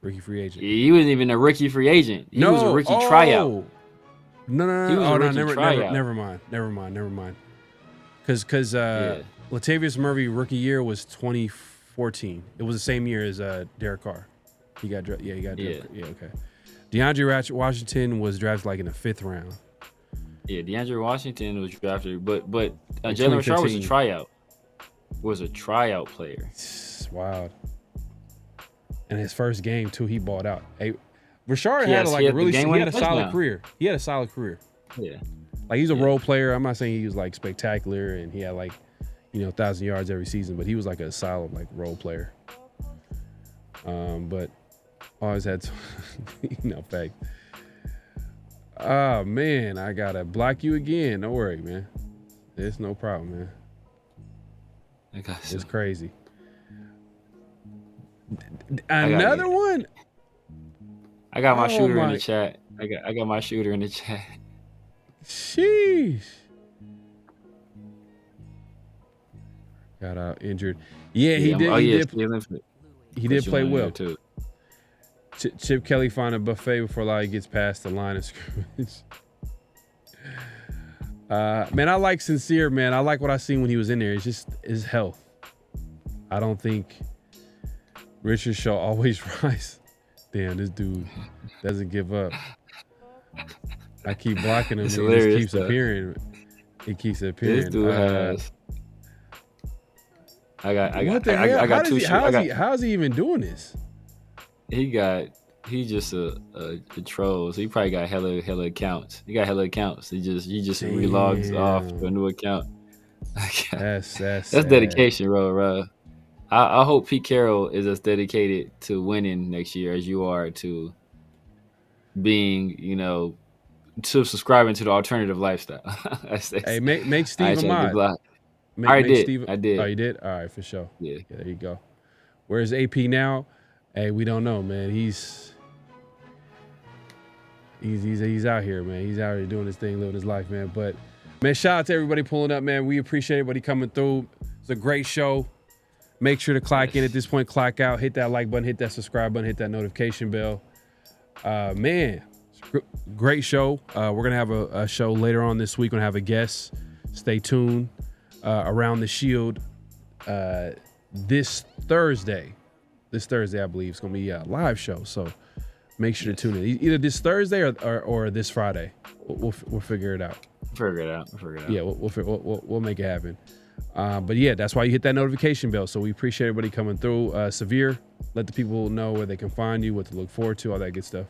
He wasn't even a rookie free agent. He was a rookie tryout. No. He was a rookie tryout. Never mind. Because Latavius Murray rookie year was 2014. It was the same year as Derek Carr. He got drafted. Yeah, he got drafted. Yeah, okay. DeAndre Washington was drafted like in the 5th round. Yeah, DeAndre Washington was drafted, but Jalen Richard was a tryout. Was a tryout player. It's wild. And his first game too, he balled out. Hey, Richard had a solid career. He had a solid career. Yeah. Like he's a role player. I'm not saying he was like spectacular and he had like, 1,000 yards every season, but he was like a solid like role player. But always had fact. Oh man, I gotta block you again. Don't worry, man. It's no problem, man. It's crazy. Another one. I got my shooter in the chat. I got my shooter in the chat. Sheesh. Got out injured. Yeah, he did. He did play well too. Chip Kelly found a buffet before Lowry gets past the line of scrimmage. Man, I like Sincere, man. I like what I seen when he was in there. It's just his health. I don't think Richard shall always rise. Damn, this dude doesn't give up. I keep blocking him. And he keeps appearing. He keeps appearing. This dude has. I got two. How's he even doing this? He's just a troll. So he probably got hella accounts. He got hella accounts. He just relogs off to a new account. That's dedication, bro. I hope Pete Carroll is as dedicated to winning next year as you are to being, to subscribing to the alternative lifestyle. Hey, make Steve a mod. I did. Oh, you did? All right, for sure. Yeah, there you go. Where's AP now? Hey, we don't know, man. He's out here, man. He's out here doing his thing, living his life, man. But, man, shout out to everybody pulling up, man. We appreciate everybody coming through. It's a great show. Make sure to clock in at this point, clock out, hit that like button, hit that subscribe button, hit that notification bell. Man, great show. We're going to have a show later on this week. We're going to have a guest. Stay tuned. Around the Shield this Thursday. I believe it's going to be a live show. So make sure to tune in. Either this Thursday or this Friday. We'll figure it out. Figure it out. Yeah, we'll make it happen. But yeah, that's why you hit that notification bell. So we appreciate everybody coming through. Severe, let the people know where they can find you, what to look forward to, all that good stuff.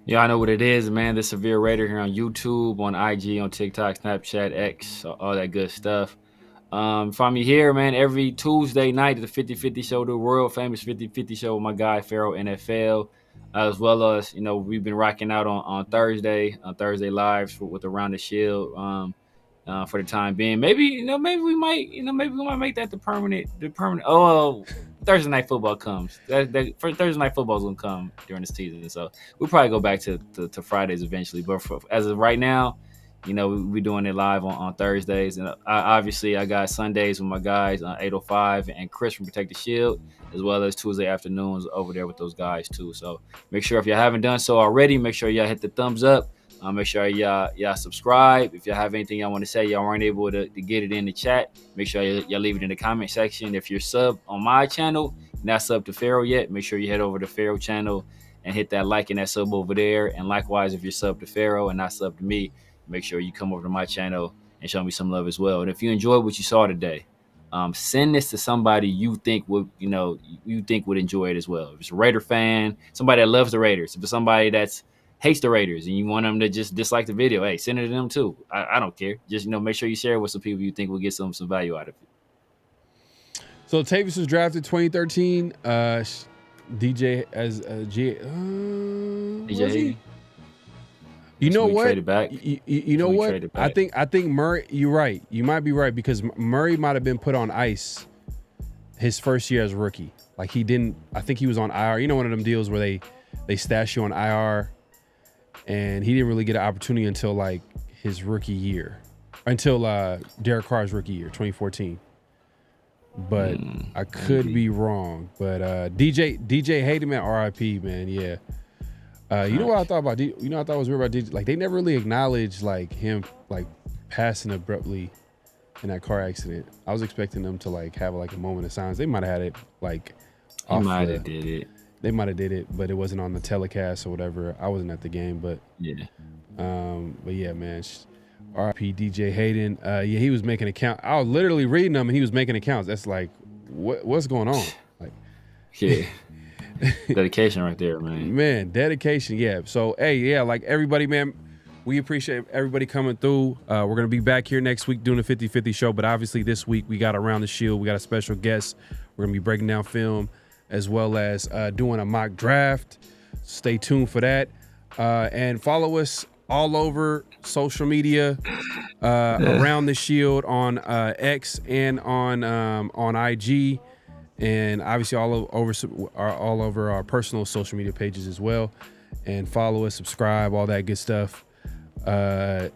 Yeah, I know what it is, man. The Severe Raider here on YouTube, on IG, on TikTok, Snapchat, X, all that good stuff. Find me here, man, every Tuesday night at the 50-50 show, the world famous 50-50 show with my guy, PharoahNFL, as well as, we've been rocking out on Thursday lives with Around the Shield for the time being. Maybe we might make that the permanent. Oh, Thursday night football comes. Thursday night football is gonna come during the season, so we'll probably go back to Fridays eventually. But as of right now, You know, we doing it live on Thursdays, and obviously I got Sundays with my guys on 805 and Chris from Protect the Shield, as well as Tuesday afternoons over there with those guys too. So make sure if y'all haven't done so already, make sure y'all hit the thumbs up. Make sure y'all subscribe. If y'all have anything y'all want to say, y'all weren't able to get it in the chat, make sure y'all leave it in the comment section. If you're sub on my channel, not sub to Pharaoh yet, make sure you head over to Pharaoh channel and hit that like and that sub over there. And likewise, if you're sub to Pharaoh and not sub to me, make sure you come over to my channel and show me some love as well. And if you enjoyed what you saw today, send this to somebody you think would enjoy it as well. If it's a Raider fan, somebody that loves the Raiders, if it's somebody that hates the Raiders and you want them to just dislike the video, hey, send it to them too. I don't care. Just make sure you share it with some people you think will get some value out of it. So Tavis was drafted 2013. DJ as DJ Hayden. You know what? Traded back. You know what? I think Murray. You're right. You might be right because Murray might have been put on ice his first year as rookie. Like he didn't. I think he was on IR. You know, one of them deals where they stash you on IR, and he didn't really get an opportunity until like his rookie year, until Derek Carr's rookie year, 2014. But I could be wrong. But DJ Hayden, man, RIP, man. Yeah. You know what I thought about? You know, I thought was weird about DJ. Like they never really acknowledged like him like passing abruptly in that car accident. I was expecting them to like have like a moment of silence. They might have had it like. They might have did it. They might have did it, but it wasn't on the telecast or whatever. I wasn't at the game, but yeah. But yeah, man. RIP DJ Hayden. Yeah, he was making accounts. I was literally reading them and he was making accounts. That's like, what's going on? Like, yeah. Dedication right there, man. Man, dedication, yeah. So, hey, yeah, like everybody, man, we appreciate everybody coming through. We're going to be back here next week doing the 50-50 show, but obviously this week we got Around the Shield. We got a special guest. We're going to be breaking down film as well as doing a mock draft. Stay tuned for that. And follow us all over social media, Around the Shield on X and on IG. And obviously all over our personal social media pages as well. And follow us, subscribe, all that good stuff. Man,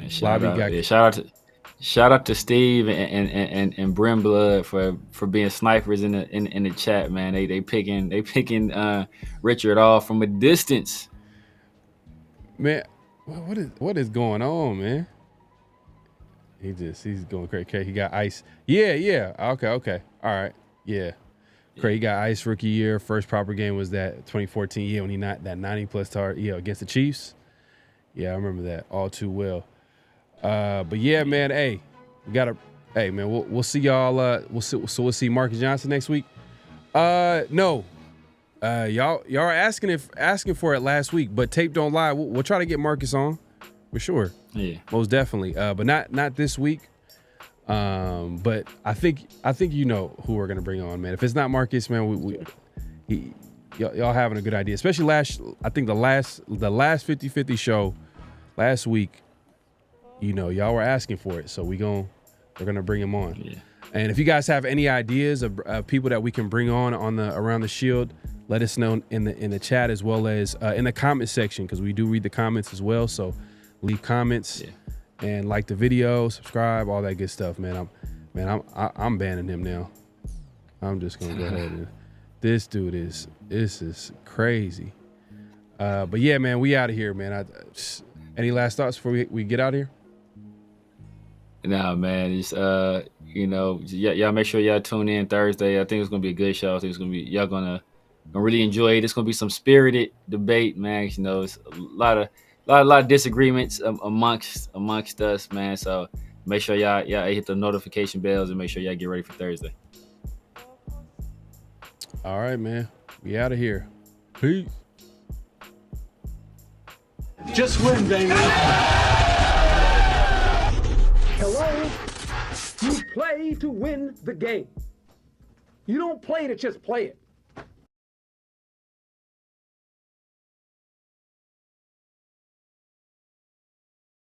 shout out to Steve and Brim Blood for being snipers in the chat, man. They picking Richard off from a distance. Man, what is going on, man? He's going crazy. Okay, he got ice. Yeah. Okay. All right. Yeah. Craig got ice rookie year. First proper game was that 2014 year when he not that 90+ target against the Chiefs. Yeah, I remember that all too well. But yeah, man. Hey, man. We'll see y'all. We'll see Marcus Johnson next week. No. Y'all are asking for it last week, but tape don't lie. We'll try to get Marcus on for sure. Yeah, most definitely. But not this week. But I think you know who we're gonna bring on, man. If it's not Marcus, man, y'all having a good idea. Especially I think the last 50-50 show last week. You know, y'all were asking for it, so we're gonna bring him on. Yeah. And if you guys have any ideas of people that we can bring on the Around the Shield, let us know in the chat as well as in the comment section, because we do read the comments as well. So leave comments and like the video, subscribe, all that good stuff, man. I'm banning him now. I'm just gonna go ahead and this is crazy. But yeah, man, we out of here, man. Any last thoughts before we get out of here? Nah, man. Just y'all make sure y'all tune in Thursday. I think it's gonna be a good show. I think it's gonna be y'all gonna really enjoy it. It's gonna be some spirited debate, man. You know, it's a lot of disagreements amongst us, man. So make sure y'all hit the notification bells and make sure y'all get ready for Thursday. All right, man. We out of here. Peace. Just win, baby. Hello? You play to win the game. You don't play to just play it.